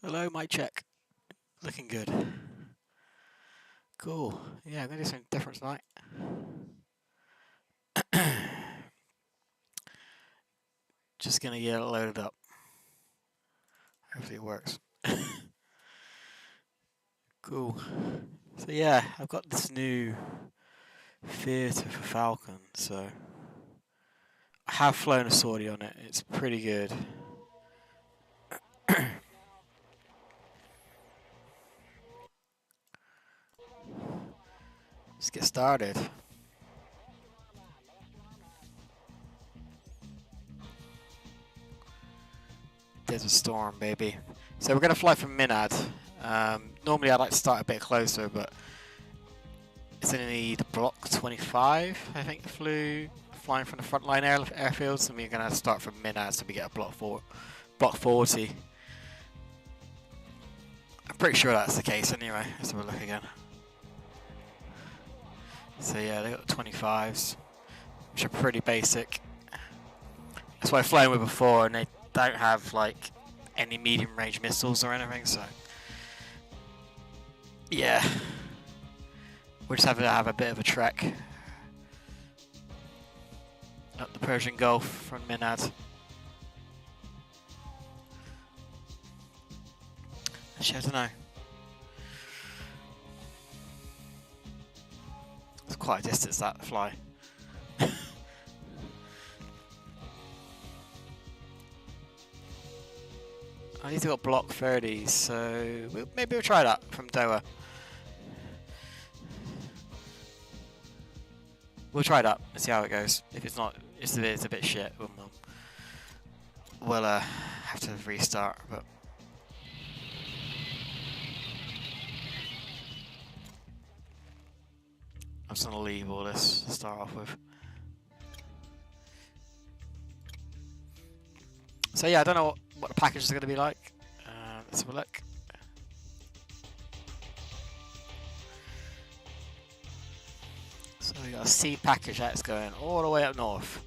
Hello, mic check. Looking good. Cool. Yeah, I'm gonna do something different tonight. Just gonna get it loaded up. Hopefully it works. Cool. So yeah, I've got this new theatre for Falcon, so I have flown a sortie on it. It's pretty good. Let's get started. Desert Storm, baby. So we're gonna fly from Minad. Normally I'd like to start a bit closer, but it's gonna need block 25. I think flying from the frontline airfields, and we're gonna start from Minad, so we get a block 40. I'm pretty sure that's the case anyway. Let's have a look again. So yeah, they got 25s, which are pretty basic. That's what I've flown with before, and they don't have like any medium range missiles or anything, so yeah, we'll just have to have a bit of a trek up the Persian Gulf from Minad. Actually, I don't know. It's quite a distance that fly. I need to got block 30, so maybe we'll try that from Doha. We'll try that and see how it goes. If it's not, it's a bit shit, we'll have to restart. But I'm just gonna leave all this to start off with. So yeah, I don't know what the packages are going to be like. Let's have a look. So we got a C package that's going all the way up north.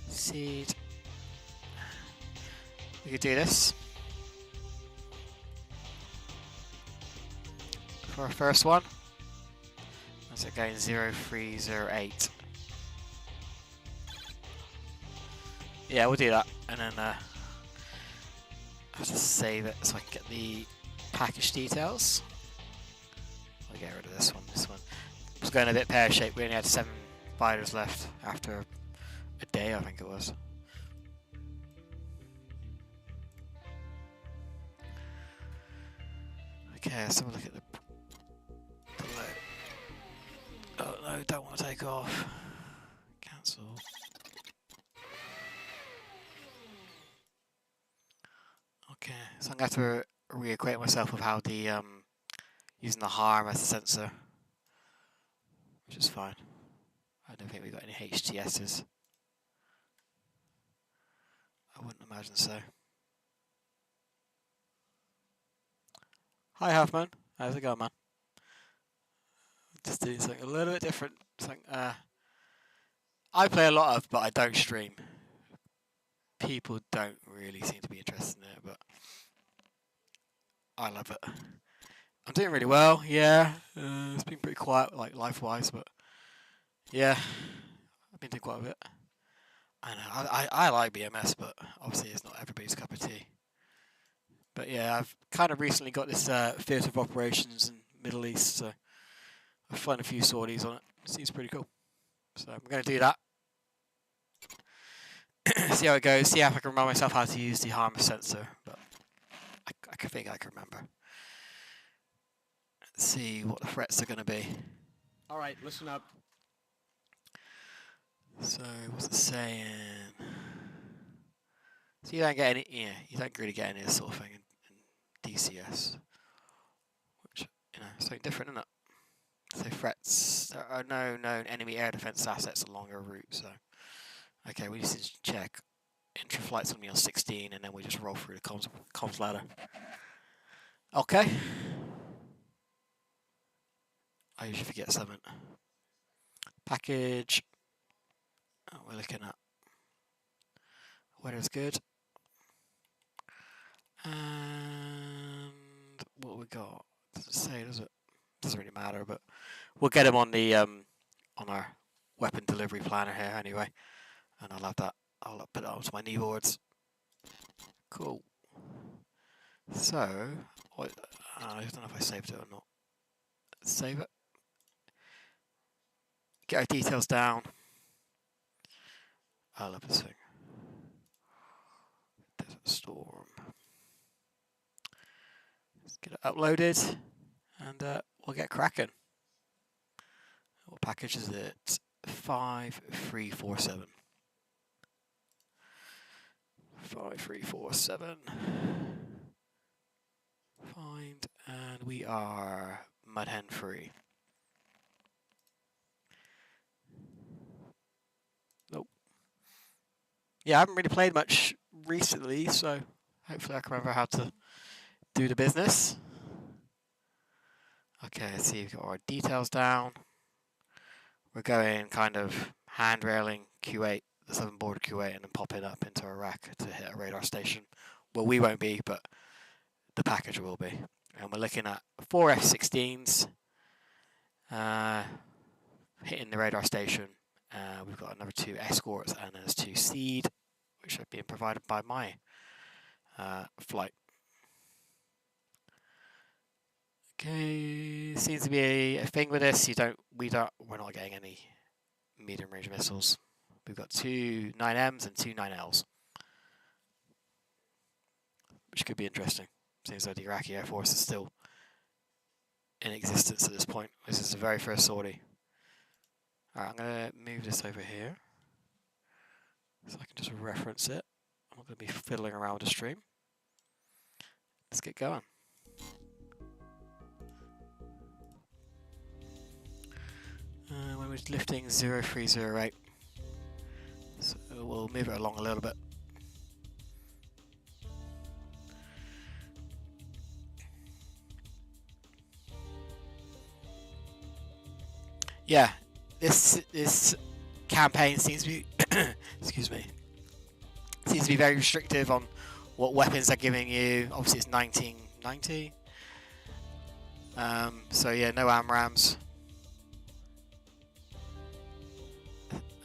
Seed. We could do this for our first one. That's it going 0308. Yeah, we'll do that, and then I'll just save it so I can get the package details. I'll get rid of this one. This one was going a bit pear-shaped. We only had 7 fighters left after a day, I think it was. Okay, so we'll look at the load. Oh no, don't want to take off. Cancel. Okay, so I'm going to have to reacquaint myself with how the using the harm as a sensor, which is fine. I don't think we got any HTSs. I wouldn't imagine so. Hi Huffman, how's it going, man? Just doing something a little bit different. Something I play a lot of, but I don't stream. People don't really seem to be interested in it, but I love it. I'm doing really well, yeah. It's been pretty quiet, like life-wise, but yeah, I've been doing quite a bit. I know, I like BMS, but obviously it's not everybody's cup of tea. But yeah, I've kind of recently got this theatre of operations in Middle East, so I've flown a few sorties on it. It seems pretty cool. So I'm going to do that. See how it goes, see if I can remind myself how to use the harm sensor, but I think I can remember. Let's see what the threats are going to be. Alright, listen up. So, what's it saying? So you don't get any, yeah, you don't really get any of this sort of thing in DCS. Which, you know, is something different, isn't it? So threats, there are no known enemy air defense assets along our route, so. Okay, we just need to check. Intra-flight's going to be on 16, and then we just roll through the comms ladder. Okay. I usually forget something. Package. Oh, we're looking at weather's good. And what we got? Does it say, does it? Doesn't really matter, but we'll get them on the on our weapon delivery planner here anyway. And I'll have that. I'll put it onto my kneeboards. Cool. So, I don't know if I saved it or not. Let's save it. Get our details down. I love this thing. Desert Storm. Let's get it uploaded, and we'll get cracking. What package is it? 5347. 5347. Find, and we are Mudhen free. Nope. Yeah, I haven't really played much recently, so hopefully I can remember how to do the business. Okay, let's see, we've got our details down. We're going kind of handrailing Q8, the southern border Q8, and then popping up into Iraq to hit a radar station. Well, we won't be, but the package will be. And we're looking at 4 F-16s hitting the radar station. We've got another 2 escorts, and there's 2 SEED, which are being provided by my flight. Okay, seems to be a thing with this. We're not getting any medium range missiles. We've got 2 9Ms and 2 9Ls, which could be interesting. Seems like the Iraqi Air Force is still in existence at this point. This is the very first sortie. Alright, I'm going to move this over here so I can just reference it. I'm not going to be fiddling around with the stream. Let's get going. When we're lifting 0308, so we'll move it along a little bit. Yeah, this campaign seems to be excuse me, seems to be very restrictive on what weapons they're giving you. Obviously, it's 1990. So yeah, no AMRAAMs.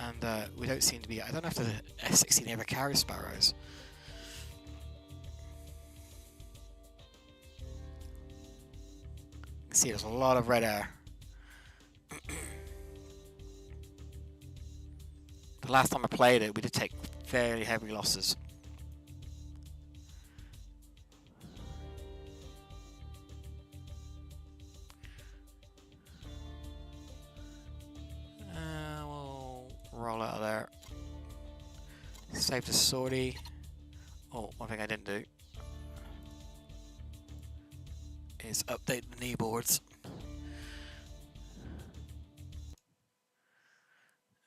And we don't seem to be... I don't know if the S-16 ever carries Sparrows. You can see there's a lot of red air. The last time I played it, we did take fairly heavy losses. We'll roll out of there. Save the sortie. Oh, one thing I didn't do is update the knee boards.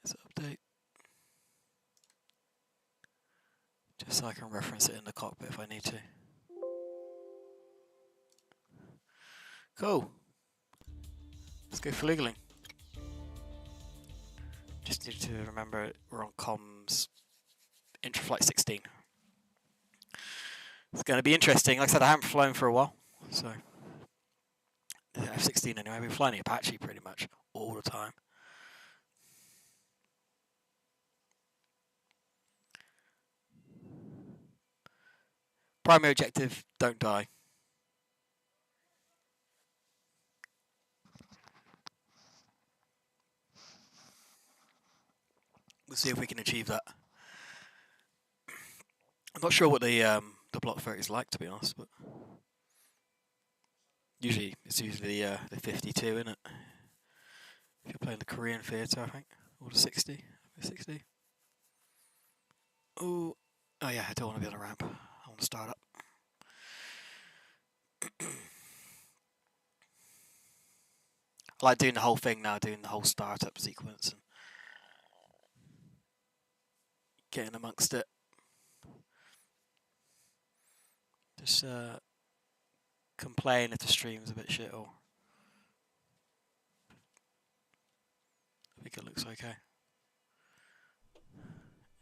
Let's update. Just so I can reference it in the cockpit if I need to. Cool. Let's go fliggling. Just need to remember we're on comms Intraflight 16. It's going to be interesting. Like I said, I haven't flown for a while, so the F-16 anyway. I've been flying the Apache pretty much all the time. Primary objective, don't die. We'll see if we can achieve that. I'm not sure what the Block 30 is like, to be honest, but it's usually the 52, isn't it? If you're playing the Korean theatre, I think, or the 60. Oh yeah, I don't want to be on a ramp. I want to start up. I like doing the whole thing now, doing the whole startup sequence and getting amongst it. Just complain if the stream's a bit shit, or I think it looks okay.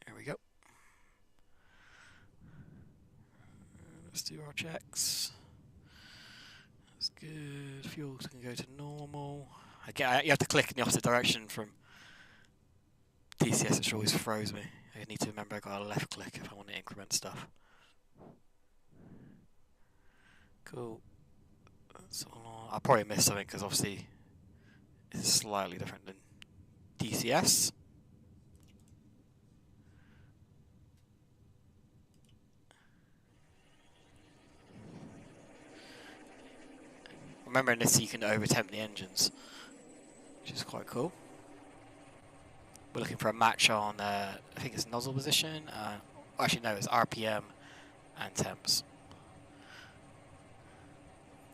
Here we go. Let's do our checks. That's good. Fuel can go to normal. Again, you have to click in the opposite direction from DCS, which always throws me. I need to remember I got a left click if I want to increment stuff. Cool. That's all on. I'll probably miss something because obviously it's slightly different than DCS. Remember in this you can overtemp the engines, which is quite cool. We're looking for a match on, I think it's nozzle position. Actually no, it's RPM and temps.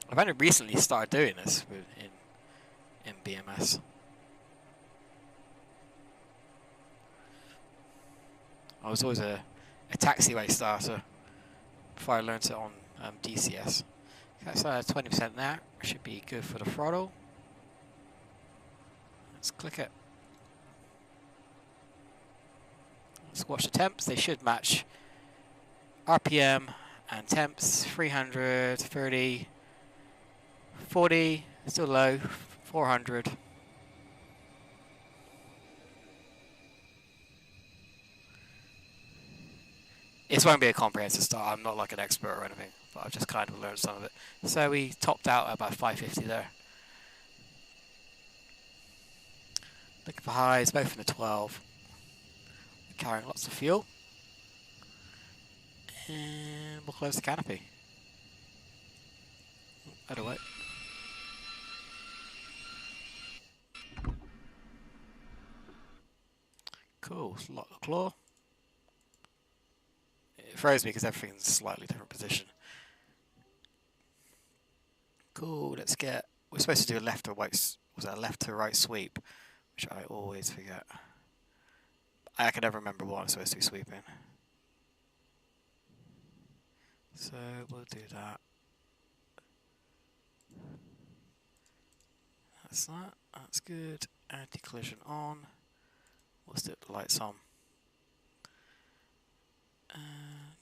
I've only recently started doing this in BMS. I was always a taxiway starter before I learned it on DCS. That's 20% there. Should be good for the throttle. Let's click it. Let's watch the temps. They should match RPM and temps. 300, 30, 40, still low, 400. This won't be a comprehensive start. I'm not like an expert or anything, but I've just kind of learned some of it. So we topped out at about 550 there. Looking for highs, both in the 12. Carrying lots of fuel. And we'll close the canopy. Out of the way. Cool, lock the claw. It throws me because everything's in a slightly different position. Cool, let's get... We're supposed to do a left to right... Was that a left to right sweep? Which I always forget. I can never remember what I'm supposed to be sweeping. So we'll do that. That's that. That's good. Anti-collision on. We'll stick the lights on.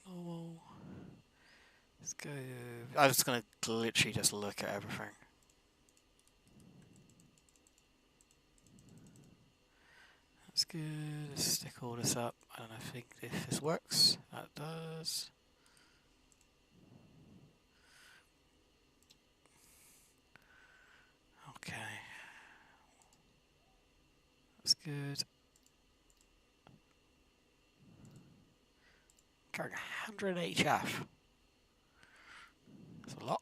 Normal. Let's go. I'm just going to literally just look at everything. That's good. Let's stick all this up. I don't know if this works. That does. Okay. That's good. Carrying 180 chaff. That's a lot.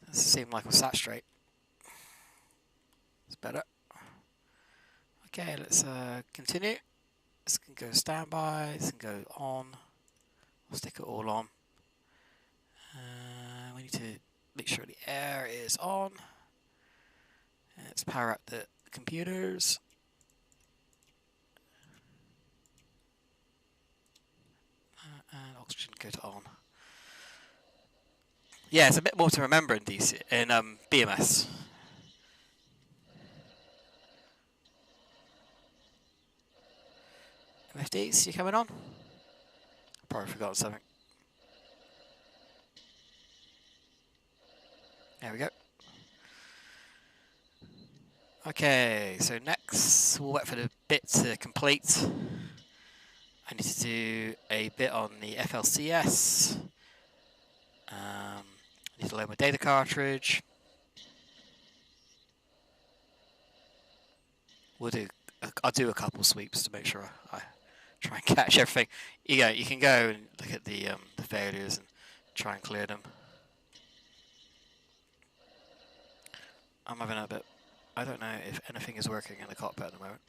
Doesn't seem like we're sat straight. It's better. Okay, let's continue. This can go standby. This can go on. I'll stick it all on. We need to make sure the air is on. Let's power up the computers. And oxygen go to on. Yeah, it's a bit more to remember in DC in BMS. MFDs, you coming on? Probably forgot something. There we go. Okay, so next we'll wait for the bit to complete. I need to do a bit on the FLCS. I need to load my data cartridge. I'll do a couple sweeps to make sure I try and catch everything. You can go and look at the failures and try and clear them. I'm having a bit. I don't know if anything is working in the cockpit at the moment.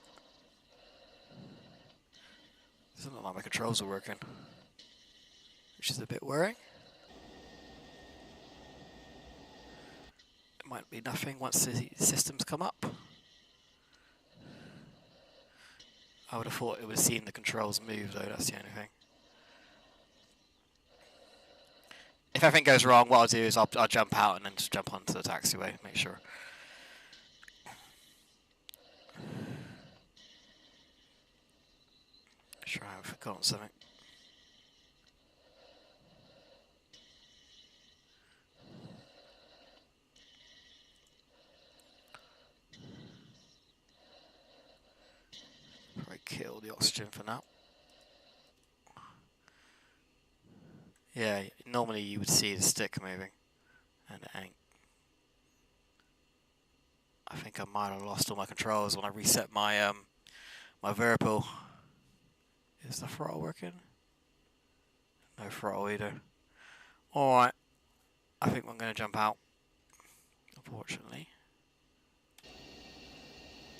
Doesn't look like my controls are working, which is a bit worrying. It might be nothing once the systems come up. I would have thought it would have seen the controls move though, that's the only thing. If everything goes wrong, what I'll do is I'll jump out and then just jump onto the taxiway, make sure. Sure I haven't forgotten something. Probably kill the oxygen for now. Yeah, normally you would see the stick moving, and it ain't. I think I might have lost all my controls when I reset my my Whirlpool. Is the throttle working? No throttle either. Alright, I think I'm going to jump out, unfortunately.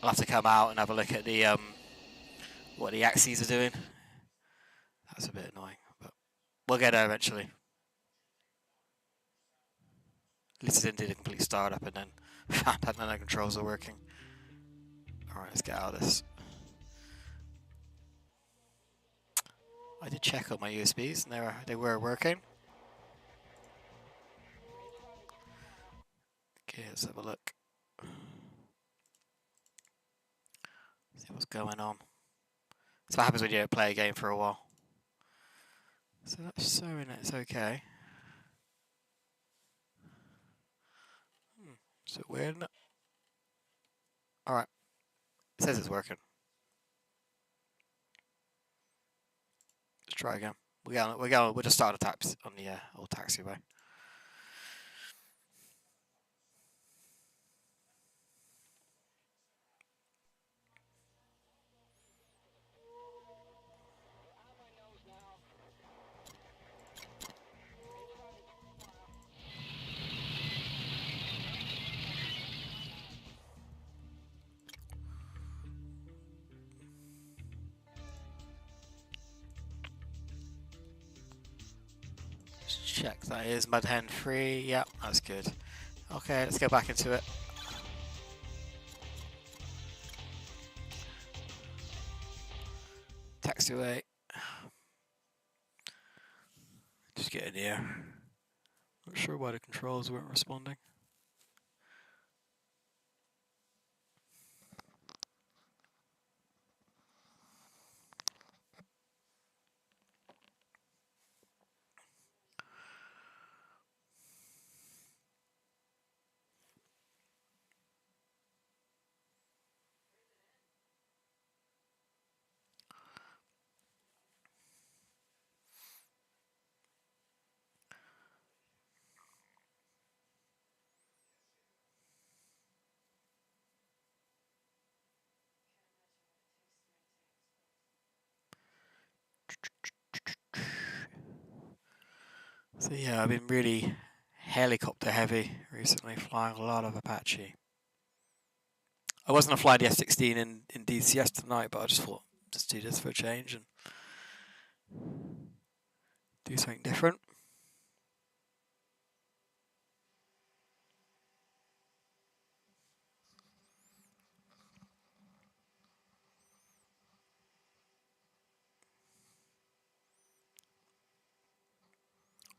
I'll have to come out and have a look at the what the axes are doing. That's a bit annoying, but we'll get there eventually. At least I didn't do the complete startup and then found out none of the controls are working. Alright, let's get out of this. I did check on my USBs and they were working. Okay, let's have a look. See what's going on. That's what happens when you don't play a game for a while. So that's showing it's okay. So weird, isn't it? Alright. It says it's working. Let's try again. We'll just start a taxi on the old taxiway. Check that is mud hen free. Yep, that's good. Okay, let's go back into it. Taxiway. Just get in here. Not sure why the controls weren't responding. So yeah, I've been really helicopter heavy recently, flying a lot of Apache. I was going to fly the F-16 in DCS tonight, but I just thought, just do this for a change and do something different.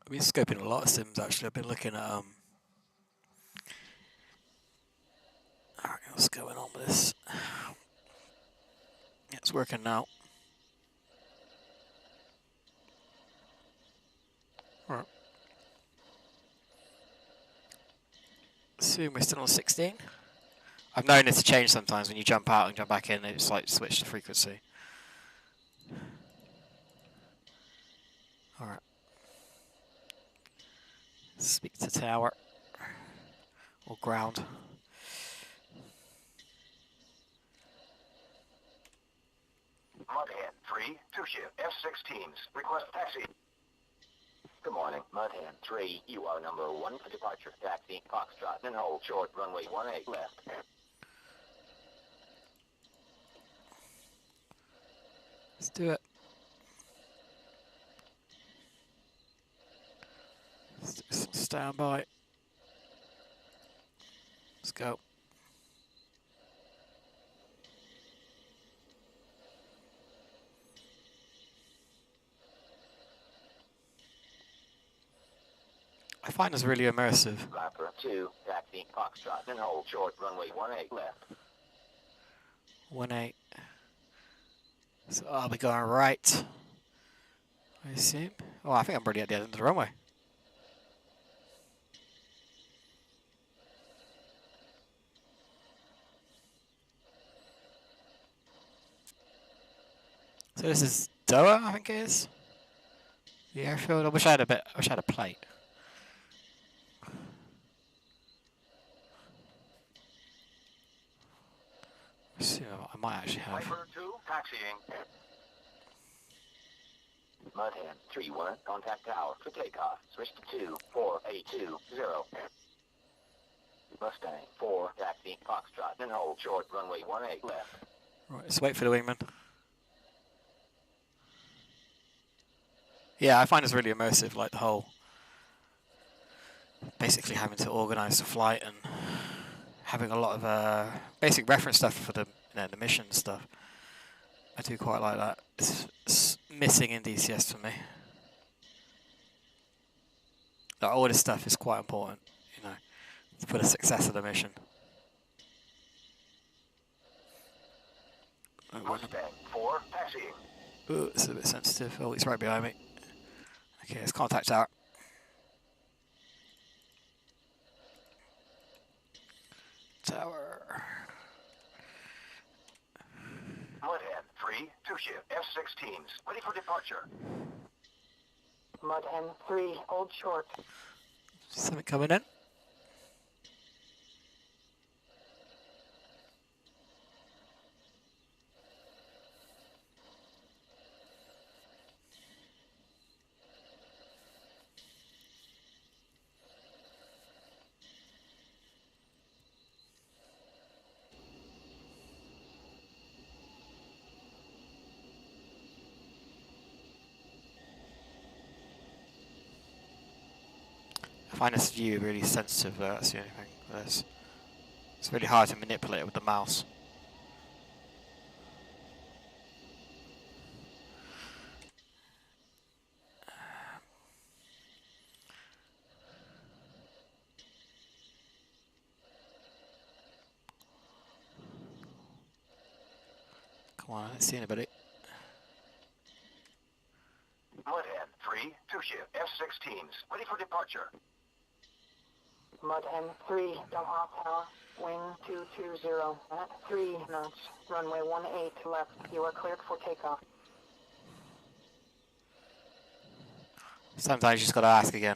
I've been scoping a lot of sims actually. I've been looking at alright, what's going on with this? Yeah, it's working now. Alright. Assume we're still on 16. I've known it to change sometimes when you jump out and jump back in, it's like switch the frequency. Alright. Speak to tower. Or ground. Mudhand 3, 2-shift, F-16s, request taxi. Good morning, Mudhand 3, you are number 1 for departure. Taxi, Foxtrot, and hold short, runway 18 left. Let's do it. Stand by. Let's go. I find this really immersive. Viper 2, taxi, Foxtrot, and hold short, runway 18 left. 1-8. So I'll be going right. I assume. Oh, I think I'm already at the end of the runway. So this is Doha, I think it is. The airfield. I wish I had a bit. I wish I had a plate. So I might actually have. Viper 2, taxiing. Mudhand 3-1, contact tower for takeoff. Switch to 2-4-8-2-0. Mustang 4, taxi, Foxtrot, and hold short, runway 18 left. Right, let's wait for the wingman. Yeah, I find this really immersive, like the whole basically having to organise the flight and having a lot of basic reference stuff for the the mission stuff. I do quite like that. It's missing in DCS for me. Like, all this stuff is quite important, you know, for the success of the mission. Mustang 4, taxiing. Ooh, it's a bit sensitive. Oh, it's right behind me. Okay, let's contact tower. Tower. Mudhand 3, 2-shift, F-16s, ready for departure. Mudhand 3, hold short. Something coming in. I find this view really sensitive though, that's the only thing with this. It's really hard to manipulate it with the mouse. Come on, I don't see anybody. Mudhand 3, 2-shift, F-16s, ready for departure. Mudhand 3, Tomahawk Tower, wing 220 at 3 knots, runway 18 left. You are cleared for takeoff. Sometimes you just gotta ask again.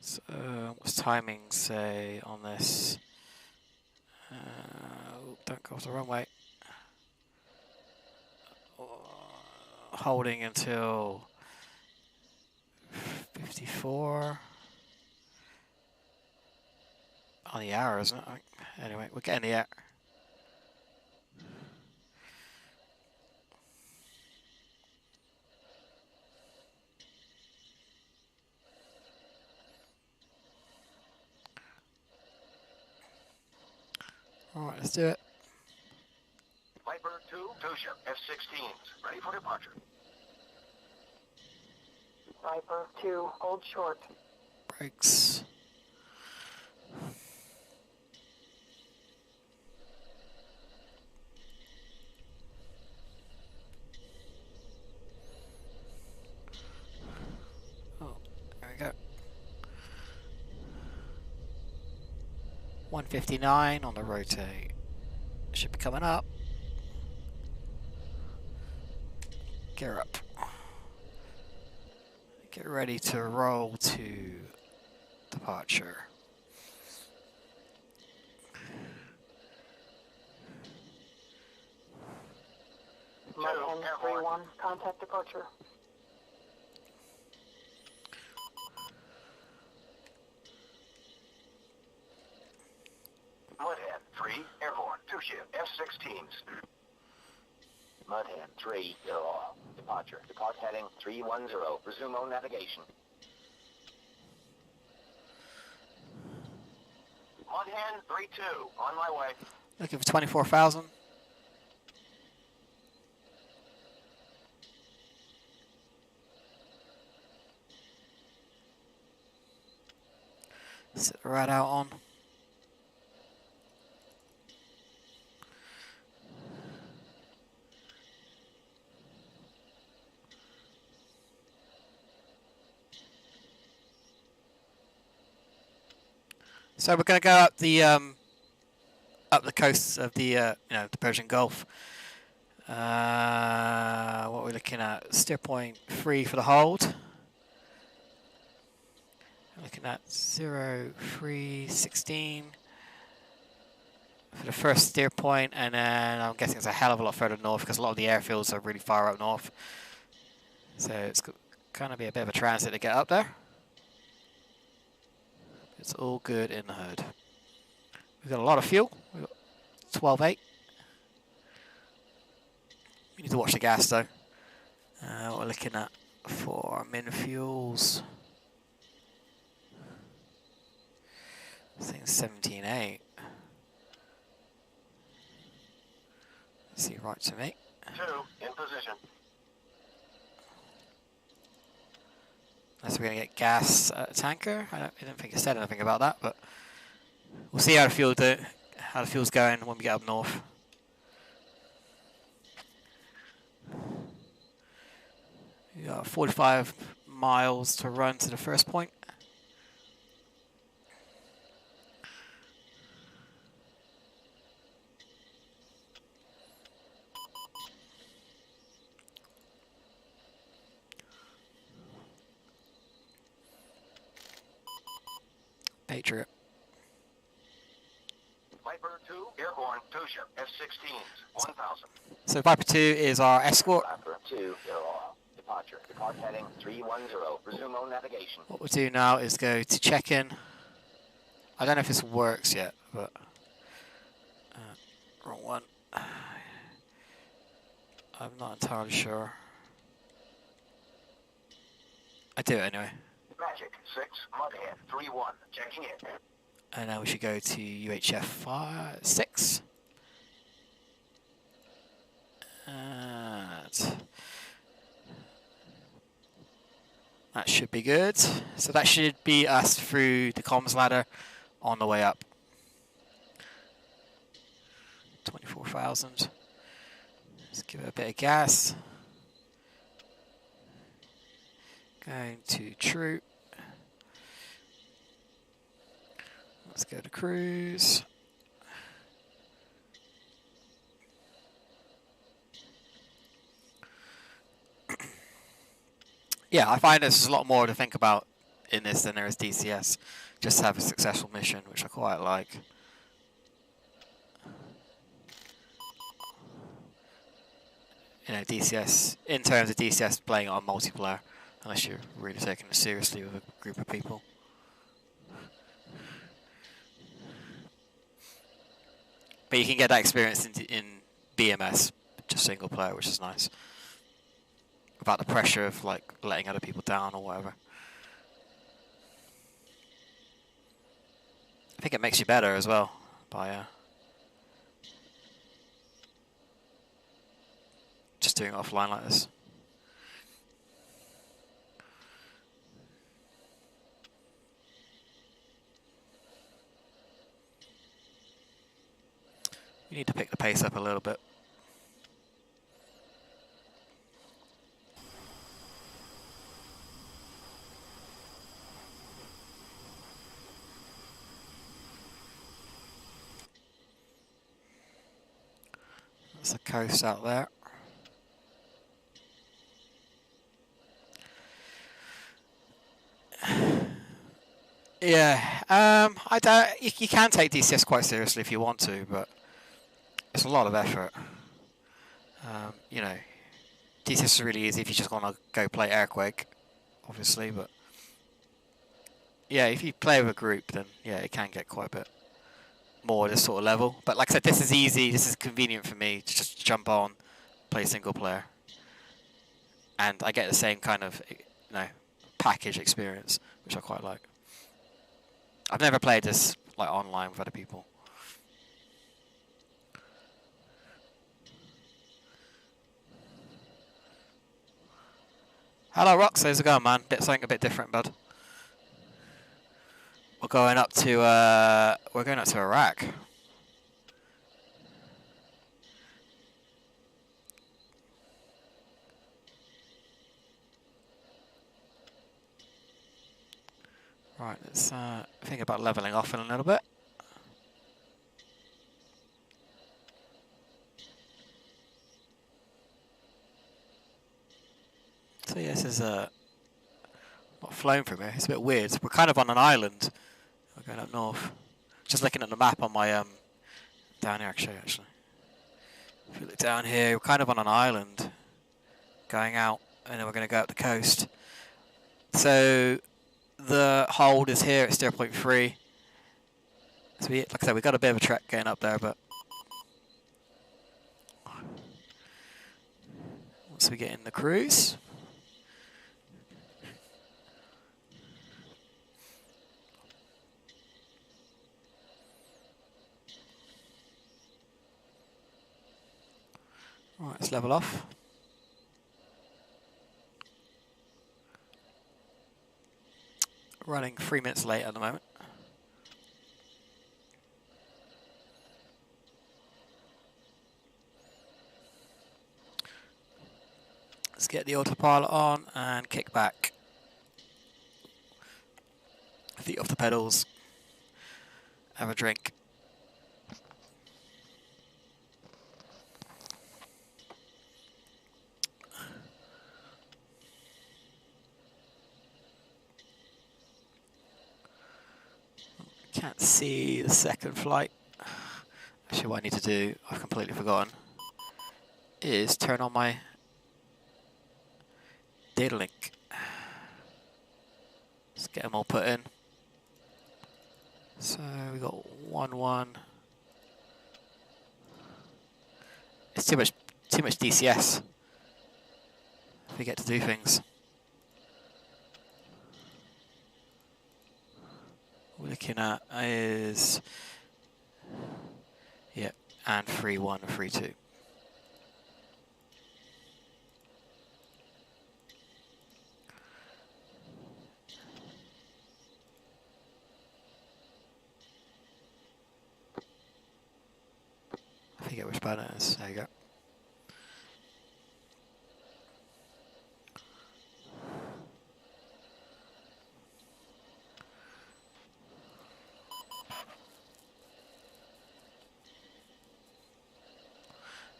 So, what's timing say on this? Don't go off the runway. holding until 54 on the hour, isn't it? Anyway, we're getting the air. All right, let's do it. Viper 2, two-ship F-16s, ready for departure. Viper 2, hold short. Brakes. Oh, there we go. 159 on the rotate. Should be coming up. Gear up. Get ready to roll to departure. Mud Hen 3-1, contact departure. Mud Hen 3, airborne, two-ship F-16s. Mud Hen 3, you're all. Departure. Depart heading 310. Resume on navigation. Mud Hen 3-2, on my way. Looking for 24,000. Sit right out on. So we're going to go up the coast of the the Persian Gulf. What we're looking at, steer point 3 for the hold. Looking at 0316 for the first steer point, and then I'm guessing it's a hell of a lot further north because a lot of the airfields are really far up north. So it's going to be a bit of a transit to get up there. It's all good in the hood. We've got a lot of fuel. We've got 12.8. We need to watch the gas though. What we're looking at for min fuels. I think 17.8. See, right to me. 2, in position. Unless we're going to get gas tanker. I don't think it said anything about that, but we'll see how the fuel's going when we get up north. We got 45 miles to run to the first point. Patriot. Viper 2, airborne, two-ship F-16s, 1000. So Viper 2 is our escort. Viper 2, you're all. Departure. Depart heading 310. Resume on navigation. What we'll do now is go to check-in. I don't know if this works yet, but wrong one. I'm not entirely sure. I do it anyway. Magic 6, Mud Hen 3-1, checking in. And now we should go to UHF 6. And that should be good. So that should be us through the comms ladder on the way up. 24,000. Let's give it a bit of gas. Going to true. Let's go to cruise. Yeah, I find there's a lot more to think about in this than there is DCS. Just to have a successful mission, which I quite like. you know, DCS, in terms of DCS playing it on multiplayer, unless you're really taking it seriously with a group of people. But you can get that experience in BMS, just single player, which is nice. Without the pressure of like letting other people down or whatever. I think it makes you better as well by just doing it offline like this. You need to pick the pace up a little bit. There's the coast out there. Yeah, I don't. You can take DCS quite seriously if you want to, but it's a lot of effort. You know, DCS is really easy if you just want to go play Airquake, obviously, but yeah, if you play with a group, then yeah, it can get quite a bit more this sort of level. But like I said, this is easy, this is convenient for me to just jump on, play single player, and I get the same kind of, you know, package experience, which I quite like. I've never played this like online with other people. Hello, Rox. How's it going, man? Something a bit different, bud. We're going up to Iraq. Right, let's think about leveling off in a little bit. So yeah, this is not flown from here. It's a bit weird. We're kind of on an island. We're going up north. Just looking at the map on my down here, actually. If you look down here, we're kind of on an island, going out, and then we're going to go up the coast. So the hold is here at 0.3. So like I said, we've got a bit of a trek going up there, but once we get in the cruise. Right, let's level off. Running 3 minutes late at the moment. Let's get the autopilot on and kick back. Feet off the pedals. Have a drink. Can't see the second flight. Actually, what I need to do, I've completely forgotten, is turn on my data link. Let's get them all put in. So we got 1-1. It's too much DCS. We get to do things. We're looking at is, yeah, and 3-1 and 3-2. I forget which button it is. There you go.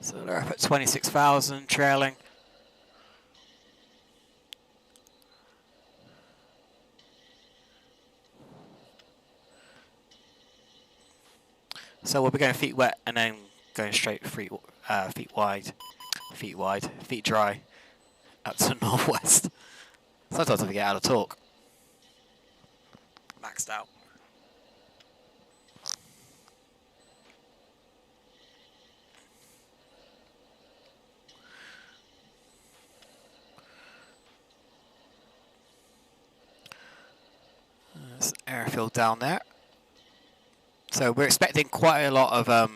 So they're up at 26,000, trailing. So we'll be going feet wet and then going straight feet wide. feet wide, feet dry, out to the northwest. Sometimes I forget how to talk. Maxed out. There's an airfield down there. So we're expecting quite a lot of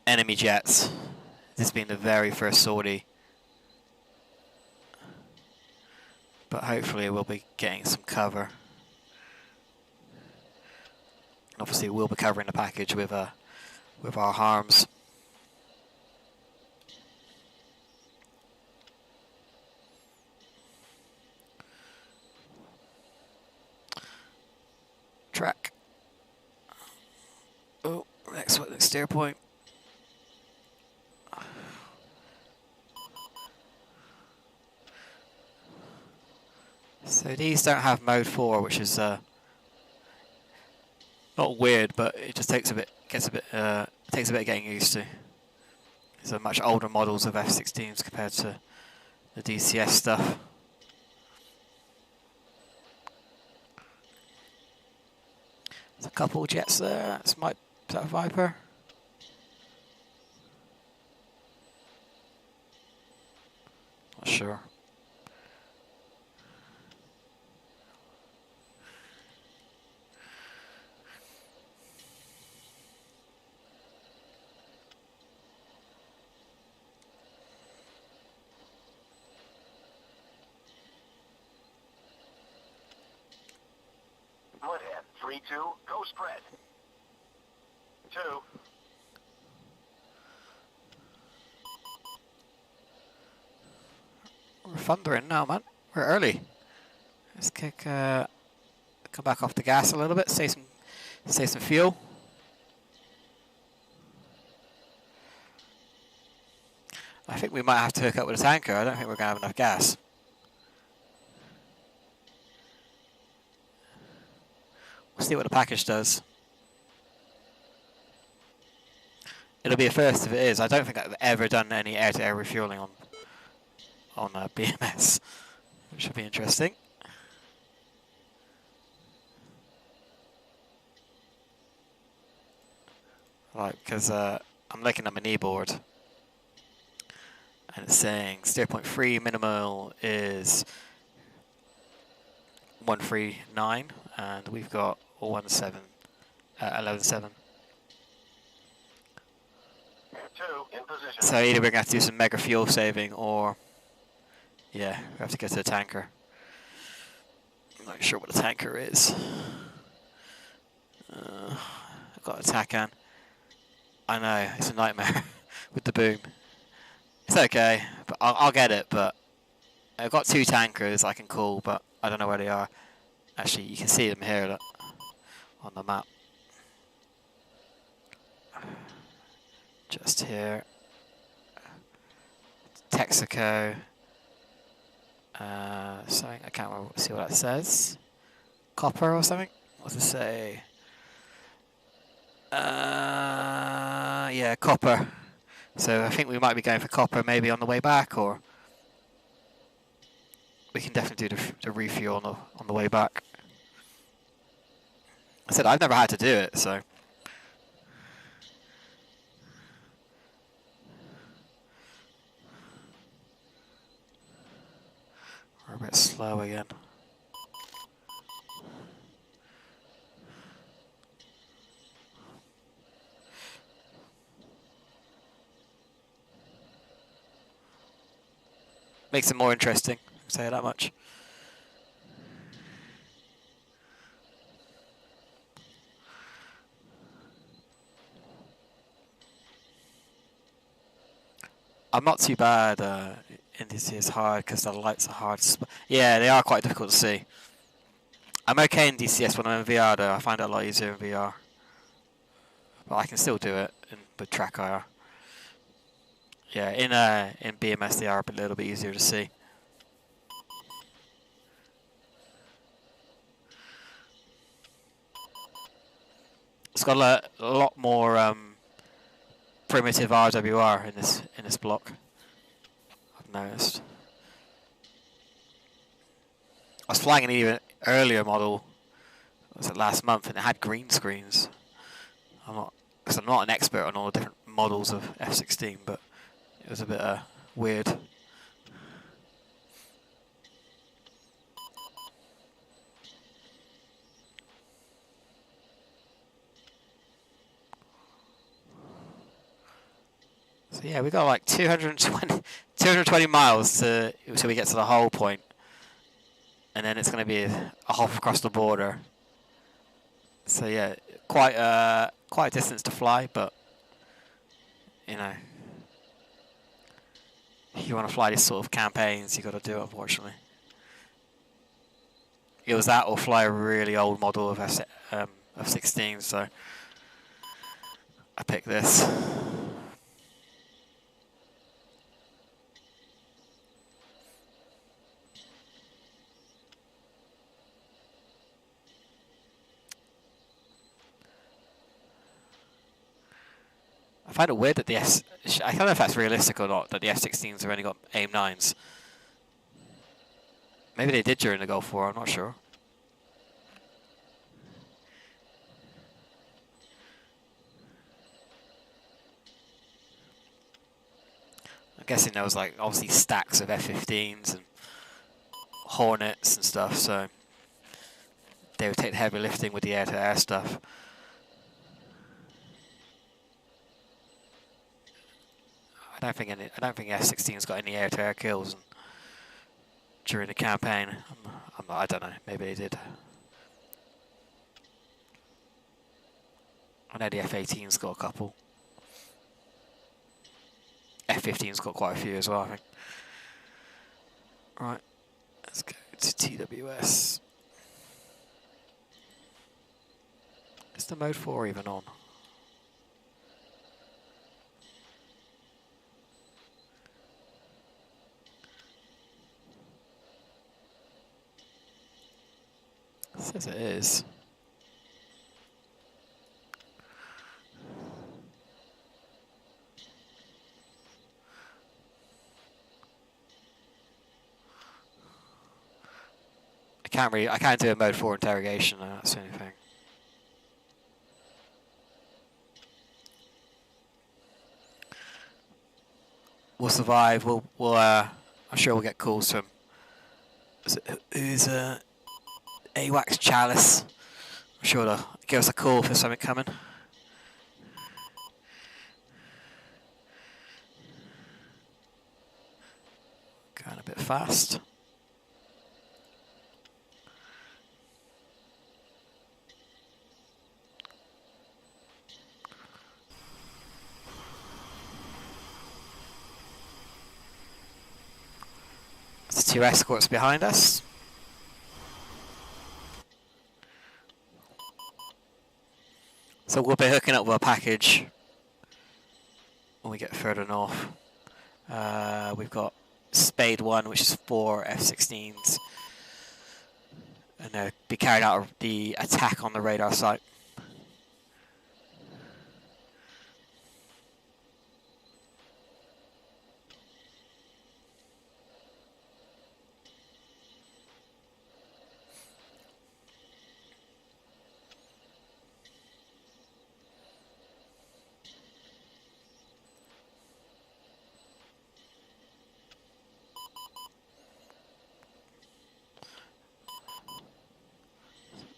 enemy jets. This being the very first sortie. But hopefully we'll be getting some cover. And obviously we'll be covering the package with our harms. Track. Oh, next steer point. So these don't have mode 4, which is not weird, but it just takes a bit of getting used to. These are much older models of F-16s compared to the DCS stuff. There's a couple jets there. Is that a Viper? Not sure. Mudhead, 3-2, go spread. 2. We're thundering now, man. We're early. Let's come back off the gas a little bit, save some fuel. I think we might have to hook up with a tanker. I don't think we're going to have enough gas. We'll see what the package does. It'll be a first if it is. I don't think I've ever done any air-to-air refueling on BMS, which should be interesting. Right, because I'm looking at my kneeboard, and it's saying steer point 3 minimal is 139, and we've got 11.7. 2 in position. So either we're going to have to do some mega fuel saving, or yeah, we have to go to the tanker. I'm not sure what the tanker is. I've got a TACAN. I know, it's a nightmare with the boom. It's okay, but I'll get it, but I've got 2 tankers I can call, but I don't know where they are. Actually, you can see them here, look, on the map. Just here. Texaco. Something, I can't remember, see what that says. Copper or something? What does it say? Yeah, copper. So I think we might be going for copper maybe on the way back, or we can definitely do the refuel on the way back. I said I've never had to do it, so we're a bit slow again. Makes it more interesting, I'll say that much. I'm not too bad in DCS hard because the lights are hard. Yeah, they are quite difficult to see. I'm okay in DCS when I'm in VR though. I find it a lot easier in VR. But I can still do it with track IR. Yeah, in BMS they are a little bit easier to see. It's got a lot more primitive RWR in this block. noticed. I was flying an even earlier model, was it last month, and it had green screens. Because I'm not an expert on all the different models of F-16, but it was a bit weird. So yeah, we got like 220 miles till we get to the hull point, and then it's going to be a hop across the border. So yeah, quite a distance to fly, but you know, if you want to fly these sort of campaigns, you got to do it. Unfortunately, it was that or fly a really old model of F-16. So I picked this. I find it weird that I don't know if that's realistic or not, that the F-16s have only got AIM-9s. Maybe they did during the Gulf War, I'm not sure. I'm guessing there was like obviously stacks of F-15s and Hornets and stuff, so they would take the heavy lifting with the air-to-air stuff. I don't think F-16's got any air-to-air kills during the campaign. I don't know. Maybe they did. I know the F-18's got a couple. F-15's got quite a few as well, I think. Right, let's go to TWS. Is the mode 4 even on? It says it is. I can't do a mode 4 interrogation though, that's the only thing. We'll survive, I'm sure we'll get calls from who's AWACS Chalice. I'm sure they'll give us a call for something coming. Going a bit fast. There's 2 escorts behind us. So we'll be hooking up with a package when we get further north. We've got Spade 1, which is 4 F-16s. And they'll be carrying out the attack on the radar site.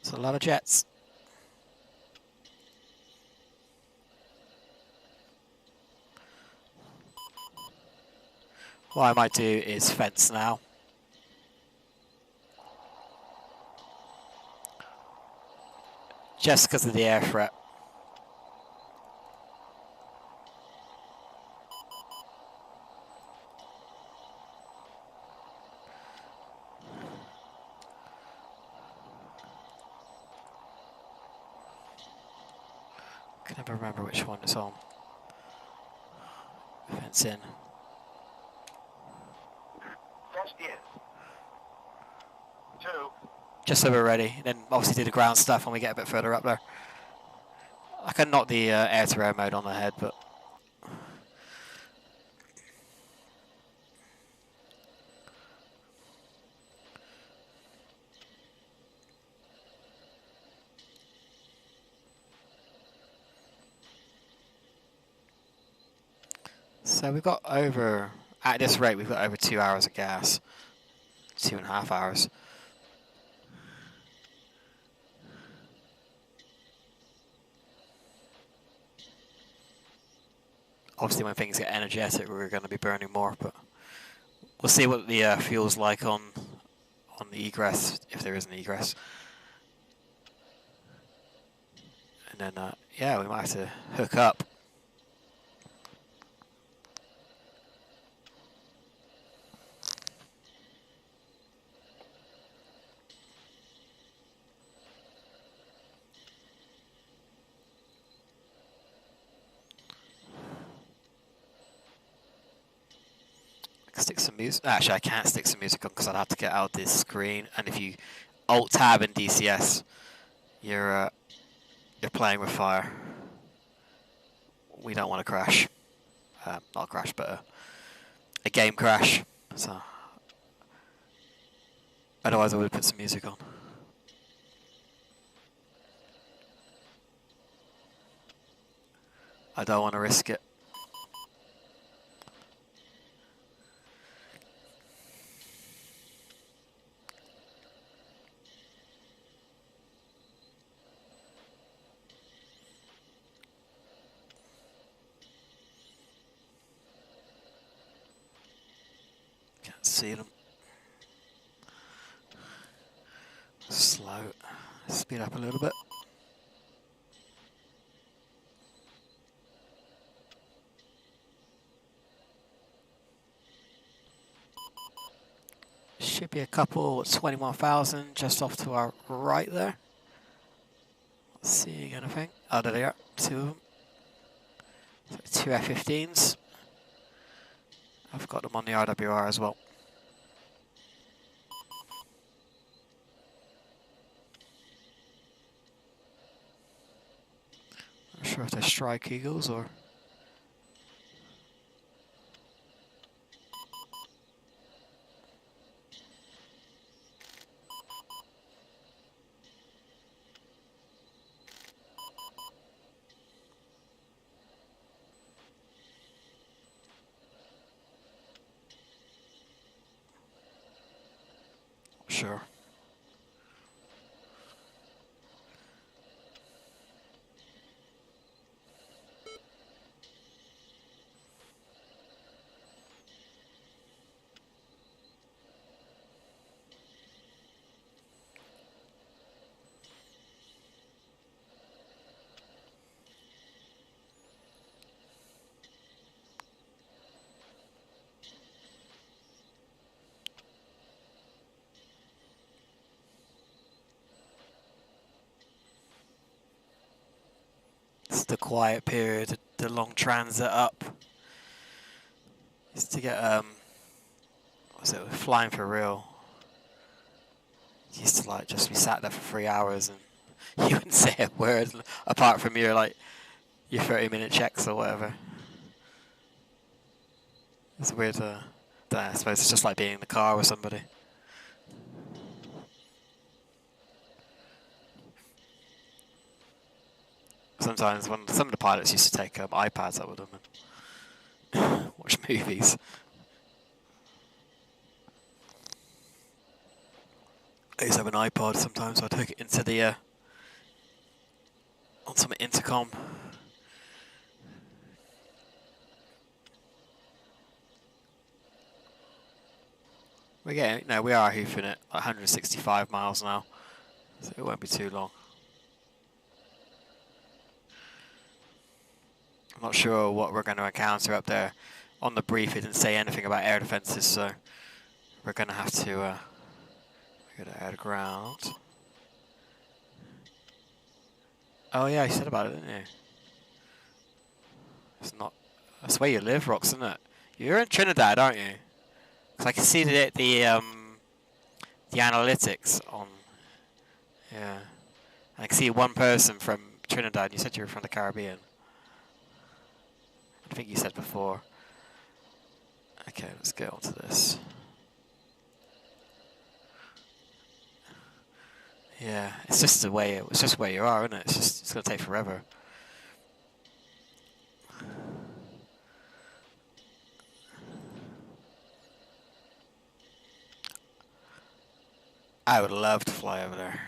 It's a lot of jets. What I might do is fence now. Just because of the air threat. I can never remember which one it's on. Fence in. Fenced in. 2. Just so we're ready. Then obviously do the ground stuff when we get a bit further up there. I can knock the air-to-air mode on the head, but So we've got over, at this rate, we've got over 2 hours of gas. 2.5 hours. Obviously, when things get energetic, we're going to be burning more, but we'll see what the fuel's like on the egress, if there is an egress. And then, yeah, we might have to hook up. Stick some music. Actually, I can't stick some music on because I'd have to get out this screen. And if you Alt Tab in DCS, you're playing with fire. We don't want to crash. Not a crash, but a game crash. So otherwise, I would have put some music on. I don't want to risk it. See them. Slow. Speed up a little bit. Should be a couple 21,000 just off to our right there. Not seeing anything. Oh, there they are. Two of them. So 2 F-15s. I've got them on the RWR as well. Not sure if they're Strike Eagles or... Sure. It's the quiet period, the long transit up. It's to get, what's it, flying for real. Used to like just be sat there for 3 hours and you wouldn't say a word apart from your 30-minute checks or whatever. It's weird, I suppose it's just like being in the car with somebody. Sometimes when some of the pilots used to take iPads up with them and watch movies. I used to have an iPod sometimes, so I took it into the on some intercom. We are hoofing at 165 miles an hour, so it won't be too long. I'm not sure what we're going to encounter up there. On the brief, it didn't say anything about air defences, so we're going to have to go to air to ground. Oh yeah, you said about it, didn't you? It's not. That's where you live, Rox, isn't it? You're in Trinidad, aren't you? Because I can see the analytics on. Yeah, I can see one person from Trinidad. You said you were from the Caribbean. I think you said before. Okay, let's get on to this. Yeah, it's just the way it's just where you are, isn't it? It's gonna take forever. I would love to fly over there.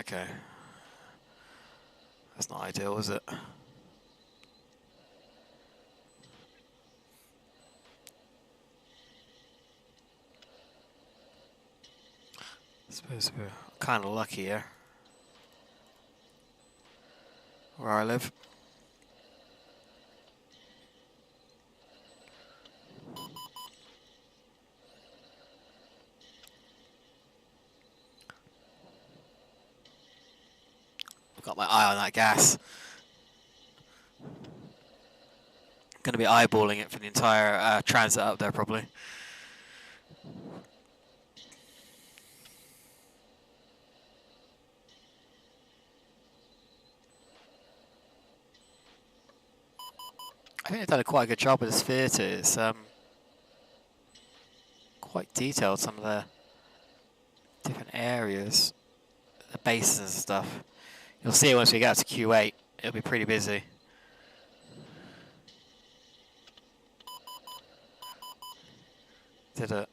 Okay. That's not ideal, is it? I suppose we're kind of lucky here. Where I live. Got my eye on that gas. Going to be eyeballing it for the entire transit up there, probably. I think they've done a quite good job with this theatre. It's quite detailed, some of the different areas, the bases and stuff. You'll see it once we get out to Q8. It'll be pretty busy. Did it?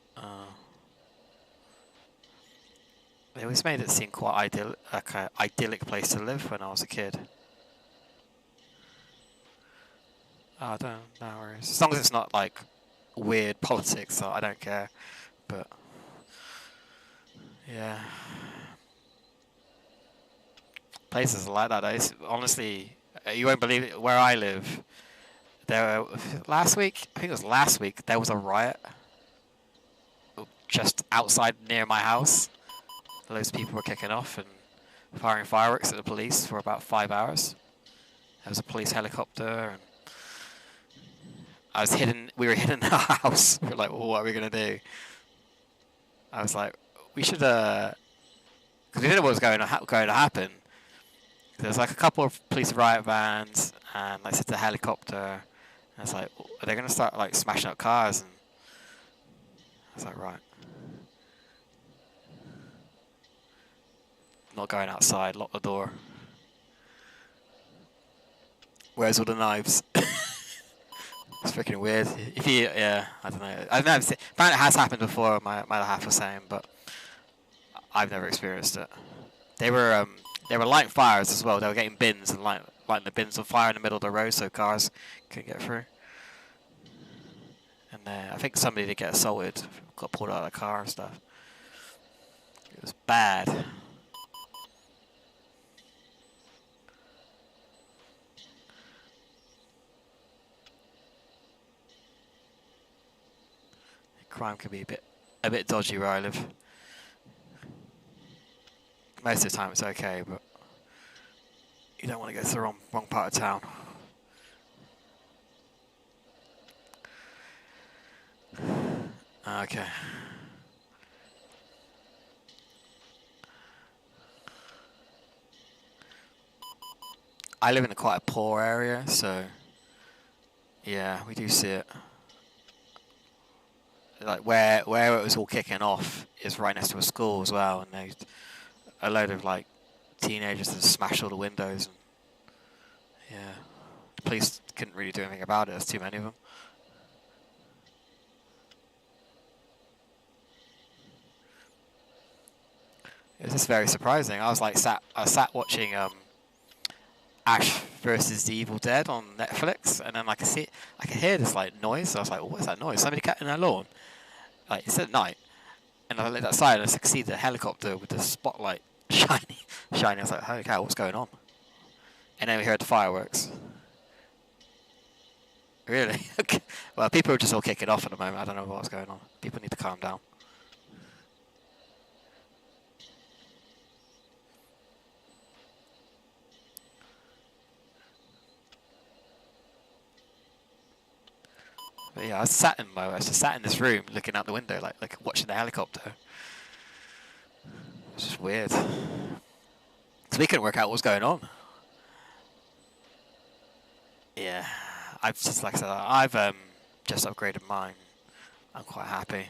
They always made it seem quite like an idyllic place to live when I was a kid. Oh, no worries. As long as it's not like weird politics, I don't care. But yeah, places like that. Honestly, you won't believe it. Where I live, there last week, I think it was last week, there was a riot just outside near my house. Loads of people were kicking off and firing fireworks at the police for about 5 hours. There was a police helicopter, and we were hidden in our house. We were like, well, what are we going to do? I was like, we should, because we didn't know what was going to happen. There was like a couple of police riot vans, and like, it's a helicopter. And I was like, are they going to start like smashing up cars? And I was like, right. Not going outside, lock the door. Where's all the knives? It's freaking weird. Yeah, I don't know. I've never seen. Apparently, it has happened before. My other half was saying, but I've never experienced it. They were lighting fires as well. They were getting bins and lighting the bins on fire in the middle of the road so cars couldn't get through. And I think somebody did get assaulted, got pulled out of the car and stuff. It was bad. Crime can be a bit dodgy where I live. Most of the time it's okay, but you don't want to go to the wrong part of town. Okay. I live in quite a poor area, so yeah, we do see it. Like where it was all kicking off is right next to a school as well, and there's a load of like teenagers that smashed all the windows. And yeah, the police couldn't really do anything about it. There's too many of them. It was just very surprising. I was like sat watching Ash versus the Evil Dead on Netflix, and then I could hear this like noise. I was like, "What's that noise? Somebody cutting their lawn?" Like it's at night, and I looked outside and I could see the helicopter with the spotlight shining. I was like, "Holy cow, what's going on?" And then we heard the fireworks. Really? Well, people are just all kicking off at the moment. I don't know what's going on. People need to calm down. But yeah, I was just sat in this room looking out the window, like watching the helicopter. It's just weird. So we couldn't work out what was going on. Yeah, I've just like I said, I've just upgraded mine. I'm quite happy.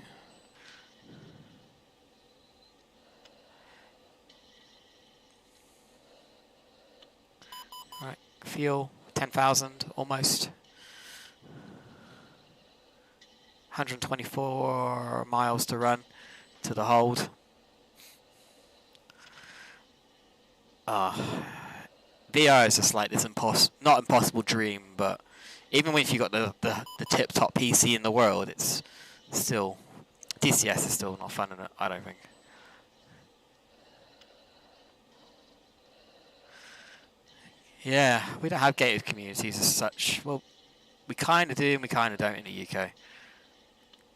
Right, fuel 10,000 almost. 124 miles to run. to the hold. VR is just like this not impossible dream, but even if you got the tip-top PC in the world, it's still DCS is still not fun, I don't think. Yeah, we don't have gated communities as such. Well, we kind of do and we kind of don't in the UK.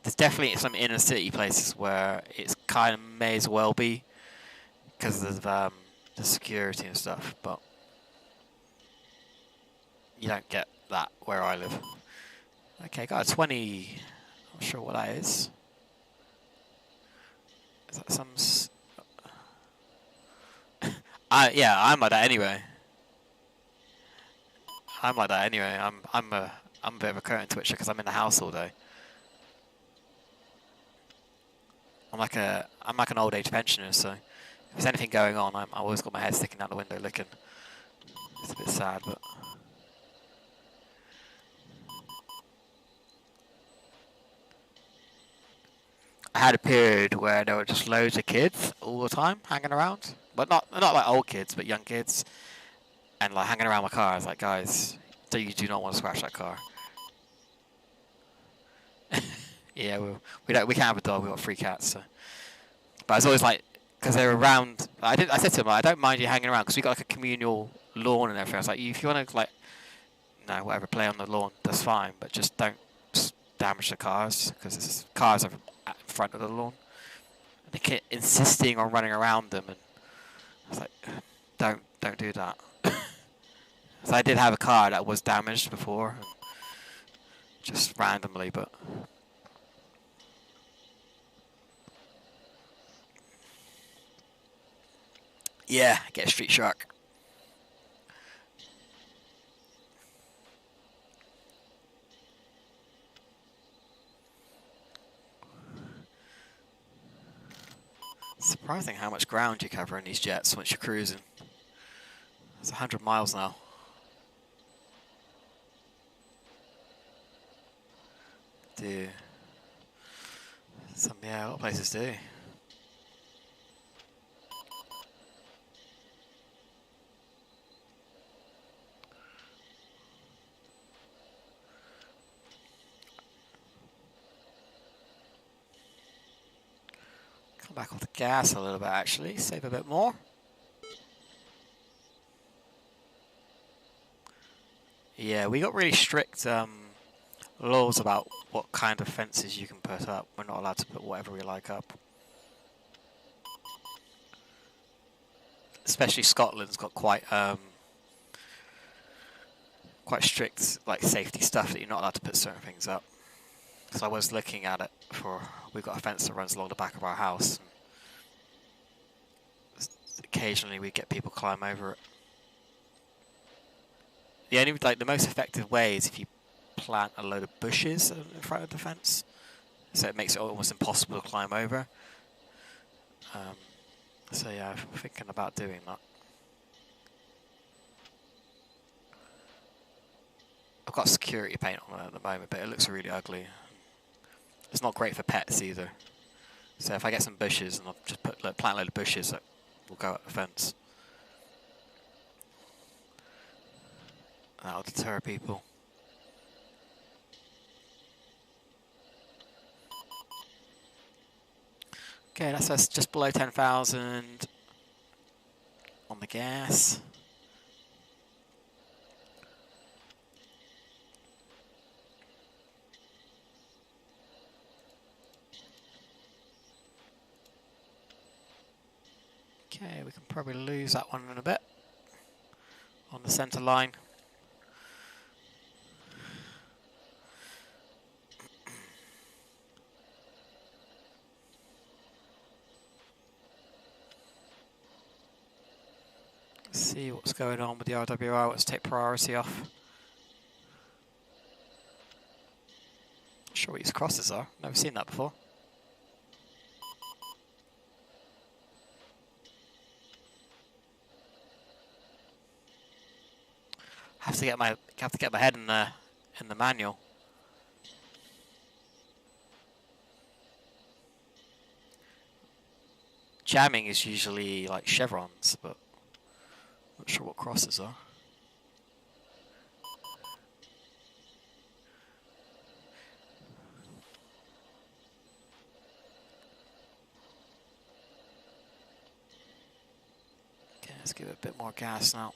There's definitely some inner city places where it's kind of may as well be because of the security and stuff, but you don't get that where I live. Okay, got a 20. Not sure what that is. Is that some? Yeah, I'm like that anyway. I'm like that anyway. I'm a bit of a curtain twitcher because I'm in the house all day. I'm like an old age pensioner, so if there's anything going on, I always got my head sticking out the window looking. It's a bit sad, but. I had a period where there were just loads of kids all the time hanging around, but not like old kids, but young kids, and like hanging around my car. I was like, guys, you do not want to scratch that car. Yeah, we can't have a dog. We got 3 cats. So. But I was always like, because they were around. I said to them, I don't mind you hanging around because we got like a communal lawn and everything. I was like, if you want to like, no, whatever, play on the lawn, that's fine, but just don't damage the cars because cars are at in front of the lawn. And they kept insisting on running around them, and I was like, don't do that. So I did have a car that was damaged before, and just randomly, but. Yeah, get a street shark. Surprising how much ground you cover in these jets once you're cruising. It's 100 miles now. Do some, yeah, a lot of places do. Come back off the gas a little bit actually, save a bit more. Yeah, we got really strict laws about what kind of fences you can put up. We're not allowed to put whatever we like up. Especially Scotland's got quite strict like safety stuff that you're not allowed to put certain things up. So I was looking at it we've got a fence that runs along the back of our house. Occasionally we get people climb over it. The most effective way is if you plant a load of bushes in front of the fence, so it makes it almost impossible to climb over. So yeah, I'm thinking about doing that. I've got security paint on it at the moment, but it looks really ugly. It's not great for pets either. So if I get some bushes and I'll just plant a load of bushes that will go at the fence. That'll deter people. Okay, that's us just below 10,000 on the gas. Okay, we can probably lose that one in a bit on the center line. See what's going on with the RWR. Let's take priority off. Not sure what these crosses are. Never seen that before. Have to get my head in the manual. jamming is usually like chevrons, but not sure what crosses are. Okay, let's give it a bit more gas now.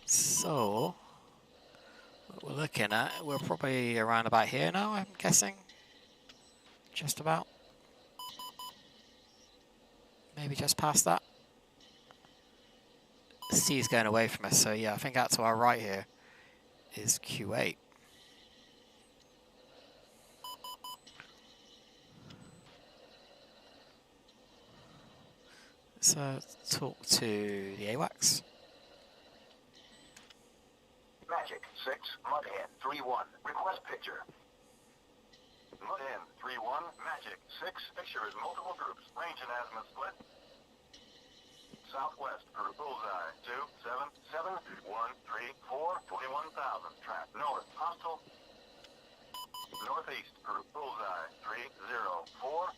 So, what we're looking at, we're probably around about here now, I'm guessing. Just about. Maybe just past that. The sea is going away from us, so yeah, I think out to our right here is Q8. So, talk to the AWACS. Magic 6, Mudhead 3-1. Request picture. Mudhead 3-1, Magic 6. Picture is multiple groups. Range and azimuth split. Southwest, group bullseye 2, 7, 7, 1, 3, 4, 21,000. Track north, hostile. Northeast, group bullseye 3, 0, 4,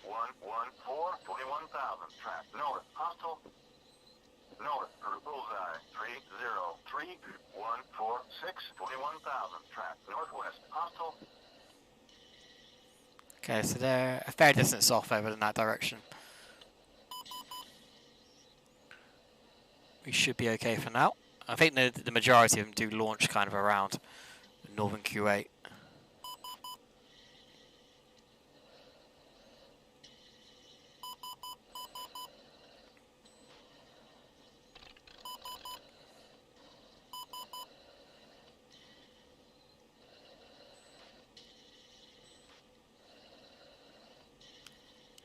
1, 1, 4, 21,000. Track north, hostile. North, group bullseye 3, 0, 3, 1, 4, 6, 21,000. Track northwest, hostile. Okay, so they're a fair distance off over in that direction. We should be okay for now. I think the majority of them do launch kind of around northern Q8.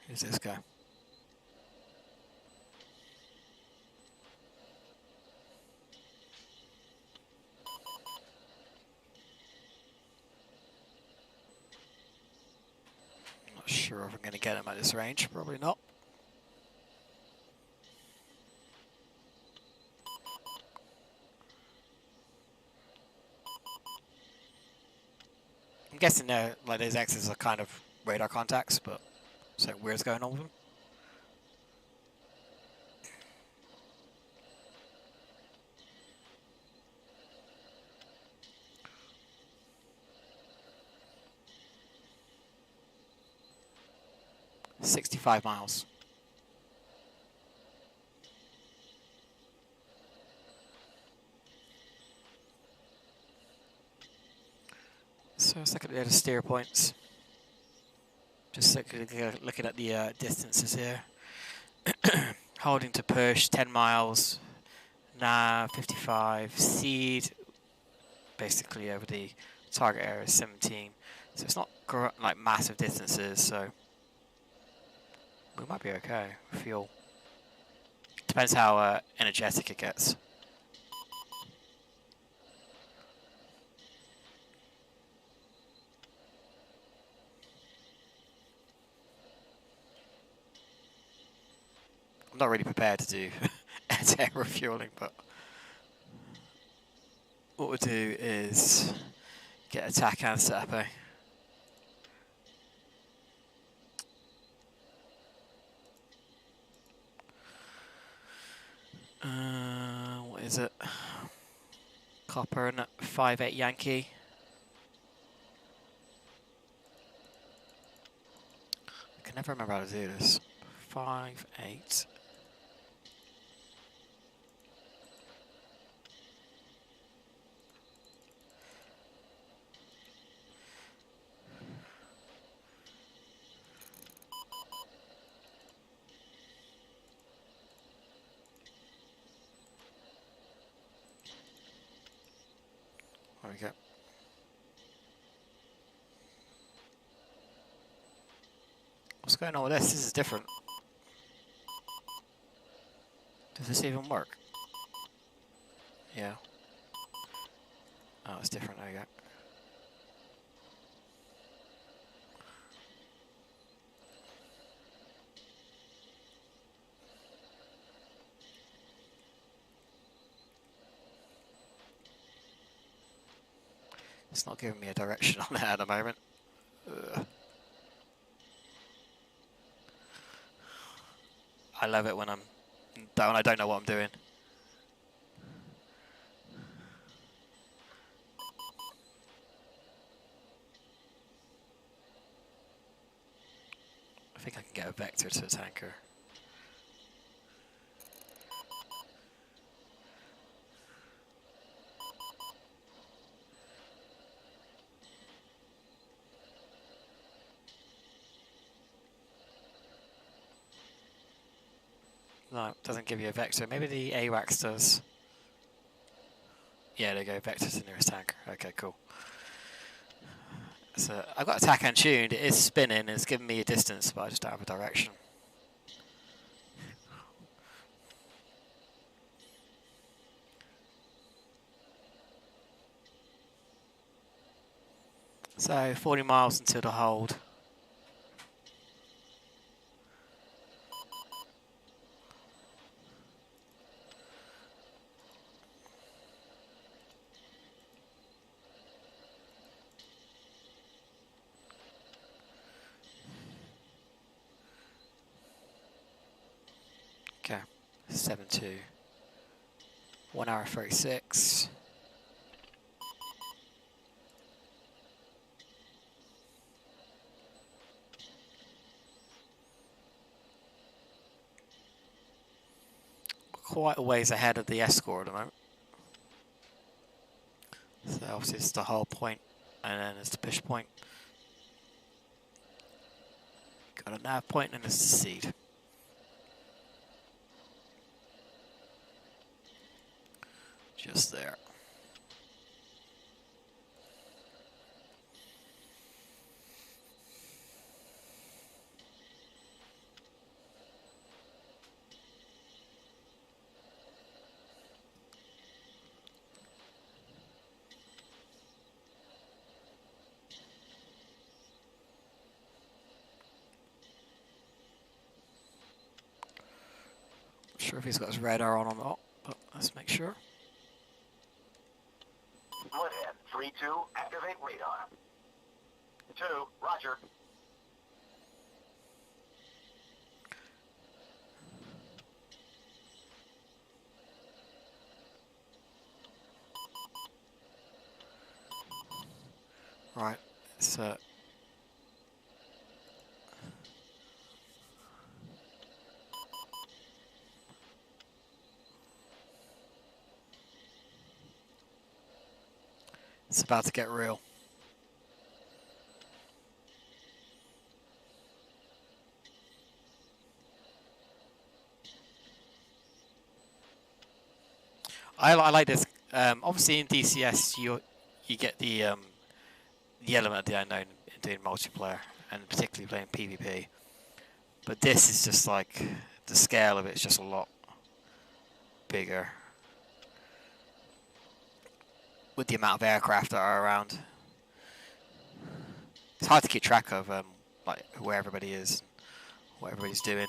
Who's this guy? Not sure if I'm going to get him at this range. Probably not. I'm guessing like those X's are kind of radar contacts, but something weird's going on with them. $65 miles. So let's look at the other steer points. Just looking at the distances here. Holding to push 10 miles. Nav 55. Seed basically over the target area 17. So it's not like massive distances. So we might be okay. Fuel. Depends how energetic it gets. I'm not really prepared to do air refueling, but what we'll do is get attack and setup, eh? What is it? Copper and 5-8 Yankee. I can never remember how to do this. 5-8. There we go. What's going on with this? This is different. Does this even work? Yeah. Oh, it's different. There you go. It's not giving me a direction on it at the moment. Ugh. I love it when I don't know what I'm doing. I think I can get a vector to a tanker. No, it doesn't give you a vector. Maybe the AWACS does. Yeah, there you go. Vector to the nearest tanker. Okay, cool. So I've got attack untuned. It is spinning. It's giving me a distance, but I just don't have a direction. So 40 miles until the hold. Okay, 7-2. 1 hour 36. Quite a ways ahead of the escort at the moment. So obviously it's the whole point, and then it's the push point. Got a nav point and it's the seed. Just there. Not sure if he's got his radar on or not, but let's make sure. Woodhead, 3-2, activate radar. 2, roger. Right, it's it's about to get real. I like this. Obviously, in DCS, you get the element of the unknown in doing multiplayer, and particularly playing PvP. But this is just like the scale of it is just a lot bigger with the amount of aircraft that are around. It's hard to keep track of like where everybody is, what everybody's doing.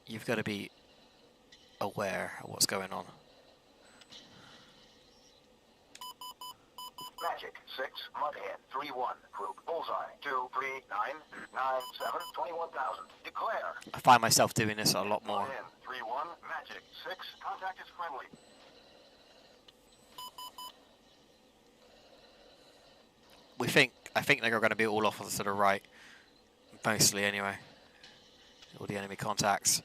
You've got to be aware of what's going on. Magic, 6, Mudhead, 3-1, group, bullseye, 2, 3, 9, 9, 7, 21,000. Declare. I find myself doing this a lot more. Mudhead, 3-1, Magic, 6, contact is friendly. I think they're going to be all off to the right, mostly anyway. All the enemy contacts.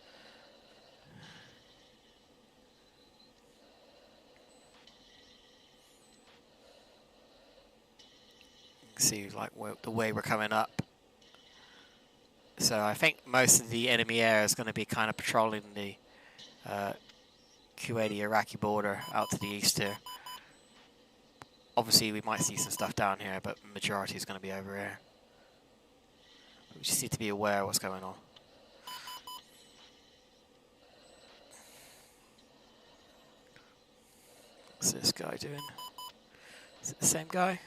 You can see like the way we're coming up. So I think most of the enemy air is going to be kind of patrolling the Kuwaiti-Iraqi border out to the east here. Obviously, we might see some stuff down here, but the majority is going to be over here. We just need to be aware of what's going on. What's this guy doing? Is it the same guy?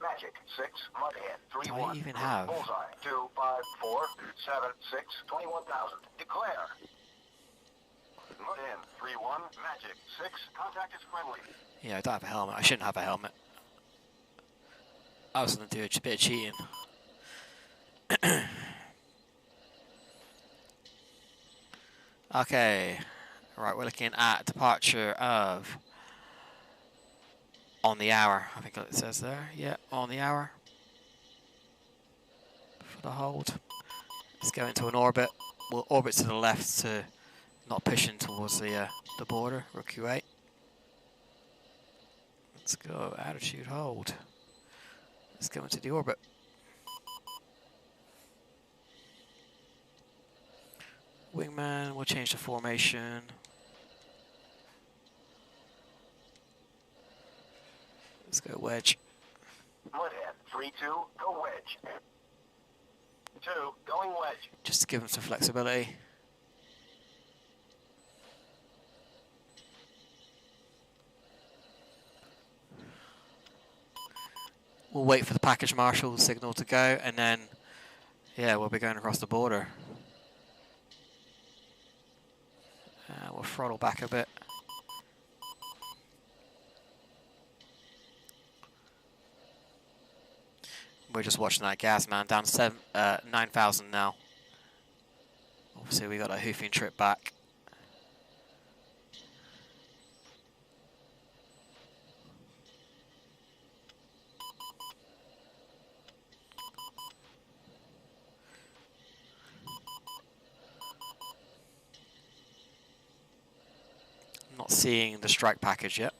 Magic, mud hit, Do I even have? bullseye, 25476 21,000. Declare. Mud in, 31, magic, 6, contact is friendly. Yeah, I don't have a helmet. I shouldn't have a helmet. I was going to do a bit of cheating. Okay. Right, we're looking at departure of... on the hour. I think it says there. Yeah, on the hour. For the hold. Let's go into an orbit. We'll orbit to the left to not pushing towards the border, or Q8. Let's go, attitude hold. Let's go into the orbit. Wingman, we'll change the formation. Let's go wedge. Mudhead, 3-2, go wedge. 2, going wedge. Just to give them some flexibility. We'll wait for the package marshal signal to go, and then, yeah, we'll be going across the border. We'll throttle back a bit. We're just watching that gas, man, down to 9,000 now. Obviously, we got a hoofing trip back. Not seeing the strike package yet.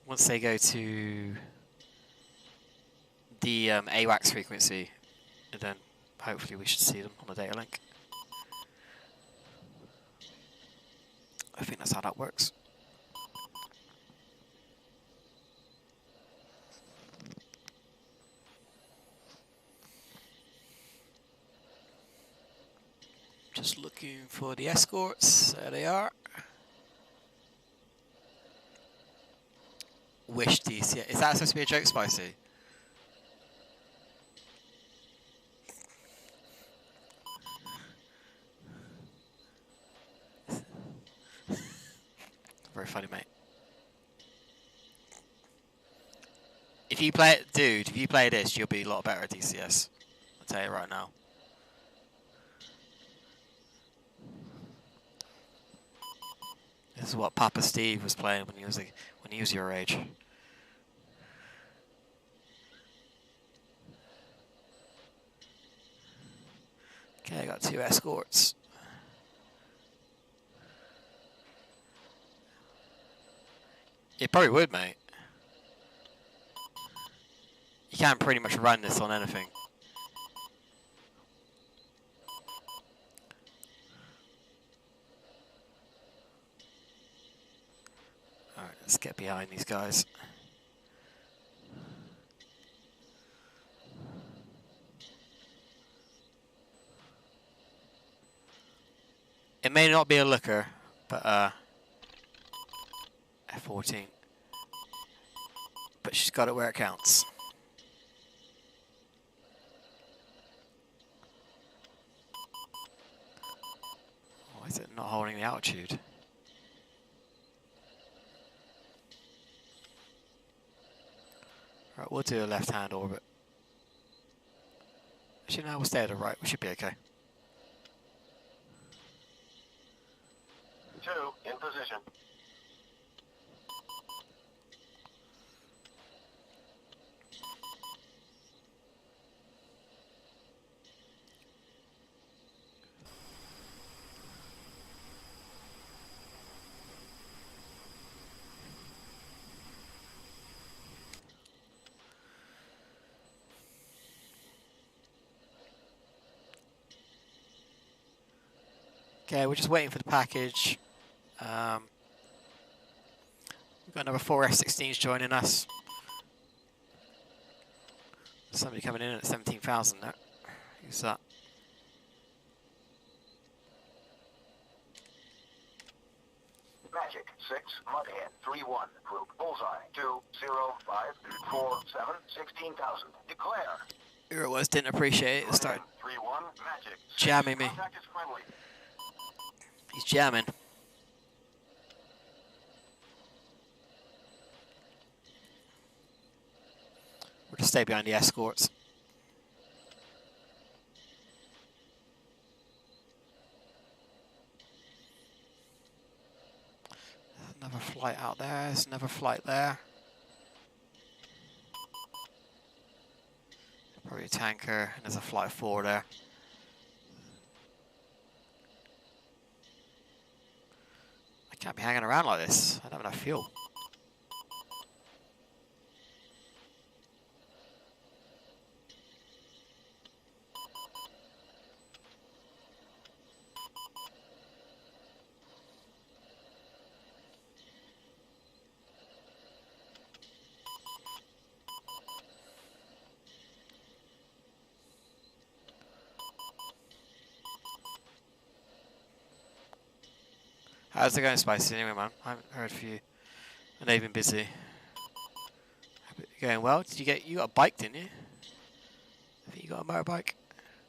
Once they go to the AWACS frequency, and then hopefully we should see them on the data link. I think that's how that works. Just looking for the escorts. There they are. Wish DCS. Is that supposed to be a joke, Spicy? Very funny, mate. If you play it, dude, if you play this, you'll be a lot better at DCS. I'll tell you right now. This is what Papa Steve was playing when he was your age. Okay, I got 2 escorts. It probably would, mate. You can't pretty much run this on anything. Alright, let's get behind these guys. It may not be a looker, but F-14. But she's got it where it counts. Why is it not holding the altitude? Right, we'll do a left-hand orbit. Actually, no, we'll stay at the right. We should be okay. 2, in position. Okay, we're just waiting for the package. We've got another 4 F-16s joining us. Somebody coming in at 17,000 there. Who's that? Magic 6, Mudhead 3-1, group bullseye 20547 16,000. Declare. Here it was, didn't appreciate it. It started 3-1, Magic 6, jamming me. contact is friendly. He's jamming. We're to stay behind the escorts. Another flight out there. There's another flight there. Probably a tanker, and there's a flight 4 there. I can't be hanging around like this. I don't have enough fuel. How's it going, Spicy? Anyway, man, I haven't heard from you. I know you've been busy. Going well? Did you got a bike, didn't you? I think you got a motorbike.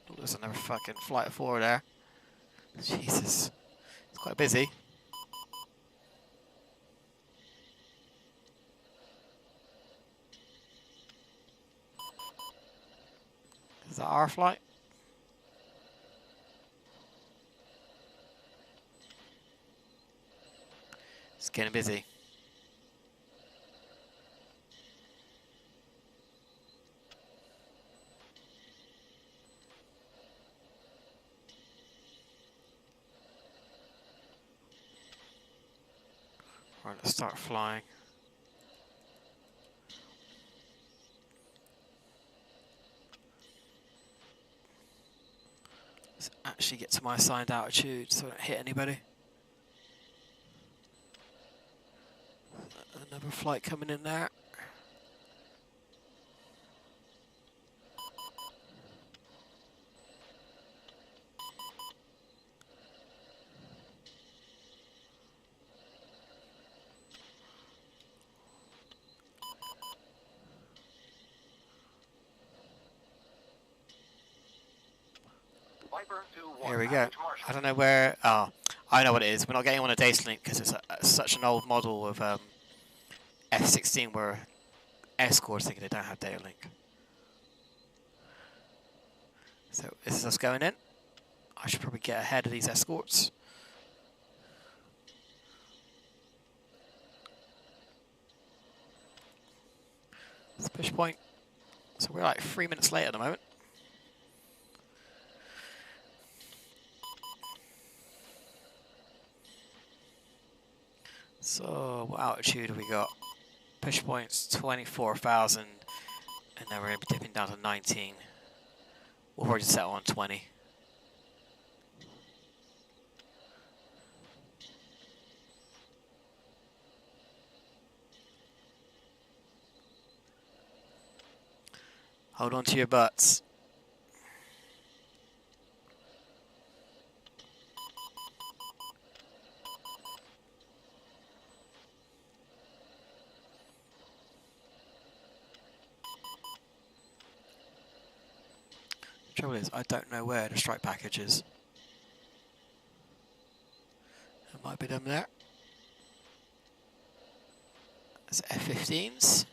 Oh, there's another fucking flight 4 there. Jesus, it's quite busy. Is that our flight? It's getting busy. Right, let's start flying. Let's actually get to my assigned altitude so I don't hit anybody. Another flight coming in there. Here we go. I don't know where. Oh, I know what it is. We're not getting on a data link because it's such an old model of F-16 where escorts thinking they don't have data link. So this is us going in. I should probably get ahead of these escorts. It's push point. So we're like 3 minutes late at the moment. So what altitude have we got? Push points 24,000, and then we're going to be dipping down to 19. We'll already settle on 20. Hold on to your butts. The trouble is, I don't know where the strike package is. It might be them there. It's F-15s.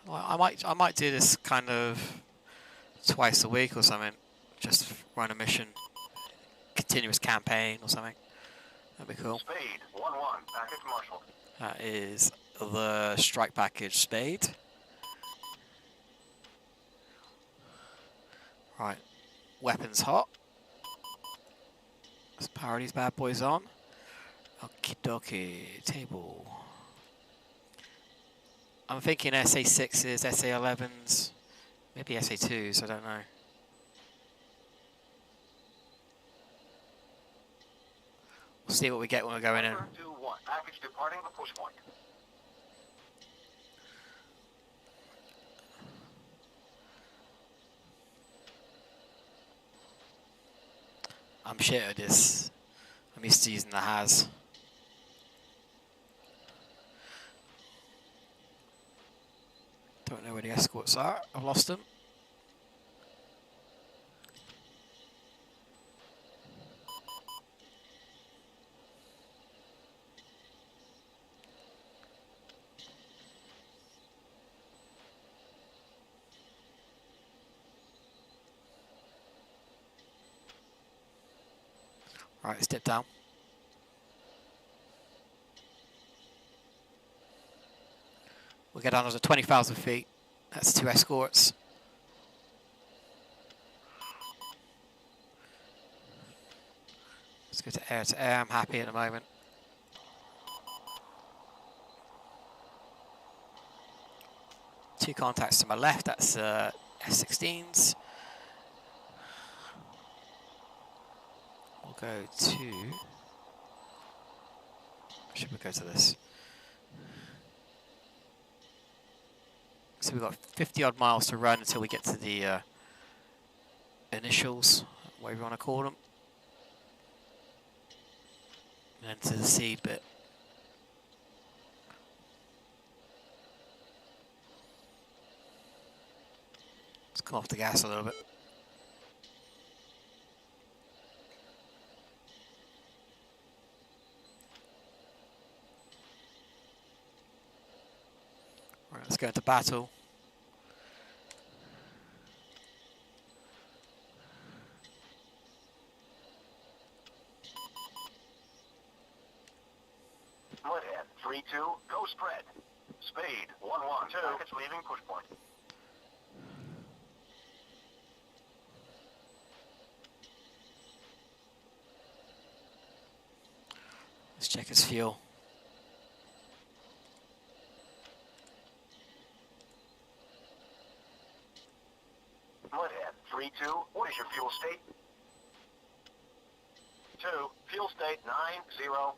Well, I might do this kind of twice a week or something. Just run a mission, continuous campaign or something. That'd be cool. Spade 1-1, package marshal. That is the strike package Spade. Right, weapons hot. Let's power these bad boys on. Okie dokie, table. I'm thinking SA6s, SA11s, maybe SA2s, I don't know. We'll see what we get when we're going in. Number 2-1. Package departing the push point. I'm shit at this. I'm used to using the has. Don't know where the escorts are. I've lost them. All right, step down. We'll get down to 20,000 feet. That's 2 escorts. Let's go to air to air. I'm happy at the moment. Two contacts to my left. That's F-16s. We'll go to... Should we go to this? So we've got 50 odd miles to run until we get to the initials, whatever you want to call them. And then to the seed bit. Let's come off the gas a little bit. Right, let's go into battle. Mudhead 3-2. Go spread. Speed 1-1. Package leaving push point. Let's check his fuel. Mudhead 3-2. What is your fuel state? 2. Fuel state 9-0.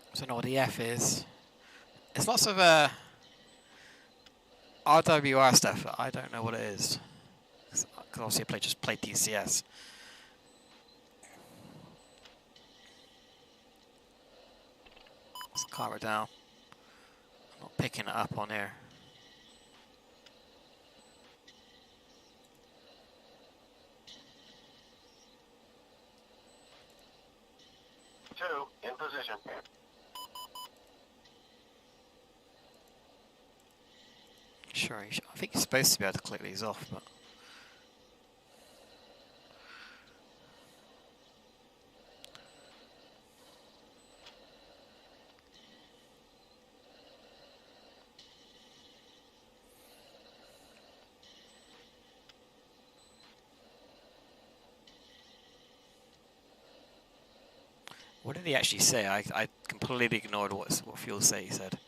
I don't know what the F is. There's lots of RWR stuff, but I don't know what it is. Because obviously I just played DCS. Let's calm it down. I'm not picking it up on here. In position. Sure, I think you're supposed to be able to click these off, but... What did he actually say? I completely ignored what fuel say he said.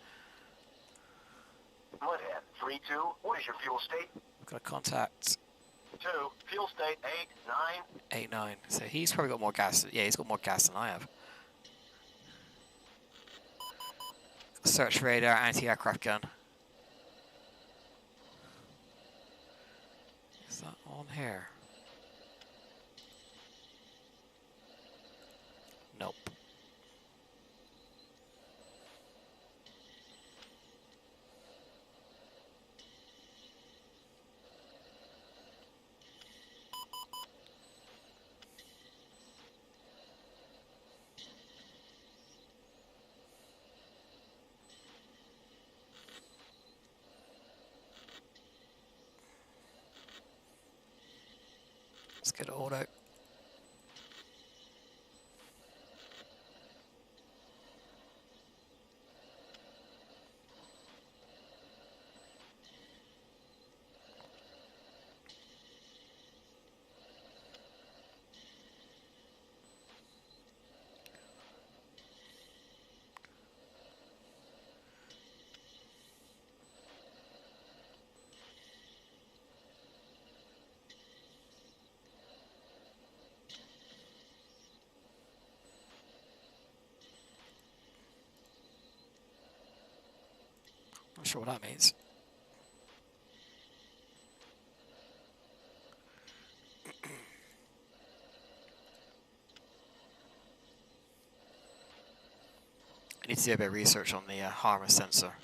Mudhead 3-2. What is your fuel state? We've got a contact. 2. Fuel state 8-9. 8-9. So he's probably got more gas. Yeah, he's got more gas than I have. Search radar, anti-aircraft gun. Is that on here? Nope. Let's get auto. sure what that means. I need to do a bit of research on the harmless sensor.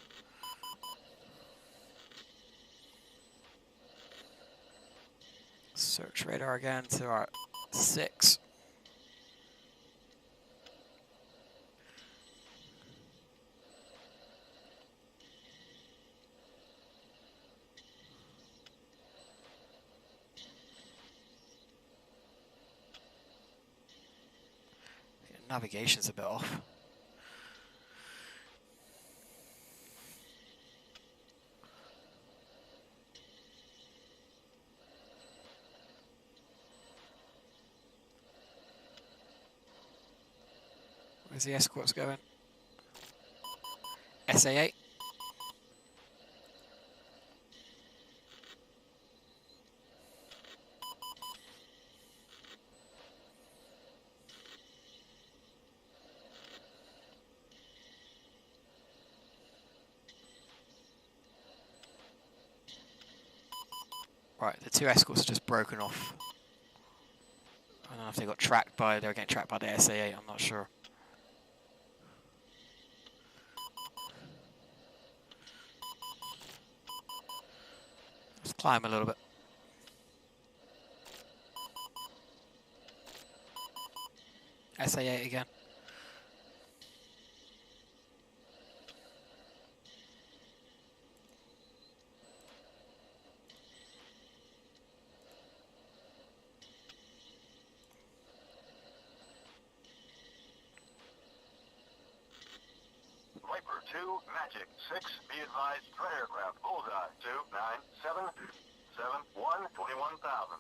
Search radar again to our 6. Navigation's a bit off. Where's the escorts going? SA8. Right, the 2 escorts are just broken off. I don't know if they got tracked by, they were getting tracked by the SA8, I'm not sure. Let's climb a little bit. SA8 again. Viper 2, Magic 6, be advised, threat aircraft, bullseye, 29771, 21,000.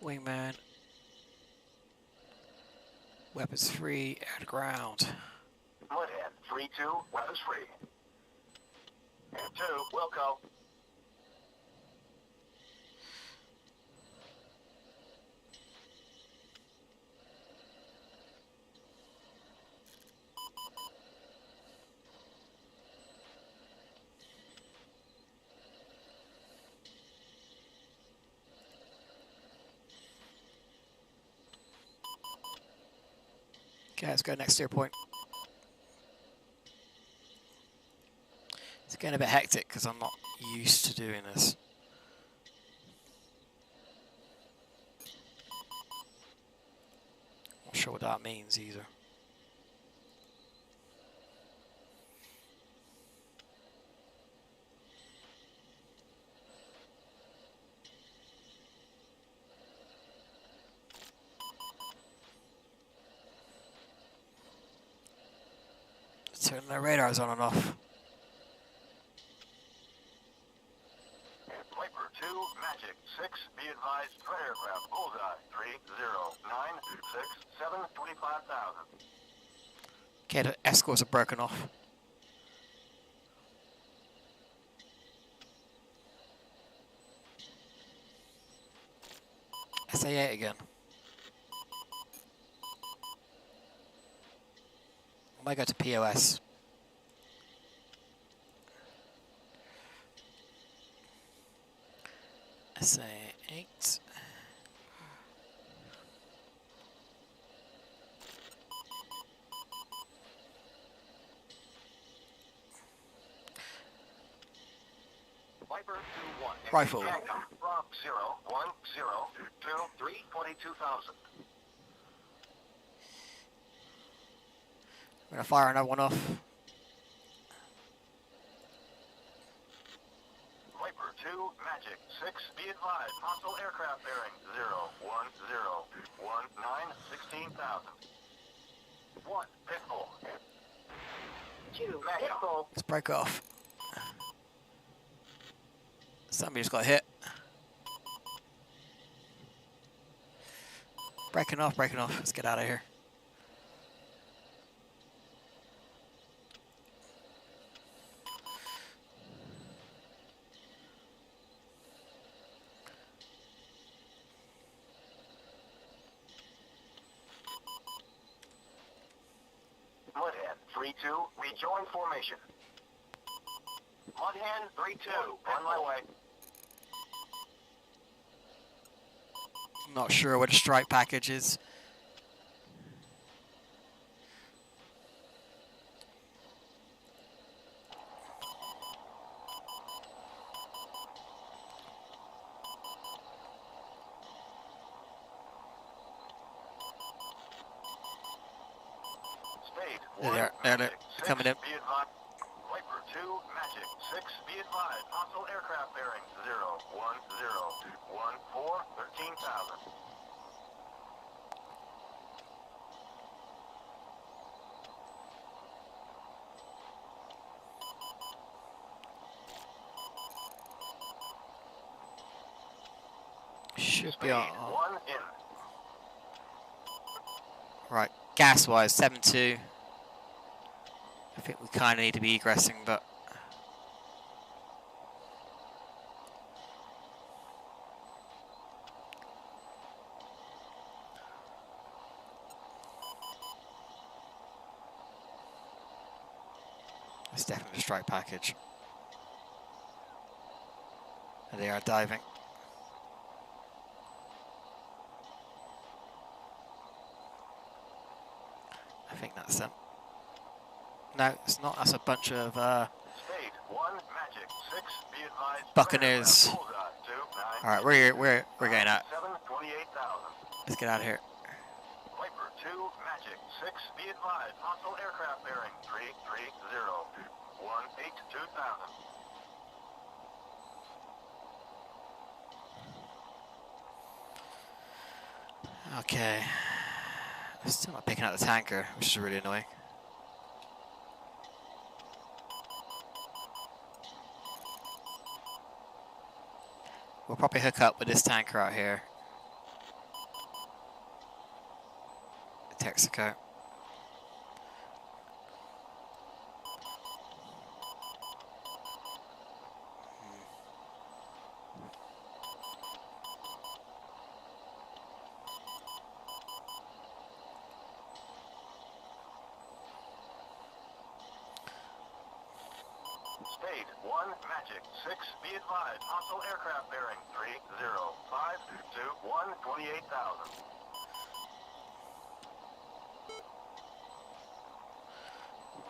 Wingman. Weapons free, air to ground. Mudhead 3-2, weapons free. 2, Wilco. Okay, let's go next steer point. It's getting a bit hectic because I'm not used to doing this. Not sure what that means either. Turn the radars on and off. Viper 2, Magic 6, be advised, threat aircraft, bullseye, 309667, 25,000. Okay, the escorts are broken off. SA8 again. I might go to POS. SA8. Viper 2-1. Rifle. Rob 01023, 22,000. I'm gonna fire another one off. Viper 2, Magic 6, be advised, hostile aircraft bearing 01019, 16,000. 1, Pitbull. 2, Pitbull. Let's break off. Somebody just got hit. Breaking off, breaking off. Let's get out of here. 3-2, rejoin formation. Mudhen 3-2, on my way. Not sure what a strike package is. There they are. There they're coming in. Be advised. Viper 2, Magic 6, be advised. Hostile aircraft bearing 01014, 13,000. Should be Speed on. 1 in. Right, gas-wise, 7-2. I think we kind of need to be egressing, but it's definitely a strike package. And they are diving. I think that's them. No, it's not. That's a bunch of Speed 1, Magic 6, be advised. Buccaneers. All right, we're getting out. 28,000. Let's get out of here. Viper 2, Magic 6, be advised. Hostile aircraft bearing 330, 182,000. Okay. I'm still not picking up the tanker, which is really annoying. We'll probably hook up with this tanker out here. Texaco. Speed 1, Magic 6, be advised. Hostile aircraft bearing 30521, 28,000.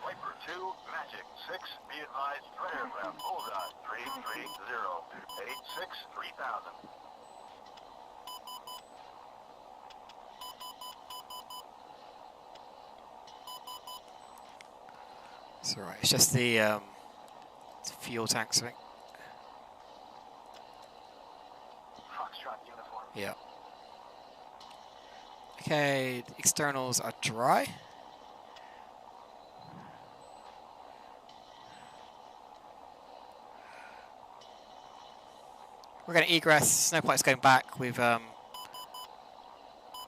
Viper 2, Magic 6, be advised. Threat aircraft bullseye 33086, 3,000. It's alright, it's just the fuel tanks, I think. Foxtrot uniform. Yeah. Okay, the externals are dry. We're going to egress. No point's going back. We've no,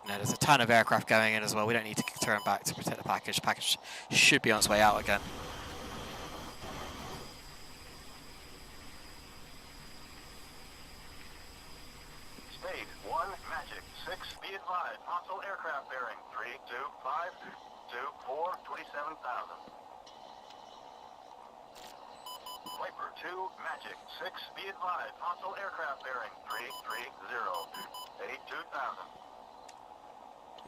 there's a ton of aircraft going in as well. We don't need to turn back to protect the package. The package should be on its way out again. Speed 1, Magic 6, be advised. Hostile aircraft bearing 32524, 27,000. Viper 2, Magic 6, be advised. Hostile aircraft bearing 33082,000.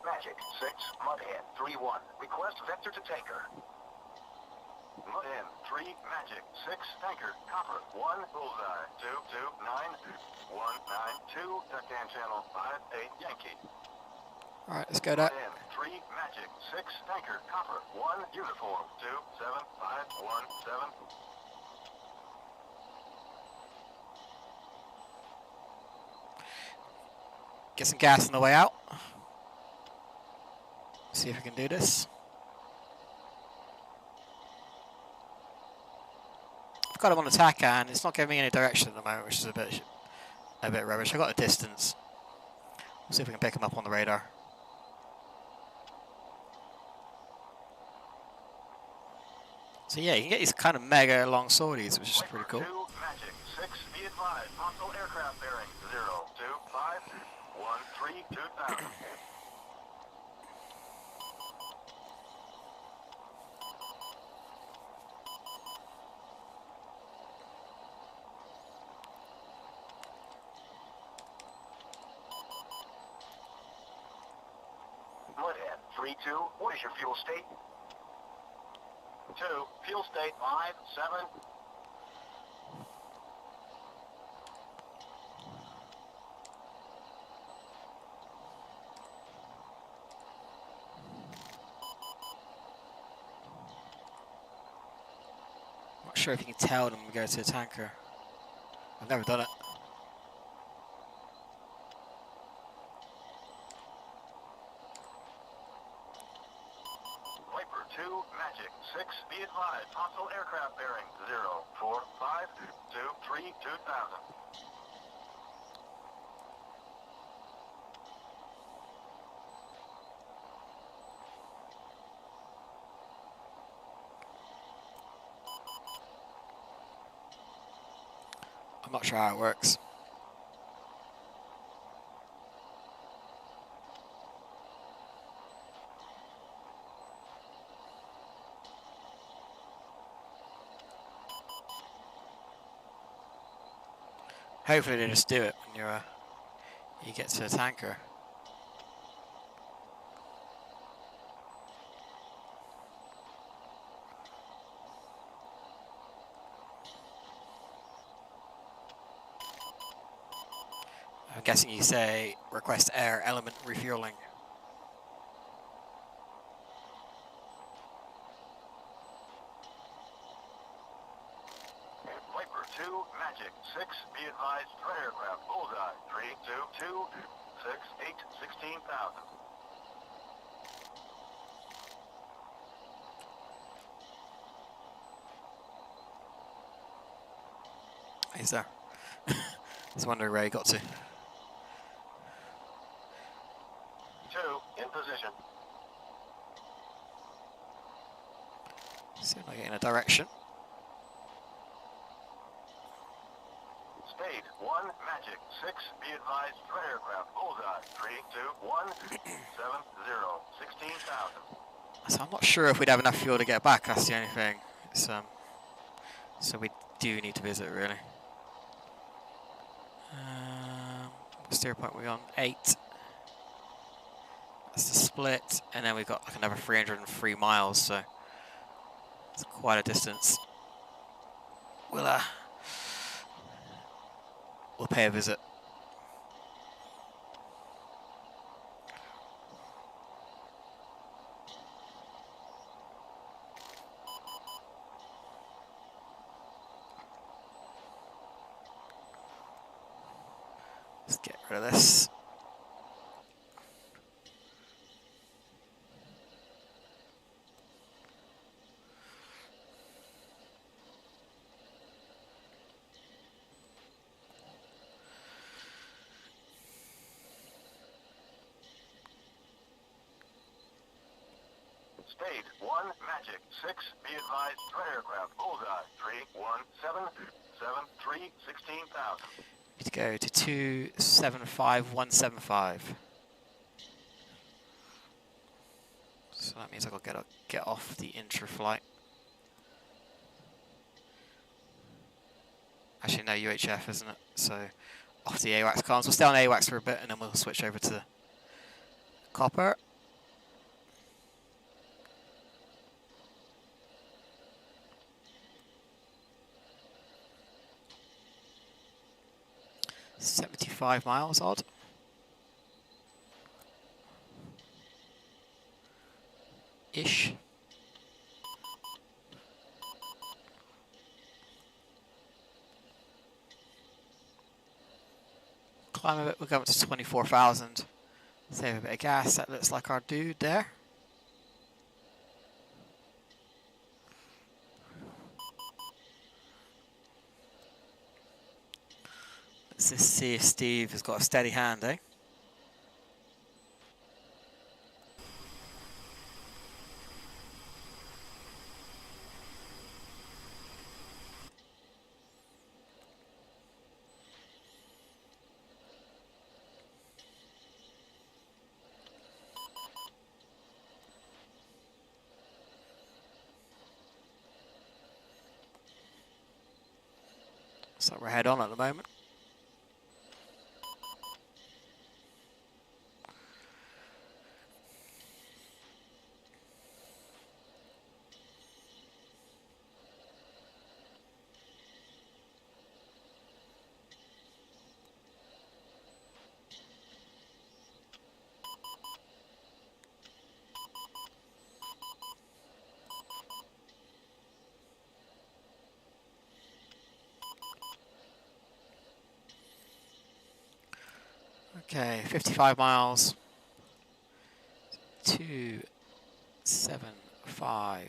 Magic 6, Mudhen 3-1. Request vector to tanker. Mudhen 3, Magic 6, tanker. Copper 1, bullseye 229 192, deckhand channel 58 Yankee. Alright, let's go that. Mudhen 3, Magic 6, tanker. Copper 1, uniform 27517. Get some gas on the way out. See if we can do this. I've got him on attack and it's not giving me any direction at the moment, which is a bit rubbish. I got a distance. We'll see if we can pick him up on the radar. So yeah, you can get these kind of mega long sorties, which is pretty cool. 2, Magic 6, be advised. Hostile aircraft bearing 02513, 2,000. 3-2. What is your fuel state? 2. Fuel state 5-7. Not sure if you can tell them we go to a tanker. I've never done it. Viper 2, Magic 6, be advised, hostile aircraft bearing 04523 2000. I'm not sure how it works. Hopefully they just do it when you get to a tanker. I'm guessing you say request air element refueling. Viper 2, Magic 6, be advised, threat aircraft, bullseye 322 68 16,000. He's there. I was wondering where he got to. 2, in position. See if I get in a direction. State 1, Magic 6, be advised, threat aircraft, bullseye 321 70 16,000. So I'm not sure if we'd have enough fuel to get back. That's the only thing. It's, so we do need to visit really. Steer point we're on 8. That's the split, and then we've got like another 303 miles, so it's quite a distance. We'll pay a visit. Let's get rid of this. State 1, Magic 6, be advised, threat aircraft, bullseye 317 73 16,000. Need to go to 275175. So that means I've got to get off the intra-flight. Actually, no, UHF, isn't it? So off the AWACS comms. We'll stay on AWACS for a bit, and then we'll switch over to copper. .75 miles odd. Ish. Climb a bit, we're going to 24,000. Save a bit of gas, that looks like our dude there. Let's just see if Steve has got a steady hand, eh? So we're head on at the moment. Okay, 55 miles. 275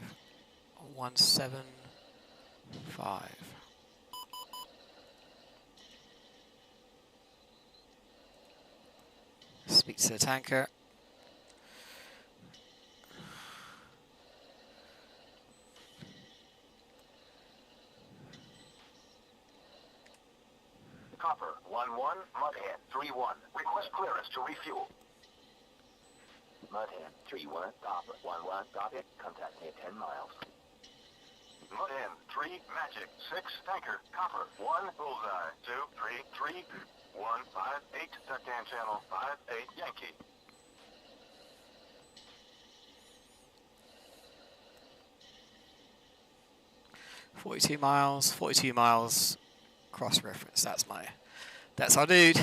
175. Speak to the tanker. Copper 1-1, Mudhead 3-1. Request clearance to refuel. Mudhead 3-1, Copper 1-1, copy. Contact me at 10 miles. Mudhead 3, Magic 6, Tanker, Copper 1, Bullseye 2, 3, 3, 1, 5, 8, Deccan Channel 5, 8, Yankee. $42 miles, 42 miles, cross-reference, that's our dude.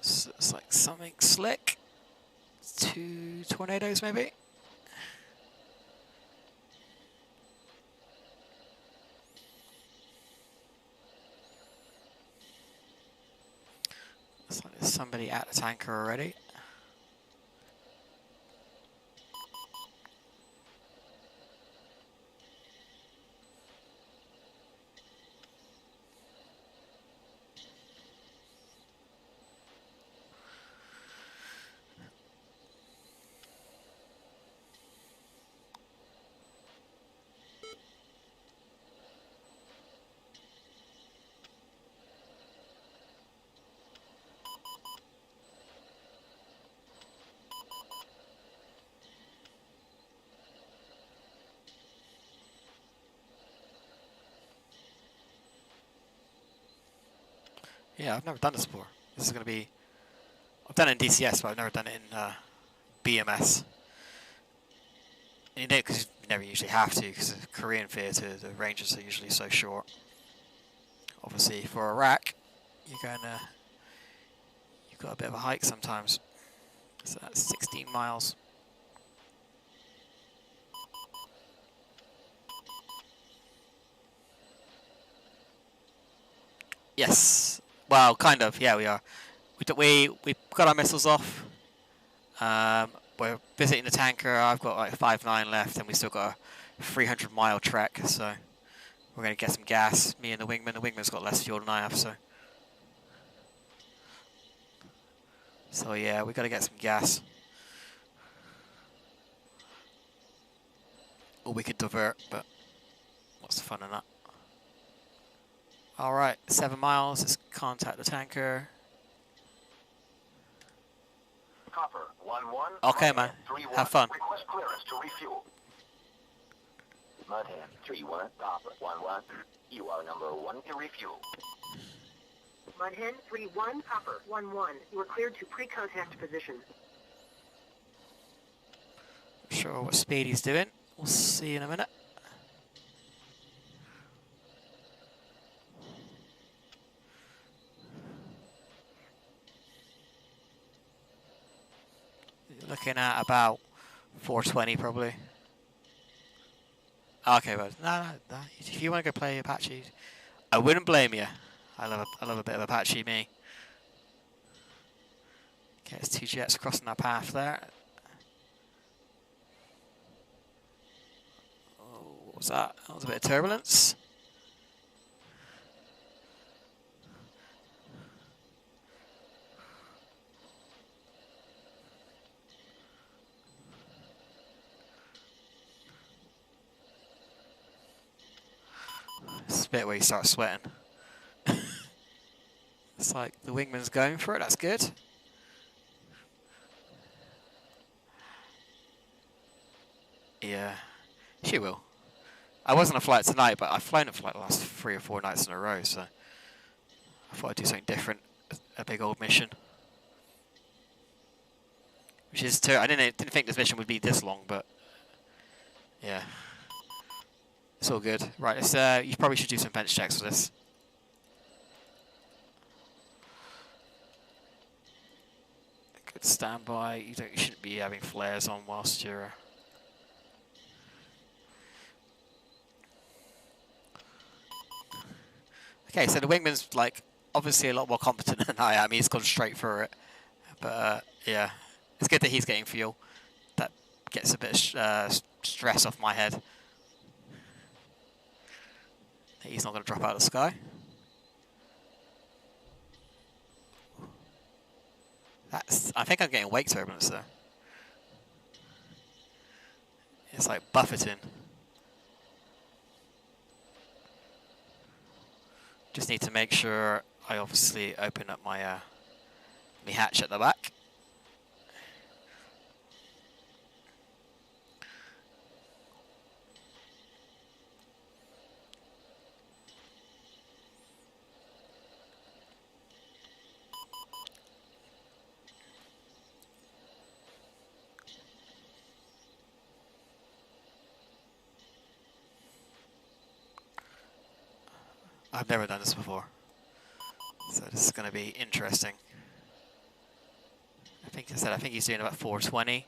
So it's like something slick. 2 tornadoes maybe. Looks like there's somebody at the tanker already. Yeah, I've never done this before. This is going to be... I've done it in DCS, but I've never done it in BMS. And you know, because you never usually have to, because of Korean theatre, the ranges are usually so short. Obviously, for Iraq, you've got a bit of a hike sometimes. So that's 16 miles. Yes. Well, kind of. Yeah, we are. We got our missiles off. We're visiting the tanker. I've got like 5-9 left, and we still got a 300-mile trek. So we're gonna get some gas. Me and the wingman. The wingman's got less fuel than I have. So yeah, we got to get some gas. Or we could divert, but what's the fun in that? All right, 7 miles. Let's contact the tanker. Copper 1-1. Okay, man. 3-1. Have fun. Request clearance to refuel. Mudhead 3-1, Copper 1-1. You are number 1 to refuel. Mudhen 3-1, Copper 1-1. You are cleared to pre-contact position. Not sure what speed he's doing. We'll see in a minute. Looking at about 420 probably. Okay, but no. If you want to go play Apache, I wouldn't blame you. I love a bit of Apache, me. Okay, there's 2 jets crossing our path there. Oh, what was that? That was a bit of turbulence. It's a bit where you start sweating. It's like the wingman's going for it, that's good. Yeah, she will. I was on a flight tonight, but I've flown a flight the last 3 or 4 nights in a row, so I thought I'd do something different. A big old mission. Which is I didn't think this mission would be this long, but yeah. It's all good. Right, let's, you probably should do some bench checks for this. Good standby. You shouldn't be having flares on whilst you're... Okay, so the wingman's like obviously a lot more competent than I am. He's gone straight for it. But yeah, it's good that he's getting fuel. That gets a bit of stress off my head. He's not going to drop out of the sky. I think I'm getting wake turbulence there. It's like buffeting. Just need to make sure I obviously open up my my hatch at the back. I've never done this before, so this is going to be interesting. I think he's doing about 420.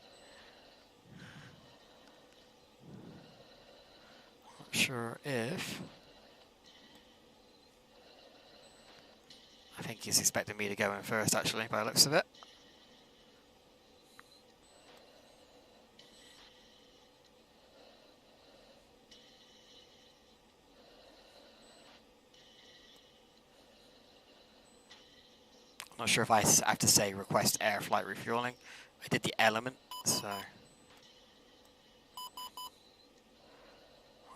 Not sure if. I think he's expecting me to go in first, actually, by the looks of it. Not sure if I have to say request air flight refueling. I did the element, so...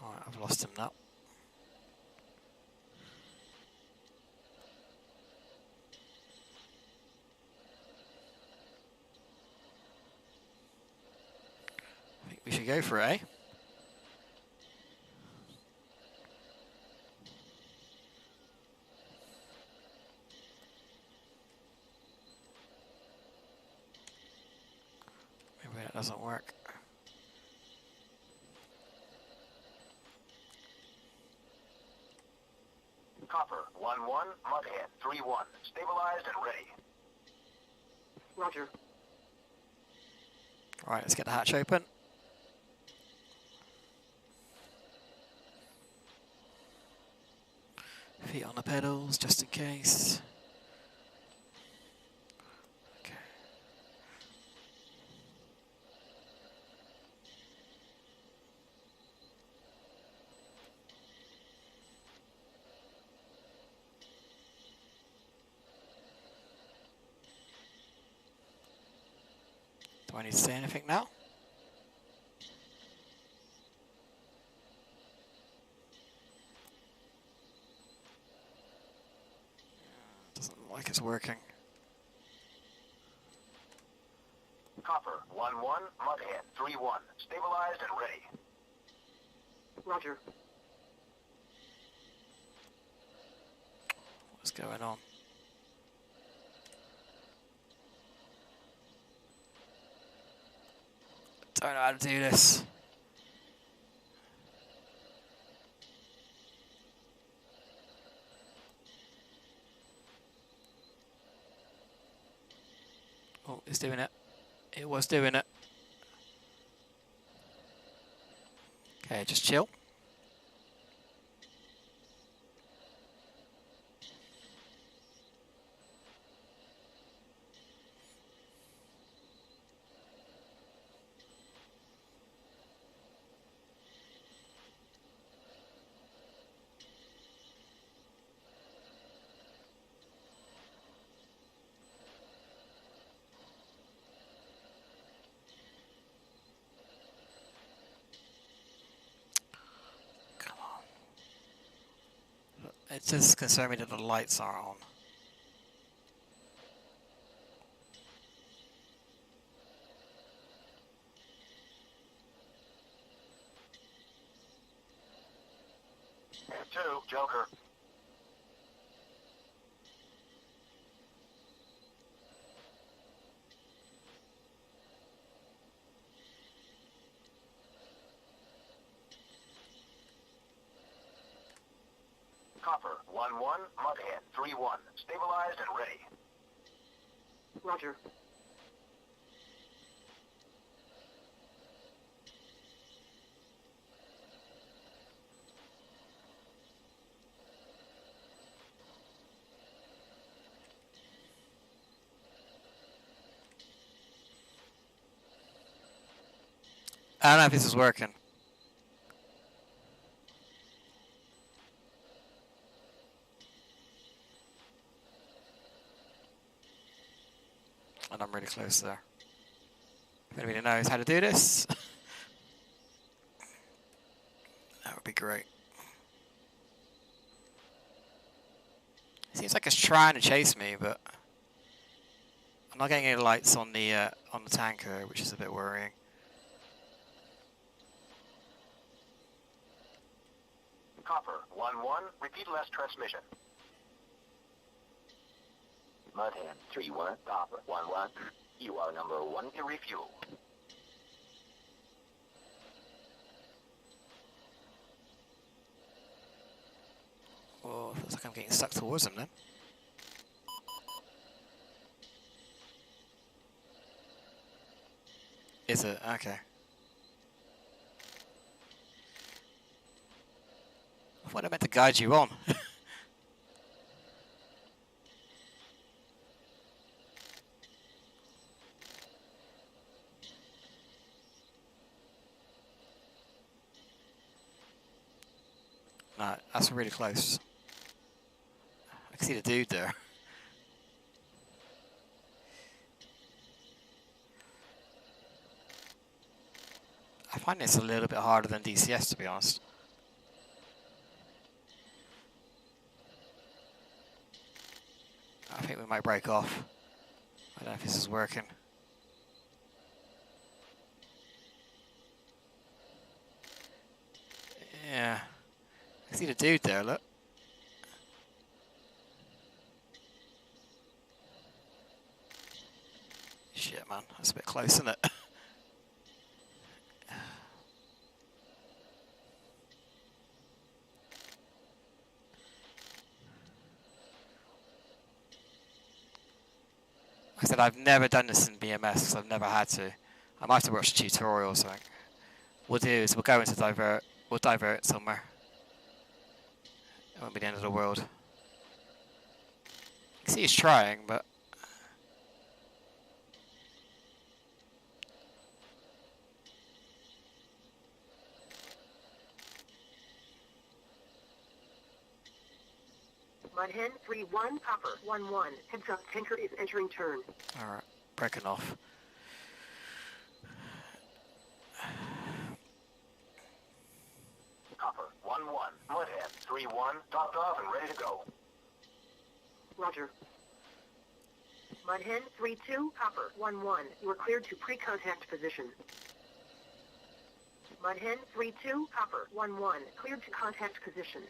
Alright, I've lost him now. I think we should go for it, eh? Maybe that doesn't work. Copper 1-1, Mudhead 3-1, stabilized and ready. Roger. Alright, let's get the hatch open. Feet on the pedals, just in case. Okay. Do I need to say anything now? Doesn't look like it's working. Copper 1-1, Mudhead 3-1, stabilized and ready. Roger. What's going on? Don't know how to do this. Oh, it's doing it. It was doing it. Okay, just chill. It just concerns me that the lights are on. Two, Joker. Copper 1-1, Mudhead 3-1. Stabilized and ready. Roger. I don't know if this is working. And I'm really close there. If anybody knows how to do this, that would be great. Seems like it's trying to chase me, but I'm not getting any lights on the tanker, which is a bit worrying. Copper 1-1, repeat last transmission. Mudhead 3-1, Copper 1-1. You are number 1 to refuel. Oh, looks like I'm getting stuck towards him then. Is it? Okay. I thought I meant to guide you on. No, that's really close. I can see the dude there. I find this a little bit harder than DCS, to be honest. I think we might break off. I don't know if this is working. Yeah. I see the dude there, look. Shit, man. That's a bit close, isn't it? Like I said, I've never done this in BMS because I've never had to. I might have to watch a tutorial or something. What we'll do is we'll go into divert. We'll divert somewhere. It won't be the end of the world. You can see he's trying, but... Mudhen 3-1, Copper 1-1. Heads up, tanker is entering turn. Alright, breaking off. Copper 1-1, Mudhead 3-1, topped off and ready to go. Roger. Mudhen 3-2, Copper 1-1. You are cleared to pre-contact position. Mudhen 3-2, Copper 1-1. Cleared to contact position.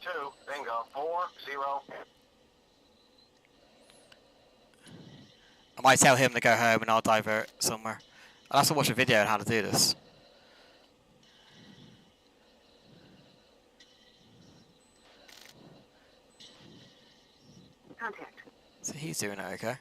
Two, bingo, 4-0. I might tell him to go home and I'll divert somewhere. I'll have to watch a video on how to do this. Contact. So he's doing it okay.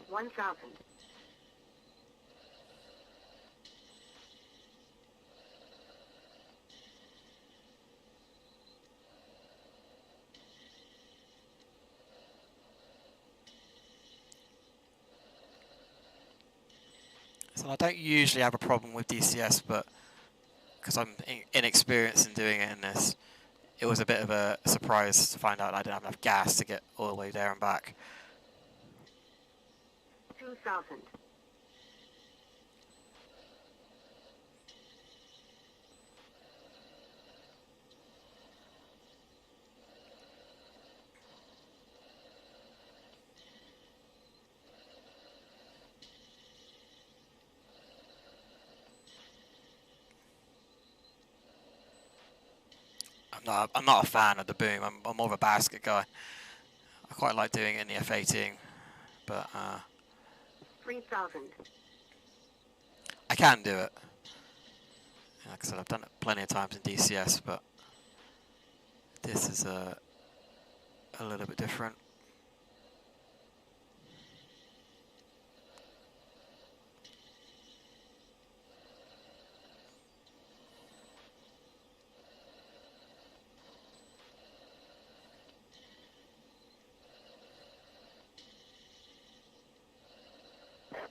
$1,000. So I don't usually have a problem with DCS, but because I'm inexperienced in doing it in this, it was a bit of a surprise to find out I didn't have enough gas to get all the way there and back. 2,000. No, I'm not a fan of the boom. I'm more of a basket guy. I quite like doing it in the F-18, but 3,000. I can do it. Like I said, I've done it plenty of times in DCS, but this is a little bit different.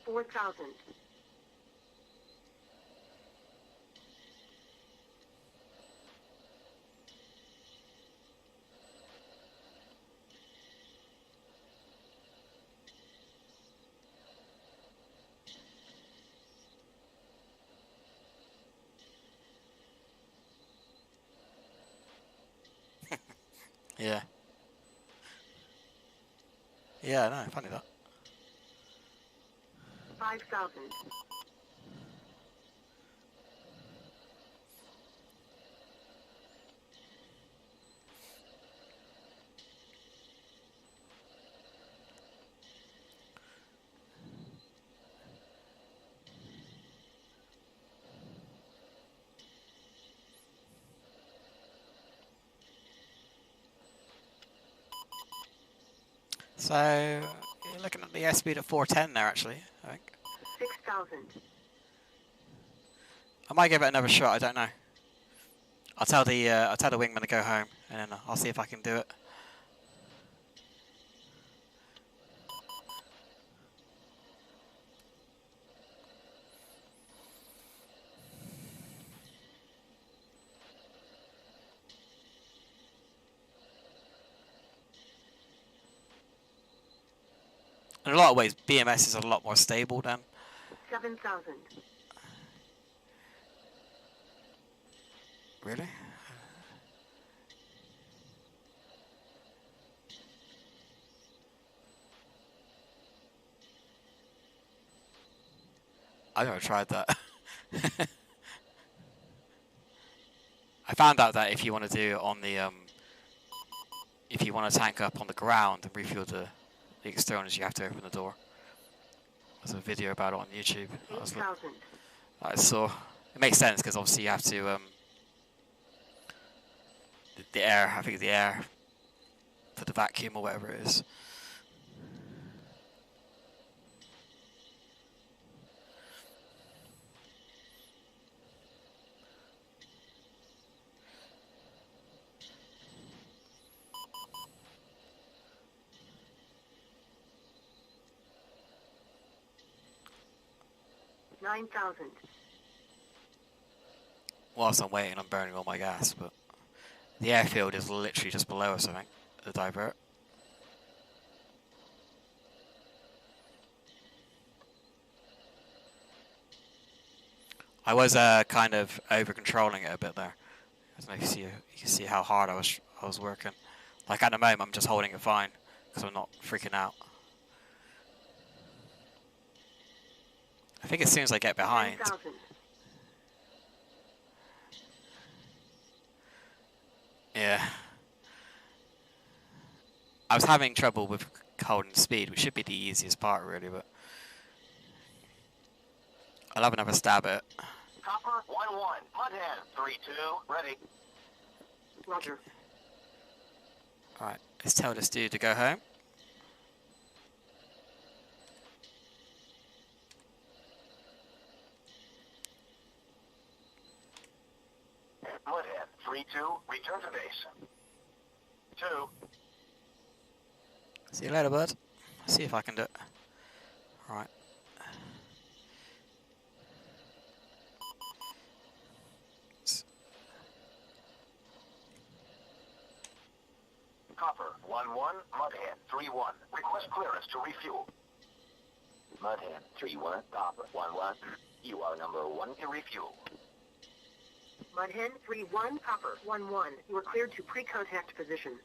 $4,000. Yeah. Yeah, no, funny that. 5,000. So you're looking at the airspeed at 410 there, actually. I think 6,000. I might give it another shot. I don't know. I'll tell the wingman to go home, and then I'll see if I can do it. In a lot of ways, BMS is a lot more stable than. 7,000. Really? I've never tried that. I found out that if you want to do it on the if you want to tank up on the ground and refuel the externals, you have to open the door. There's a video about it on YouTube. 8,000. I saw. It makes sense because obviously you have to the air. I think the air for the vacuum or whatever it is. $9,000. Whilst I'm waiting, I'm burning all my gas, but the airfield is literally just below us, I think, the divert. I was kind of over controlling it a bit there. I don't know if you can see how hard I was working. Like at the moment, I'm just holding it fine because I'm not freaking out. I think as soon as I get behind. 10,000. Yeah. I was having trouble with holding speed, which should be the easiest part, really, but I'll have another stab at it. Copper 1-1. Mudhead 3-2. Ready. Roger. Alright, let's tell this dude to go home. Mudhead 3-2. Return to base. 2. See you later, bud. See if I can do it. Alright. Copper 1-1. Mudhead 3-1. Request clearance to refuel. Mudhead 3-1. Copper 1-1. You are number 1 to refuel. Mudhen 3-1, Copper 1-1. You are cleared to pre-contact position.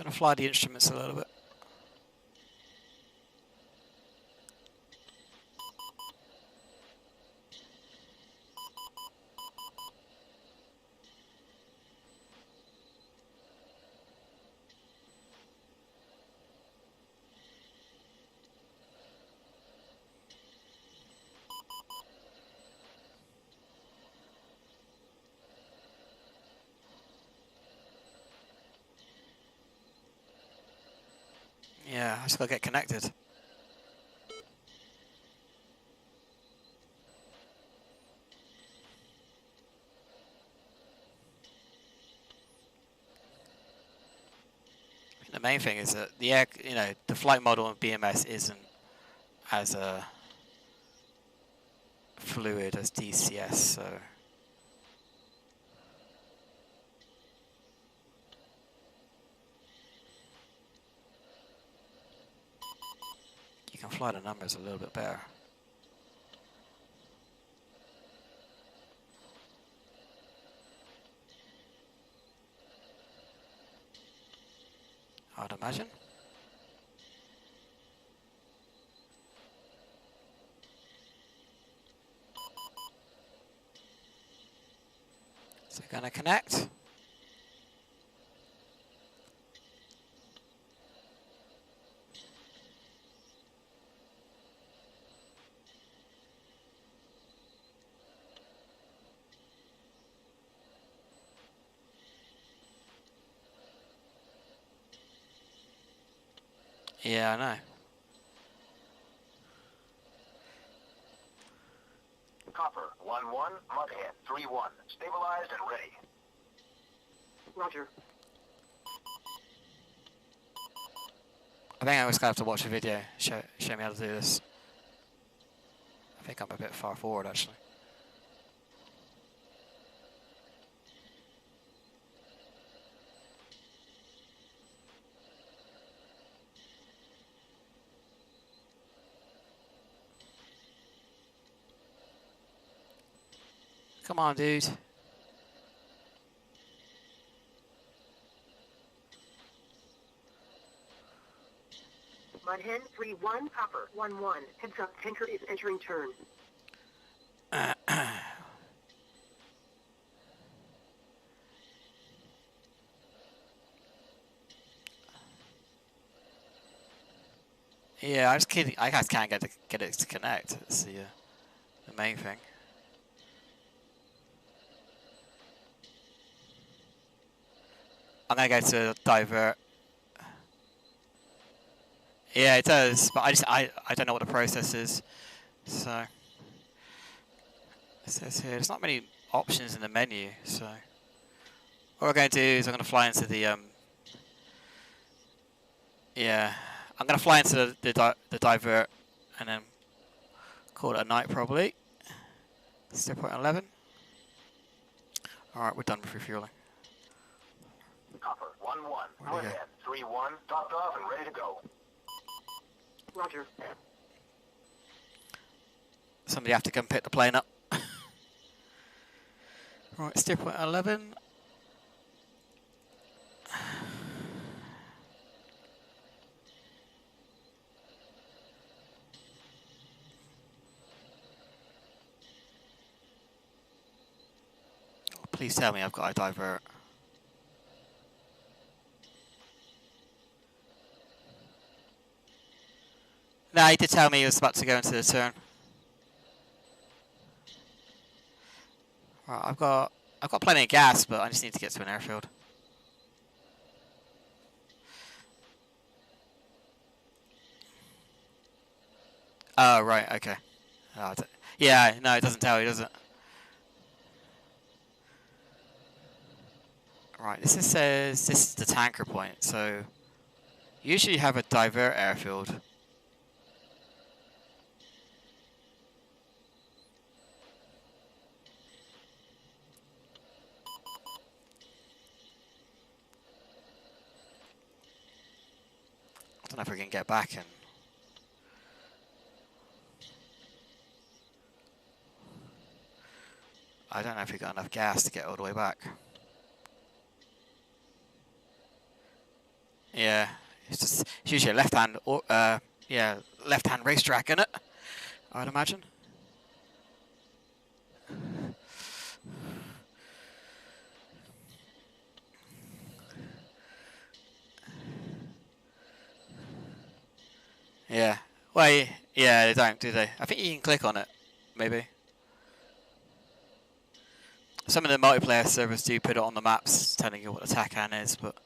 Gonna fly the instruments a little bit. Yeah, I just gotta get connected. The main thing is that the air, the flight model in BMS isn't as fluid as DCS, so you can fly the numbers a little bit better. I'd imagine. So gonna connect. Yeah, I know. Copper 1-1, Mudhead 3-1. Stabilized and ready. Roger. I think I was gonna have to watch a video, show me how to do this. I think I'm a bit far forward actually. Come on, dude. Mudhen 3-1, Copper 1-1. Heads up, tanker is entering turn. Yeah, I just kidding. I just can't get it to connect. It's the main thing. I'm gonna go to divert. Yeah, it does, but I don't know what the process is. So it says here there's not many options in the menu. So what we're going to do is I'm going to fly into the yeah, I'm going to fly into the divert and then call it a night probably. 0.11. All right, we're done with refueling. Copper 1-1, Mudhead 3-1. Topped off and ready to go. Roger. Somebody have to come pick the plane up. Right, 0.11. Please tell me I've got a divert. No, he did tell me he was about to go into the turn. Right, I've got plenty of gas, but I just need to get to an airfield. Oh, right, okay. Oh, yeah, no, it doesn't tell you, does it? Right, this says this is the tanker point, so usually you have a divert airfield. I don't know if we can get back and I don't know if we got enough gas to get all the way back. Yeah, it's usually a left-hand or yeah, left-hand racetrack, isn't it? I'd imagine. Yeah. Well, yeah, they don't, do they? I think you can click on it, maybe. Some of the multiplayer servers do put it on the maps, telling you what the TACAN is, but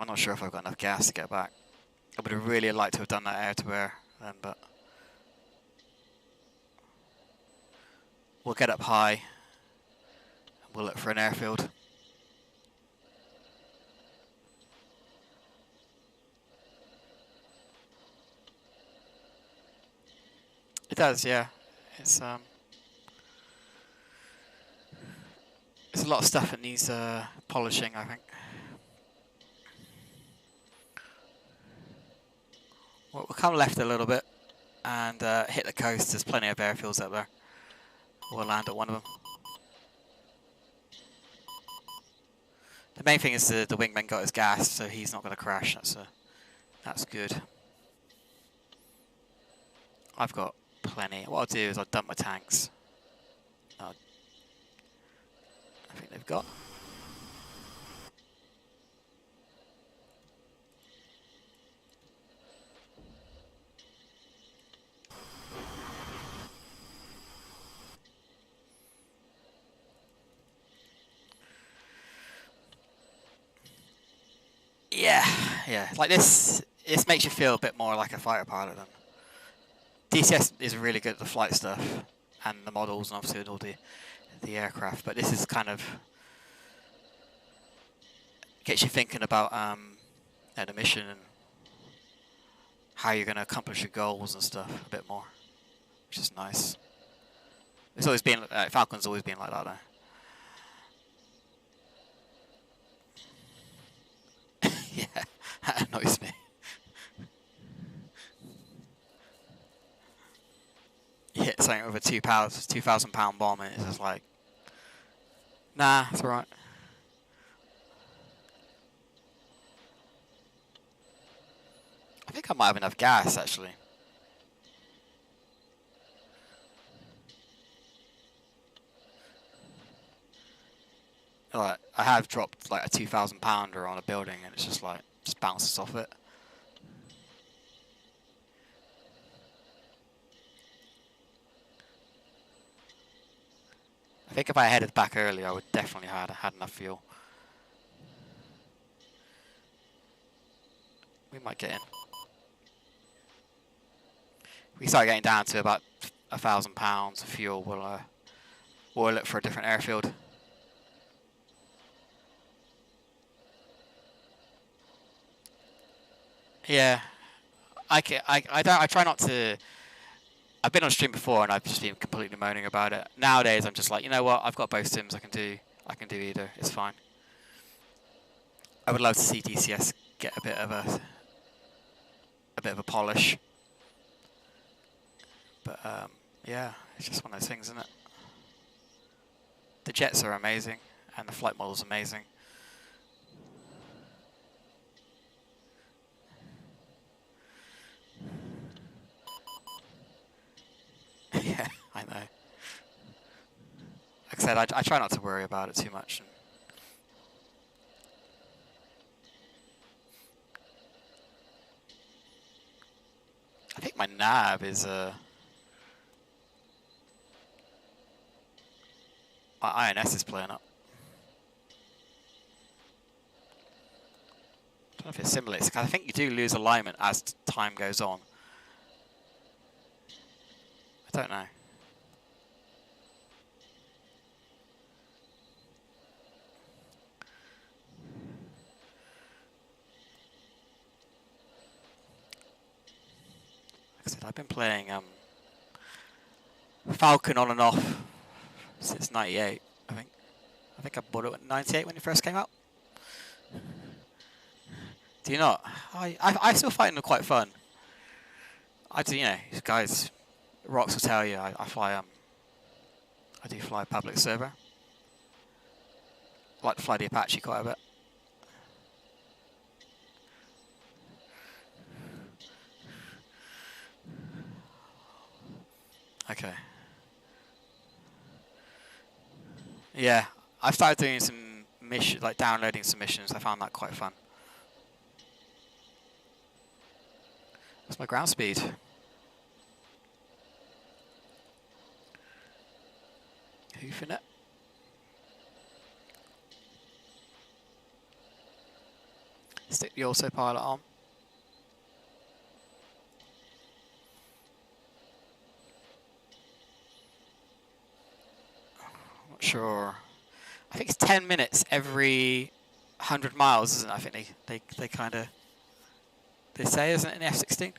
I'm not sure if I've got enough gas to get back. I would have really liked to have done that air-to-air then, but we'll get up high and we'll look for an airfield. It does, yeah. It's there's a lot of stuff that needs polishing, I think. We'll come left a little bit and hit the coast. There's plenty of airfields up there. We'll land at one of them. The main thing is the wingman got his gas, so he's not going to crash. That's good. I've got plenty. What I'll do is I'll dump my tanks. I think they've got. Yeah, like this makes you feel a bit more like a fighter pilot then. DCS is really good at the flight stuff and the models and obviously all the aircraft, but this is kind of gets you thinking about the mission and how you're going to accomplish your goals and stuff a bit more, which is nice. It's always been Falcon's always been like that though. Yeah, that annoys me. You hit something with a 2,000 pound bomb and it's just like, nah, it's alright. I think I might have enough gas actually. Like, I have dropped like a 2,000 pounder on a building and it's just like, just bounces off it. I think if I headed back earlier, I would definitely have had enough fuel. We might get in. If we start getting down to about 1,000 pounds of fuel, we'll look for a different airfield. Yeah, I try not to. I've been on stream before and I've just been completely moaning about it. Nowadays, I'm just like, you know what? I've got both sims. I can do either. It's fine. I would love to see DCS get a bit of a polish, but yeah, it's just one of those things, isn't it? The jets are amazing and the flight model's amazing. Yeah, I know. Like I said, I try not to worry about it too much. I think my nav is my INS is playing up. I don't know if it simulates, because I think you do lose alignment as time goes on. I don't know. Like I said, I've been playing Falcon on and off since '98, I think. I think I bought it in '98 when it first came out. Do you not? I still find them quite fun. I do, you know, these guys, Rox will tell you, I fly I do fly public server. I like to fly the Apache quite a bit. Okay. Yeah, I started doing some mission, like downloading some missions. I found that quite fun. What's my ground speed? Hoofing it. Stick the autopilot on. Not sure. I think it's 10 minutes every 100 miles, isn't it? I think they kind of they say, isn't it, in the F-16?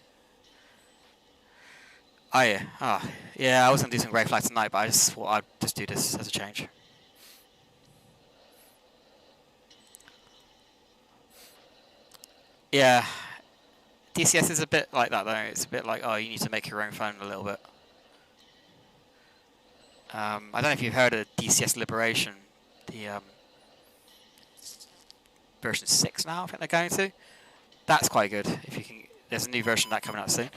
Oh yeah. Oh yeah. I was gonna do some grey flight tonight, but I just thought I'd just do this as a change. Yeah. DCS is a bit like that though. It's a bit like, oh, you need to make your own phone a little bit. I don't know if you've heard of DCS Liberation, the version 6 now. I think they're going to. That's quite good. If you can, there's a new version of that coming out soon.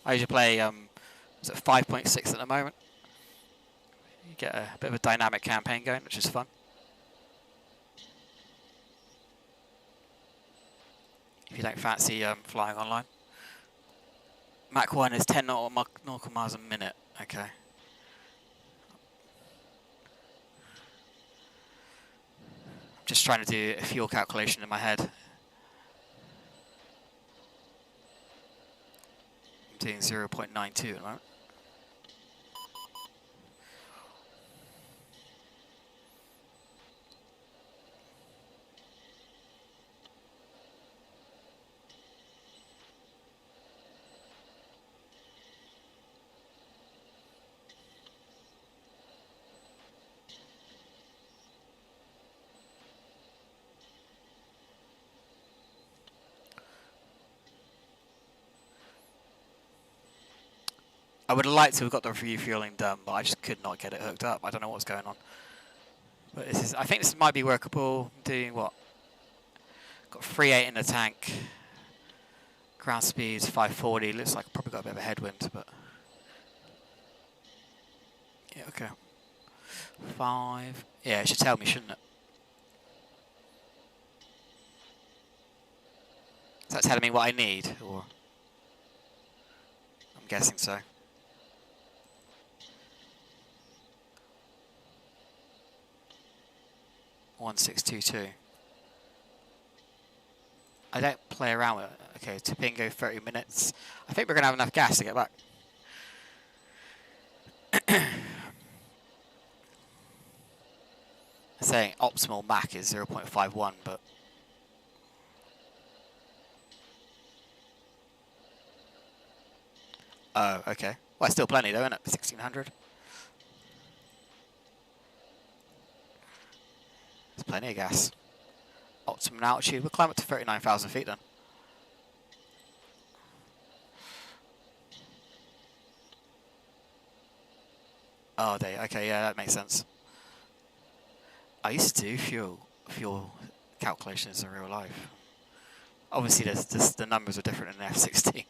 I usually play is it 5.6 at the moment. You get a bit of a dynamic campaign going, which is fun. If you don't fancy flying online. Mach 1 is 10 nautical miles a minute. Okay. Just trying to do a fuel calculation in my head. I'm doing 0.92 at the moment. I would have liked to have got the refueling done, but I just could not get it hooked up. I don't know what's going on. But this is, I think this might be workable. Doing what? Got 3.8 in the tank. Ground speed's 540. Looks like I've probably got a bit of a headwind, but yeah, okay. 5. Yeah, it should tell me, shouldn't it? Is that telling me what I need, or? I'm guessing so. 1622. I don't play around with it. Okay, to bingo 30 minutes. I think we're going to have enough gas to get back. I'm saying optimal Mach is 0.51, but oh, okay. Well, it's still plenty though, isn't it? 1600. There's plenty of gas. Optimum altitude. We'll climb up to 39,000 feet then. Oh, okay, yeah, that makes sense. I used to do fuel calculations in real life. Obviously, the numbers are different in the F-16.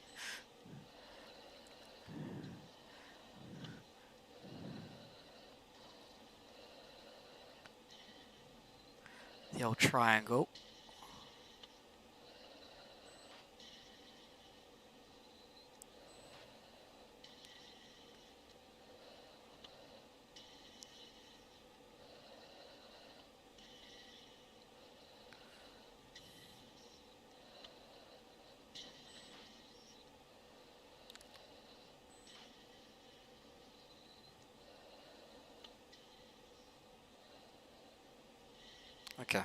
The old triangle. Okay.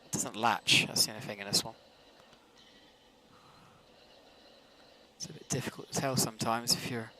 It doesn't latch, that's the only thing in this one. It's a bit difficult to tell sometimes if you're...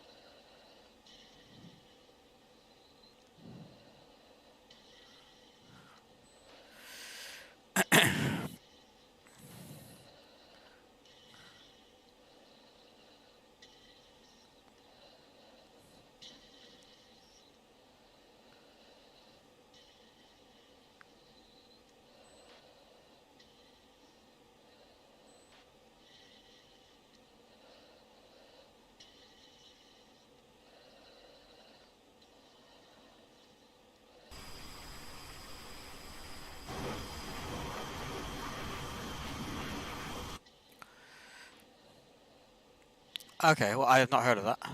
Okay, well, I have not heard of that. I'm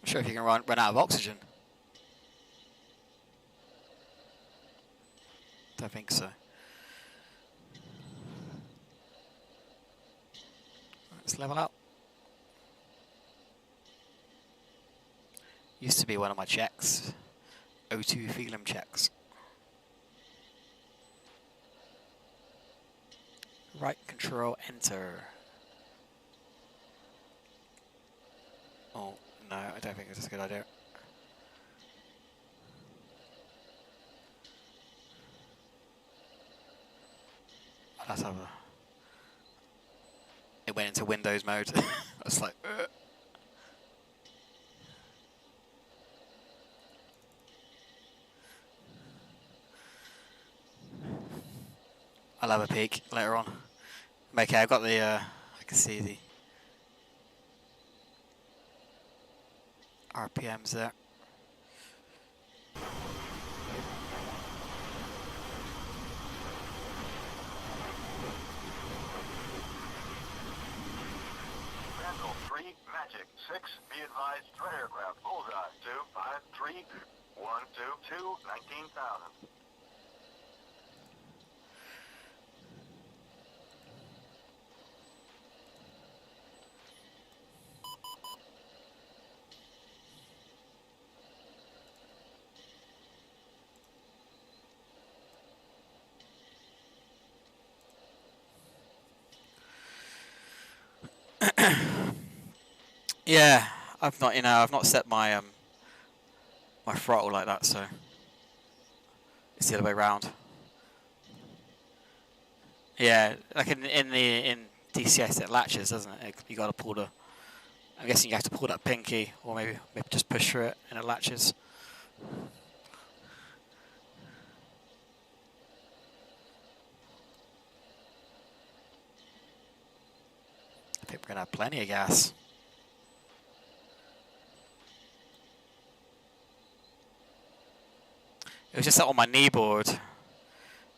sure if you can run out of oxygen. Don't think so. Let's level up. Used to be one of my checks. O2 Feelum checks. Right control enter. Oh, no, I don't think it's a good idea. Let's have a... It went into Windows mode. I was like, ugh. I'll have a peek later on. Okay, I've got the, I can see the RPMs there. Randall 3, Magic 6, be advised, threat aircraft, bullseye 2, 5, 3, 1, 2, 2, 19,000. Yeah, I've not, I've not set my my throttle like that, so it's the other way around. Yeah, like in DCS it latches, doesn't it? You got to pull the. I'm guessing you have to pull that pinky, or maybe just push through it and it latches. I think we're gonna have plenty of gas. It was just that on my kneeboard,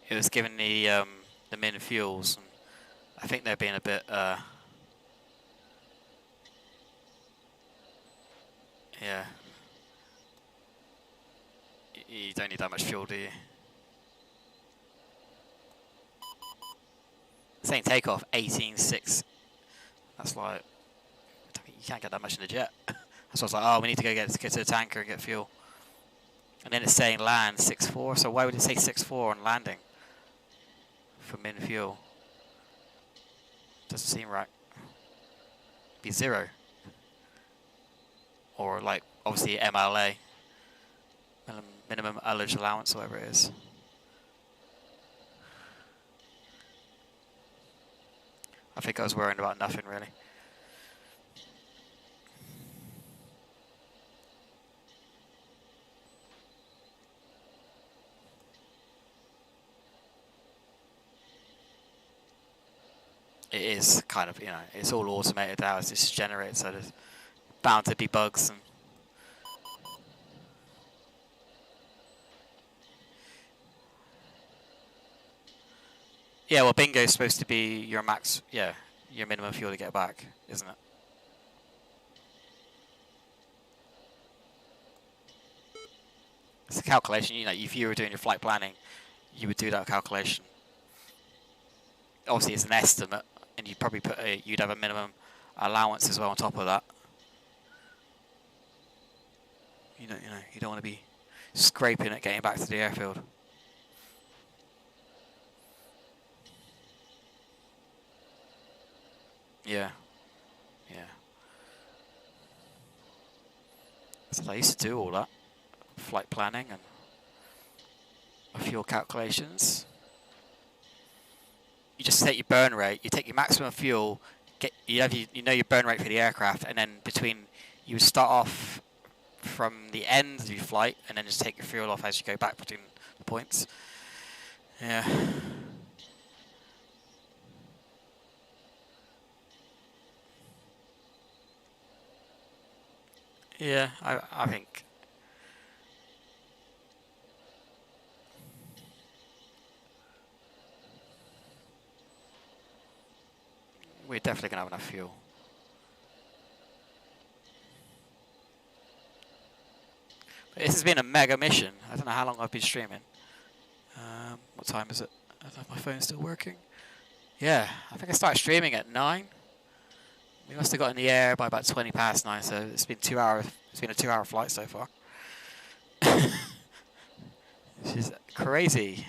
it was giving the min fuels, and I think they're being a bit yeah. You don't need that much fuel, do you? Saying takeoff 18.6. That's like, you can't get that much in the jet. So I was like, oh, we need to go get to the tanker and get fuel. And then it's saying land 6.4, so why would it say 6.4 on landing for min fuel? Doesn't seem right. Be 0. Or like, obviously MLA, minimum ullage allowance, whatever it is. I think I was worrying about nothing really. It is kind of, it's all automated now, it's just generated, so there's bound to be bugs. And yeah, well, bingo is supposed to be your max, your minimum fuel to get back, isn't it? It's a calculation, if you were doing your flight planning, you would do that calculation. Obviously, it's an estimate, and you'd probably you'd have a minimum allowance as well on top of that. You don't want to be scraping it getting back to the airfield. Yeah. So I used to do all that, flight planning and fuel calculations. You just take your burn rate, you take your maximum fuel, you know your burn rate for the aircraft, and then you would start off from the end of your flight, and then just take your fuel off as you go back between the points. Yeah. Yeah, I think. We're definitely going to have enough fuel. But this has been a mega mission. I don't know how long I've been streaming. What time is it? I don't know if my phone's still working. Yeah, I think I started streaming at 9. We must have got in the air by about 20 past 9, so it's been 2 hours. It's been a 2-hour flight so far. Which is crazy.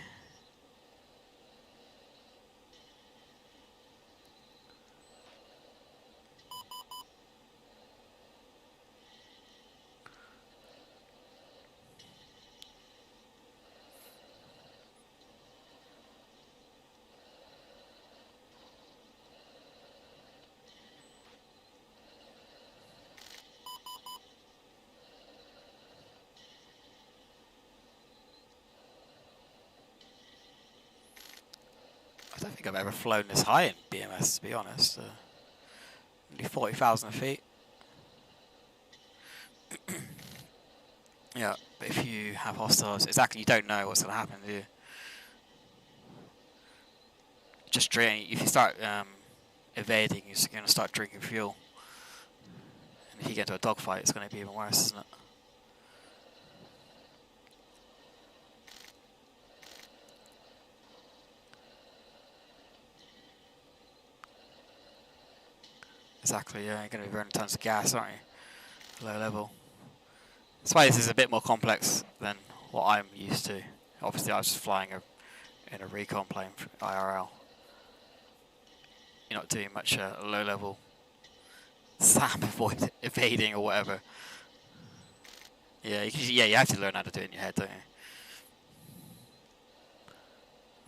I don't think I've ever flown this high in BMS, to be honest. Only 40,000 feet. Yeah, but if you have hostiles, exactly, you don't know what's going to happen, do you? Just drain. If you start evading, you're going to start drinking fuel. And if you get into a dogfight, it's going to be even worse, isn't it? Exactly, yeah, you're going to be burning tons of gas, aren't you? Low level. That's why this is a bit more complex than what I'm used to. Obviously, I was just flying in a recon plane for IRL. You're not doing much low level SAM evading or whatever. Yeah, you have to learn how to do it in your head, don't you?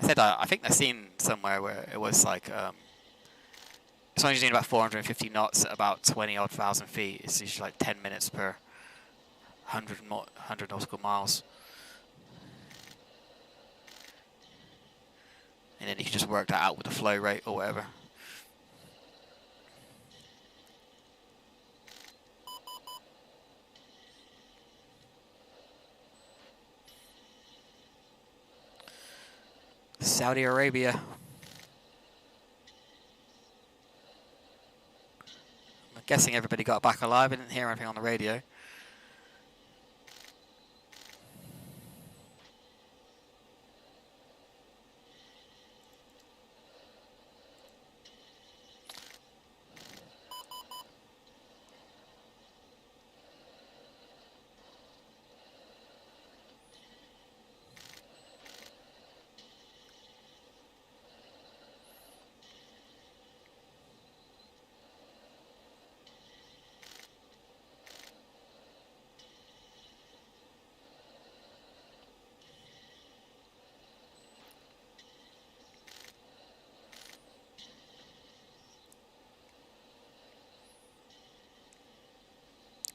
I said I think I've seen somewhere where it was like as long as you're doing about 450 knots at about 20 odd thousand feet, it's usually like 10 minutes per 100 nautical miles. And then you can just work that out with the flow rate or whatever. Saudi Arabia. I'm guessing everybody got back alive. I didn't hear anything on the radio.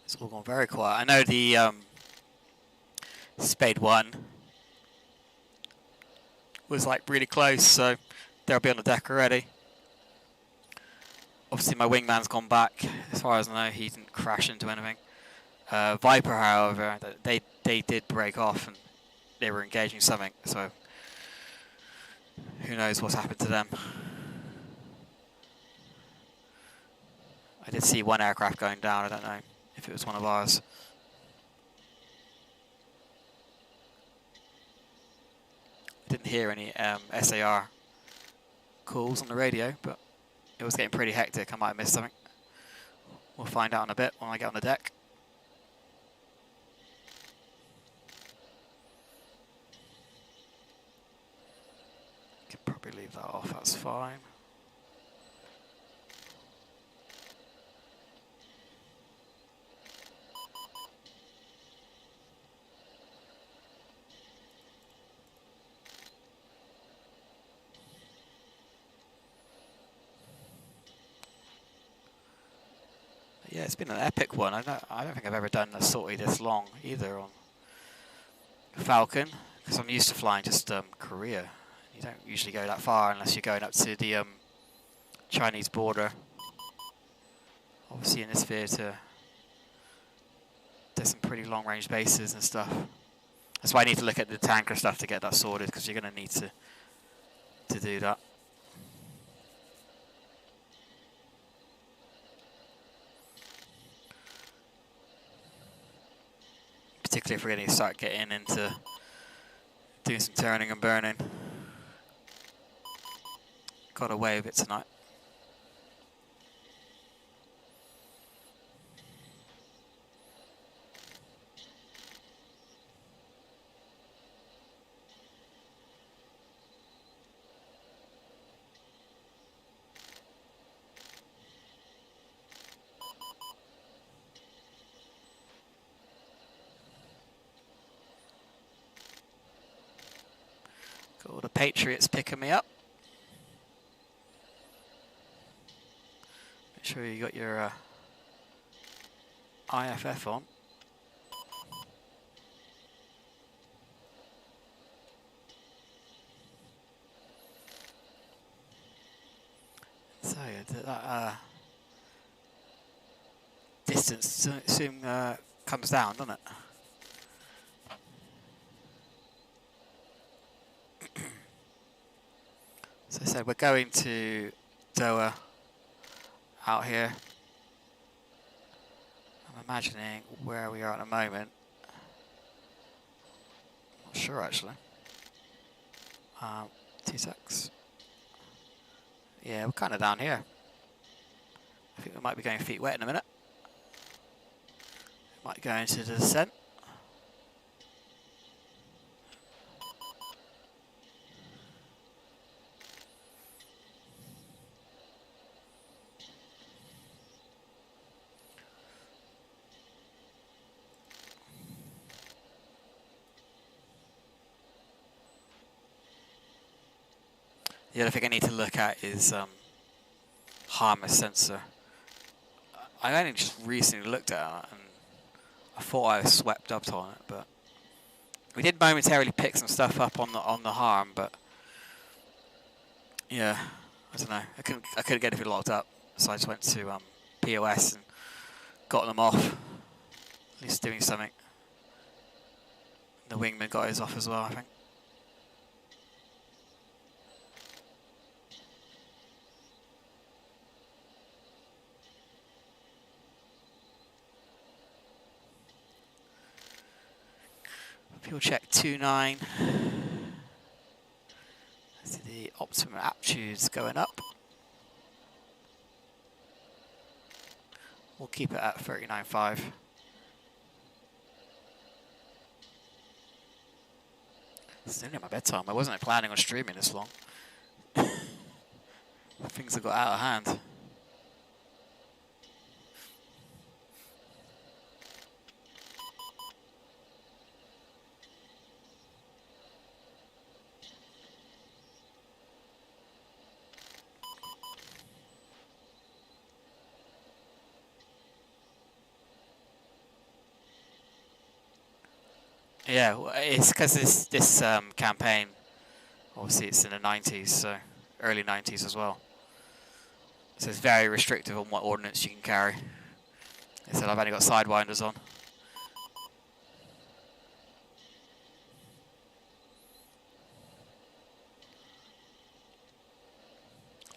It's all gone very quiet. I know the Spade 1 was like really close, so they'll be on the deck already. Obviously my wingman's gone back. As far as I know, he didn't crash into anything. Viper, however, they did break off and they were engaging something, so who knows what's happened to them. I did see one aircraft going down, I don't know if it was one of ours. I didn't hear any SAR calls on the radio, but it was getting pretty hectic. I might have missed something. We'll find out in a bit when I get on the deck. Can probably leave that off, that's fine. Yeah, it's been an epic one. I don't think I've ever done a sortie this long either on Falcon, because I'm used to flying just Korea. You don't usually go that far unless you're going up to the Chinese border. Obviously in this theatre, There's some pretty long-range bases and stuff. That's why I need to look at the tanker stuff to get that sorted, because you're going to need to do that. Particularly if we're going to start getting into doing some turning and burning. Got away with it tonight. Got all the Patriots picking me up. Make sure you got your IFF on. So yeah, that distance soon comes down, doesn't it? So I said we're going to Doha out here. I'm imagining where we are at the moment. Not sure actually. 2 secs. Yeah, we're kind of down here. I think we might be going feet wet in a minute. Might go into the descent. The other thing I need to look at is harness sensor. I only just recently looked at it and I thought I was swept up on it, but we did momentarily pick some stuff up on the harm, but yeah, I don't know. I couldn't get it locked up, so I just went to POS and got them off. At least doing something. The wingman got his off as well, I think. Fuel check 2.9. See the optimum aptitudes going up. We'll keep it at 39.5. It's nearly my bedtime. I wasn't planning on streaming this long. Things have got out of hand. Yeah, well, it's because this campaign, obviously it's in the 90s, so early 90s as well. So it's very restrictive on what ordnance you can carry. They said I've only got sidewinders on.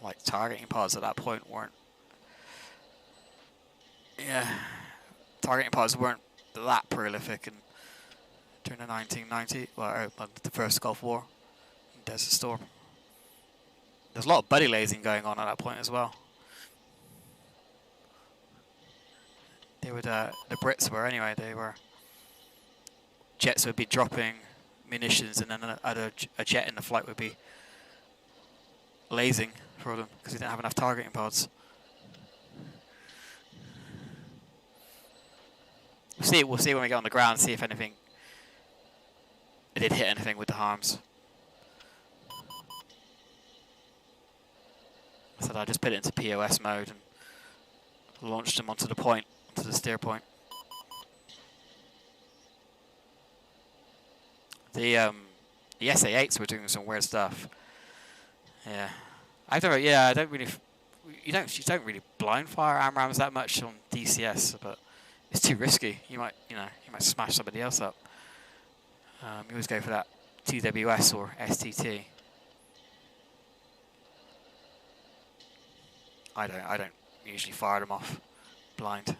Like targeting pods at that point weren't. Yeah, targeting pods weren't that prolific and. During the 1990, well, the first Gulf War, Desert Storm. There's a lot of buddy lasing going on at that point as well. They would, the Brits were anyway. They were jets would be dropping munitions, and then a jet in the flight would be lasing for them because they didn't have enough targeting pods. We'll see when we get on the ground. See if anything. It did hit anything with the harms. So I just put it into POS mode and launched them onto the point, onto the steer point. The SA-8s were doing some weird stuff. Yeah, I don't really blind fire AMRAAMs that much on DCS, but it's too risky. You might smash somebody else up. You always go for that TWS or STT. I don't usually fire them off blind.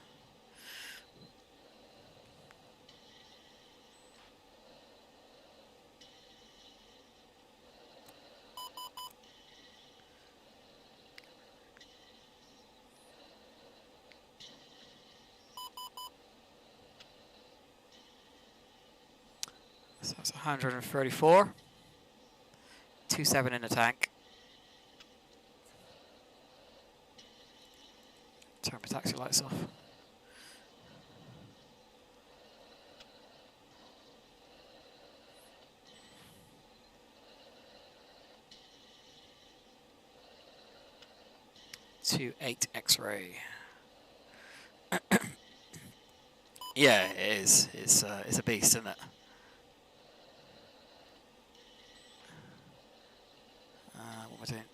So that's 134. 27 in the tank. Turn my taxi lights off. To 8 X-ray. Yeah, it is. It's a beast, isn't it? What am I doing?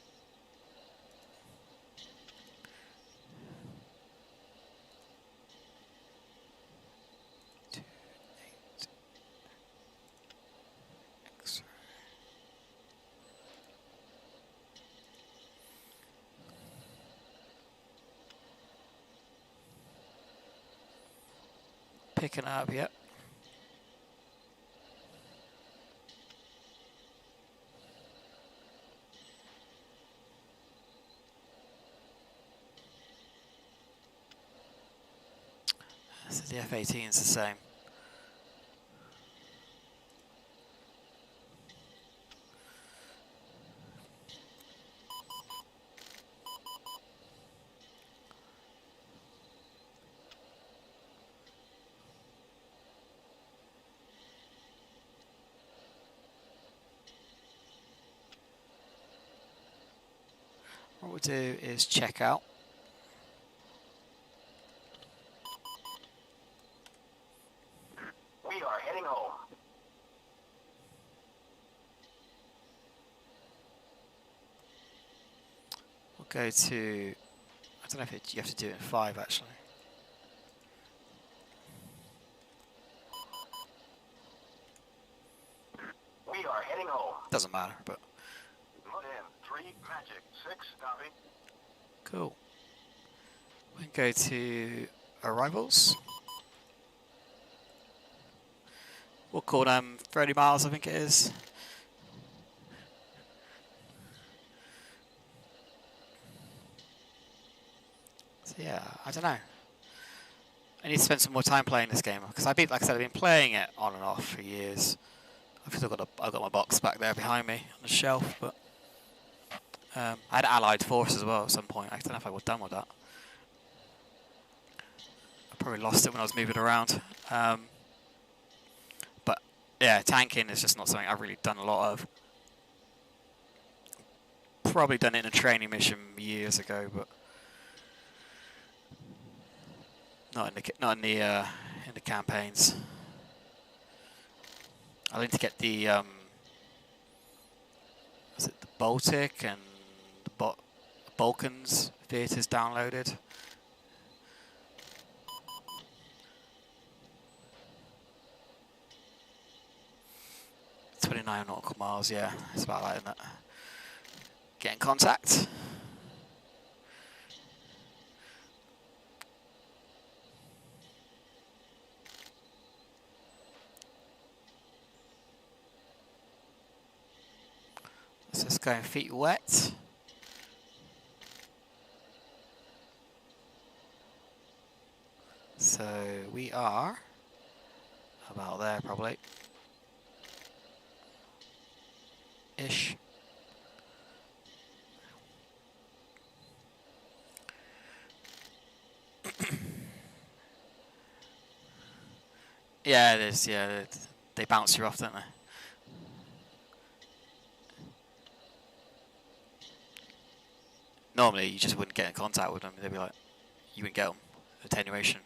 Picking up, yep. So the F-18 is the same. What we'll do is check out. We are heading home. We'll go to, I don't know if you have to do it in 5 actually. We are heading home. Doesn't matter, but Mud in 3 magic 6 copy. cool. We can go to arrivals. We'll call them 30 miles, I think it is. So yeah, I don't know. I need to spend some more time playing this game because like I said, I've been playing it on and off for years. I've got my box back there behind me on the shelf, but I had Allied Force as well at some point. I don't know if I was done with that. I probably lost it when I was moving around. But yeah, tanking is just not something I've really done a lot of. Probably done it in a training mission years ago, but not in the campaigns. I need to get the is it the Baltic and the Balkans theatres downloaded. .29 nautical miles, yeah, it's about that, isn't it? Get in contact. Let's just go feet wet. So we are about there probably. Ish. Yeah, it is. Yeah, they bounce you off, don't they? Normally, you just wouldn't get in contact with them. They'd be like, you wouldn't get them. Attenuation.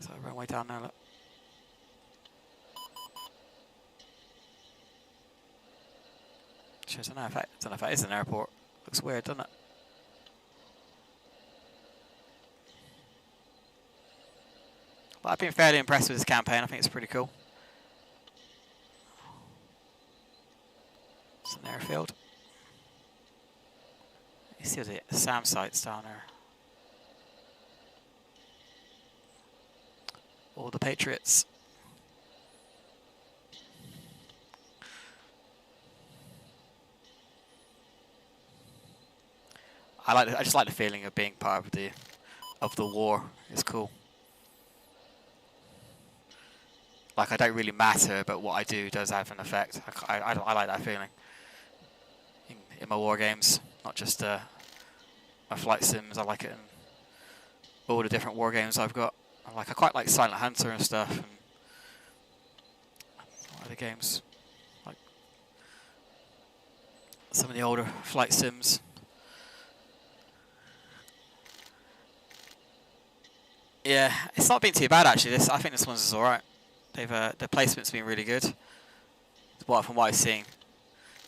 So run way down now. Look. I don't know if that is an airport. Looks weird, doesn't it? But I've been fairly impressed with this campaign. I think it's pretty cool. It's an airfield. You see the SAM sites down there. All the Patriots. I just like the feeling of being part of the war. It's cool. Like, I don't really matter, but what I do does have an effect. I like that feeling in my war games, not just my flight sims. I like it in all the different war games I've got. I quite like Silent Hunter and stuff, and other games, like some of the older flight sims. Yeah, it's not been too bad actually. I think this one's is all right. The placement's been really good. From what I've seen.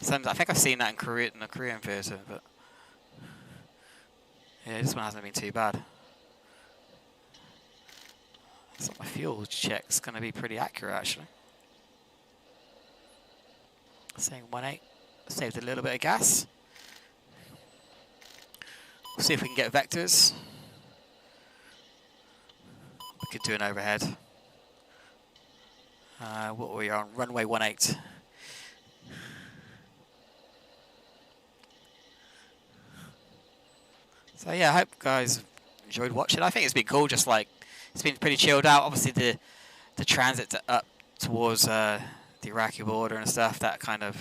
I think I've seen that in the Korean theatre, but yeah, this one hasn't been too bad. So my fuel check's going to be pretty accurate actually. Saying 1.8, saved a little bit of gas. We'll see if we can get vectors. We could do an overhead. What were we on? Runway 18. So yeah, I hope you guys enjoyed watching. I think it's been cool. Just like it's been pretty chilled out. Obviously the transit up towards the Iraqi border and stuff. That kind of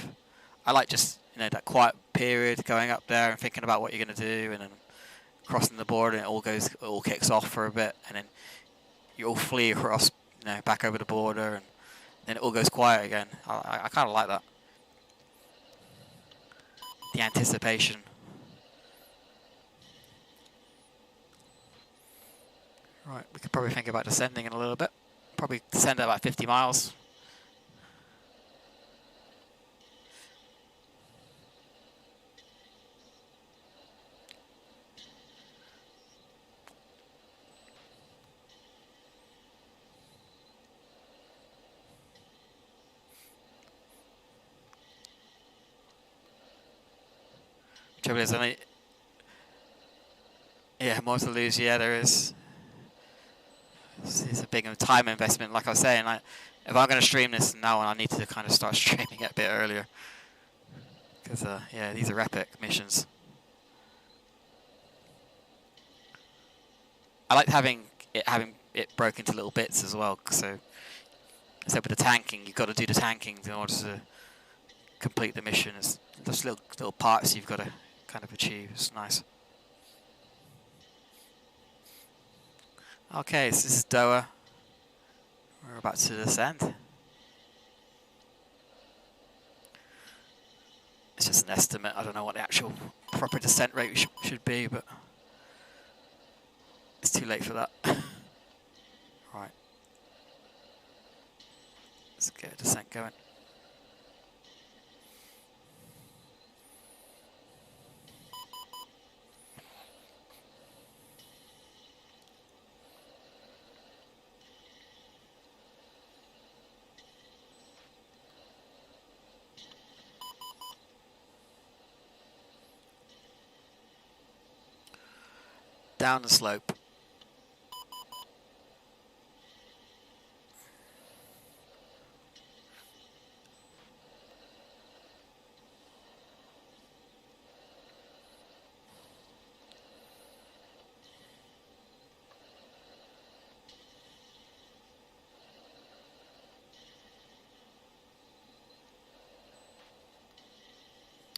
I like just that quiet period going up there and thinking about what you're going to do, and then crossing the border and it all kicks off for a bit, and then you all flee across, back over the border, and then it all goes quiet again. I kind of like that. The anticipation. Right, we could probably think about descending in a little bit. Probably descend at about 50 miles. Trouble is, yeah, more to lose. Yeah, there is. It's a big time investment, like I was saying. If I'm going to stream this now, I need to kind of start streaming it a bit earlier, because yeah, these are epic missions. I like having it broke into little bits as well. So with the tanking, you've got to do the tanking in order to complete the mission. It's those little parts you've got to kind of achieve. It's nice. Okay, so this is Doha. We're about to descend. It's just an estimate. I don't know what the actual proper descent rate should be, but it's too late for that. Right. Let's get a descent going. Down the slope.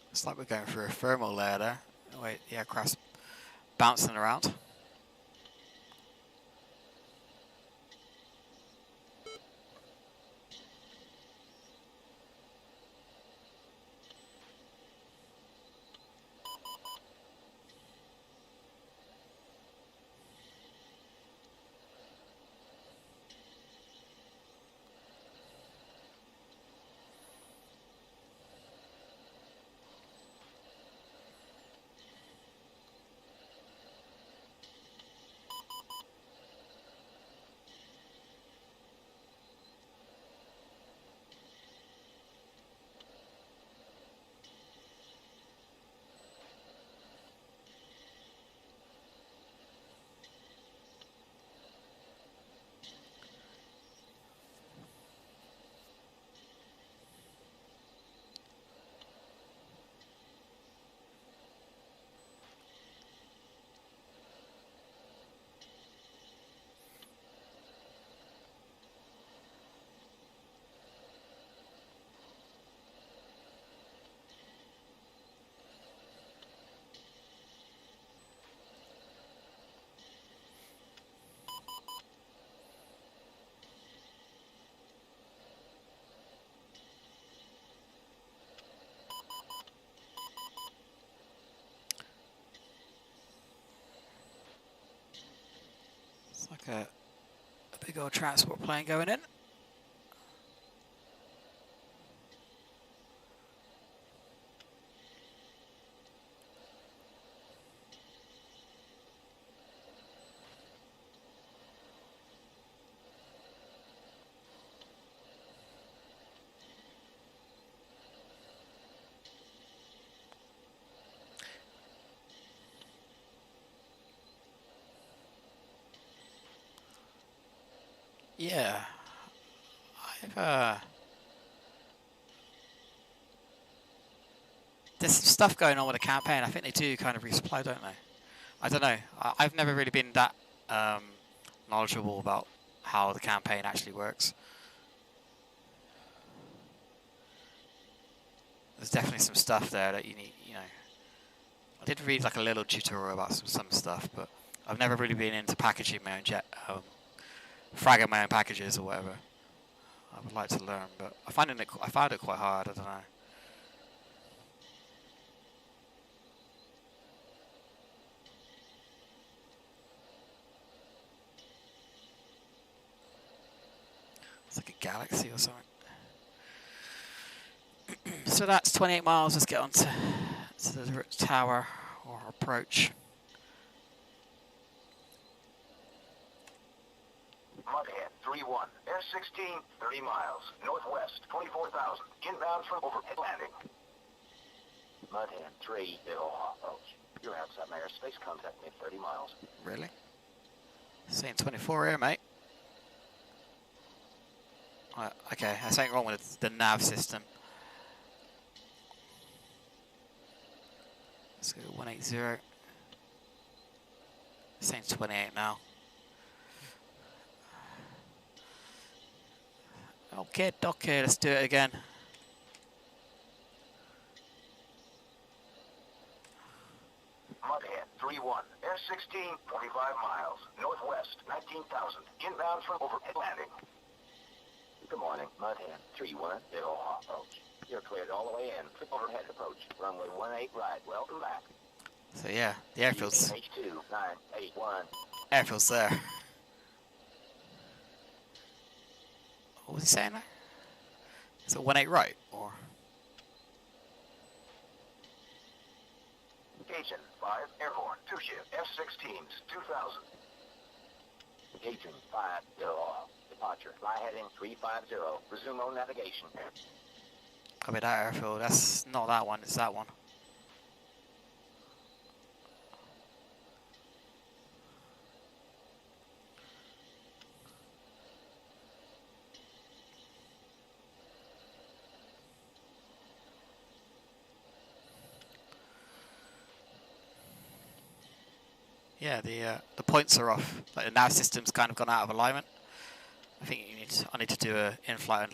Looks like we're going through a thermal layer there. Oh, wait, the aircraft's bouncing around. Like a big old transport plane going in. Yeah, there's some stuff going on with the campaign. I think they do kind of resupply, don't they? I don't know. I've never really been that knowledgeable about how the campaign actually works. There's definitely some stuff there that you need, you know. I did read like a little tutorial about some stuff, but I've never really been into packaging my own fragging my own packages or whatever. I would like to learn, but I found it quite hard. I don't know. It's like a galaxy or something. So that's 28 miles. Let's get on to the tower or approach. Mudhead 3-1, Air-16, 30 miles, northwest, 24,000, inbound from overhead landing. Mudhead 3, approach. You're outside my airspace, contact me 30 miles. Really? Seeing 24 here, mate. Okay, there's something wrong with the nav system. Let's go 180. Saying 28 now. Okay, let's do it again. Mudhead 3-1, Air-16, 45 miles, northwest, 19,000, inbound from overhead landing. Good morning, Mudhead 3-1, approach. You're cleared all the way in. Overhead approach. Runway 18 right. Welcome back. So yeah, the airfield's H2981. Airfield's there. What was he saying there? Is it 18 right or? Agent 5 airborne. 2 shift F-16s 2000. Agent 5 departure. Fly heading 350. Resume on navigation. I mean that airfield. That's not that one. It's that one. Yeah, the points are off. Like the nav system's kind of gone out of alignment. I think I need to do a in-flight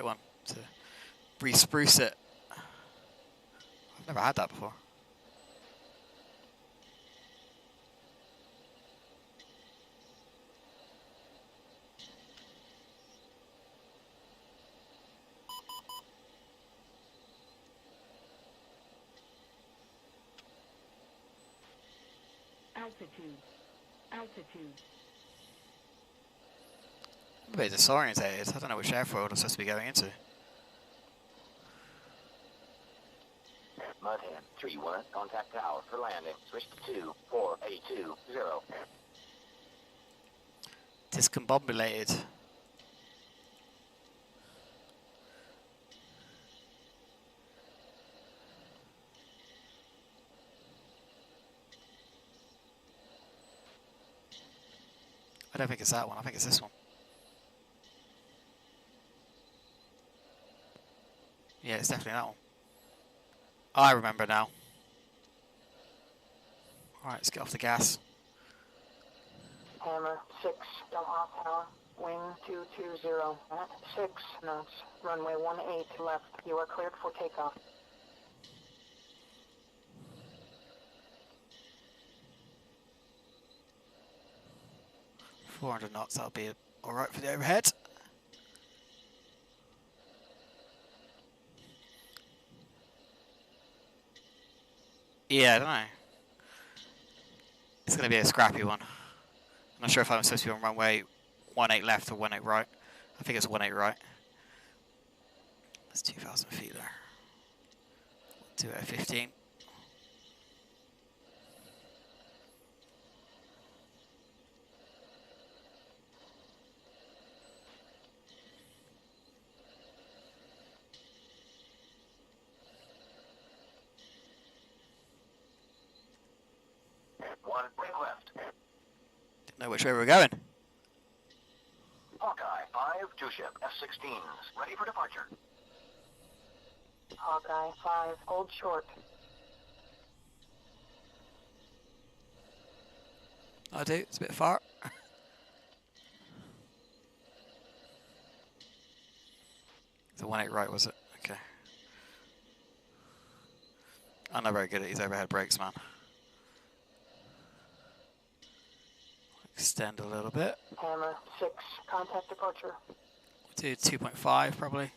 one to re-spruce it. I've never had that before. Altitude. I'm a bit disorientated. I don't know which airfield I'm supposed to be going into. Mudhead 3-1, contact tower for landing. Switch to 24820. Discombobulated. I don't think it's that one. I think it's this one. Yeah, it's definitely that one. I remember now. Alright, let's get off the gas. Hammer 6, jump off tower, wing 220 at 6 knots, runway 18 left. You are cleared for takeoff. $400 knots, that'll be alright for the overhead. Yeah, I don't know. It's going to be a scrappy one. not sure if I'm supposed to be on runway 18 left or 18 right. I think it's 18 right. That's 2,000 feet there. Do it at 15. One break left. Didn't know which way we were going. Hawkeye 5, two-ship F-16s, ready for departure. Hawkeye 5, hold short. I do, it's a bit far. The 18 right, was it? Okay. I'm not very good at these overhead brakes, man. Extend a little bit. Hammer 6, contact departure. Do 2.5 probably.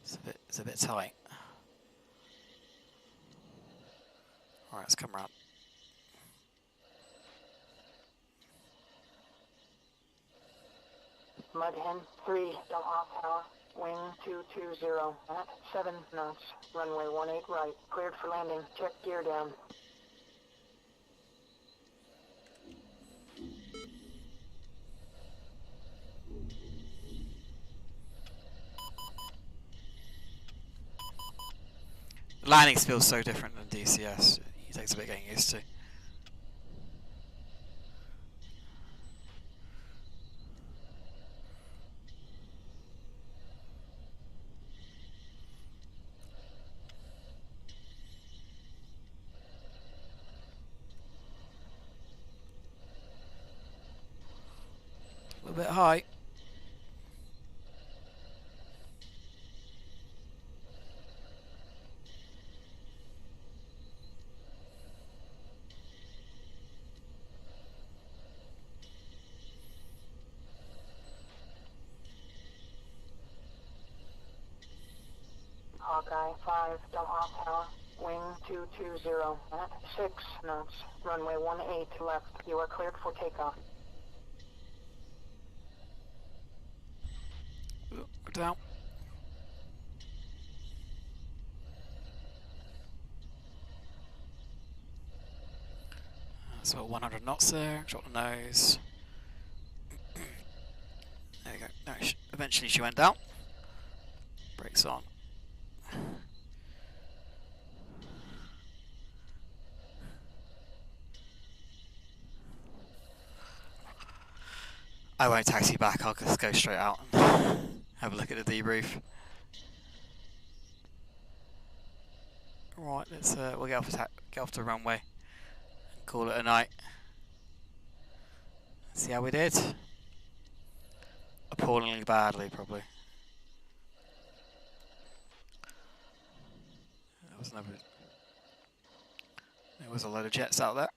It's a bit tight. Alright, let's come around. Mud Hen 3, dump off tower. Wing 220 at 7 knots. Runway 18 right. Cleared for landing. Check gear down. Landing feels so different than DCS. It takes a bit getting used to. A little bit high. Hawkeye 5, dump off tower. Wing 220 at 6 knots. Runway 18 left. You are cleared for takeoff. Ooh, we're down. That's about 100 knots there. Drop the nose. There we go. No, eventually she went down. Brakes on. I won't taxi back, I'll just go straight out and have a look at the debrief. Right, let's we'll get off the runway and call it a night. See how we did. Appallingly badly, probably. There was a load of jets out there.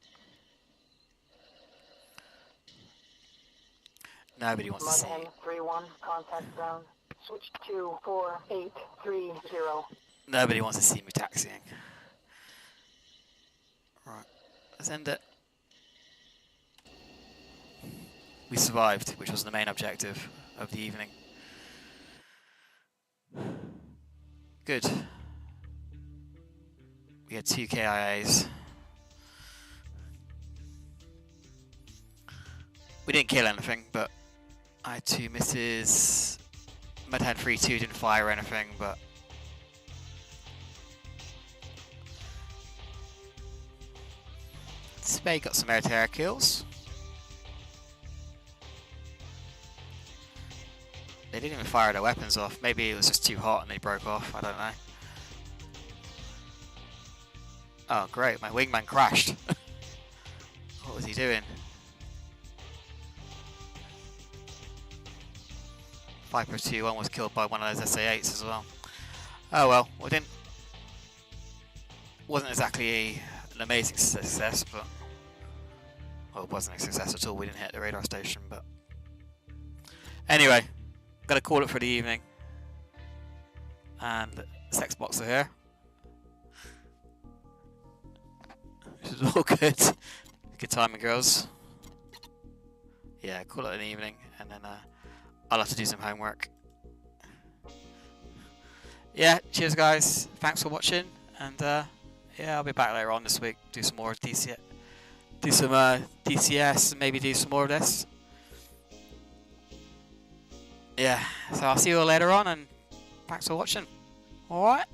Nobody wants to see Mud Hen 3-1, contact ground. Switch to 4830. Nobody wants to see me taxiing. Right, let's end it. We survived, which was the main objective of the evening. Good. We had 2 KIAs. We didn't kill anything, but I had 2 misses. Mud Hen 3-2 didn't fire anything, but Spade got some air-to-air kills. They didn't even fire their weapons off. Maybe it was just too hot and they broke off. I don't know. Oh, great. My wingman crashed. What was he doing? Viper 2-1 was killed by one of those SA-8s as well. Oh well, wasn't exactly an amazing success, but well, it wasn't a success at all. We didn't hit the radar station, but anyway, gotta call it for the evening. and the sex box are here. Which is all good. Good timing, girls. Yeah, call it an evening, and then I'll have to do some homework. Yeah, cheers guys. Thanks for watching, and yeah, I'll be back later on this week. Do some more DCS, DCS, and maybe do some more of this. Yeah, so I'll see you all later on, and thanks for watching. All right.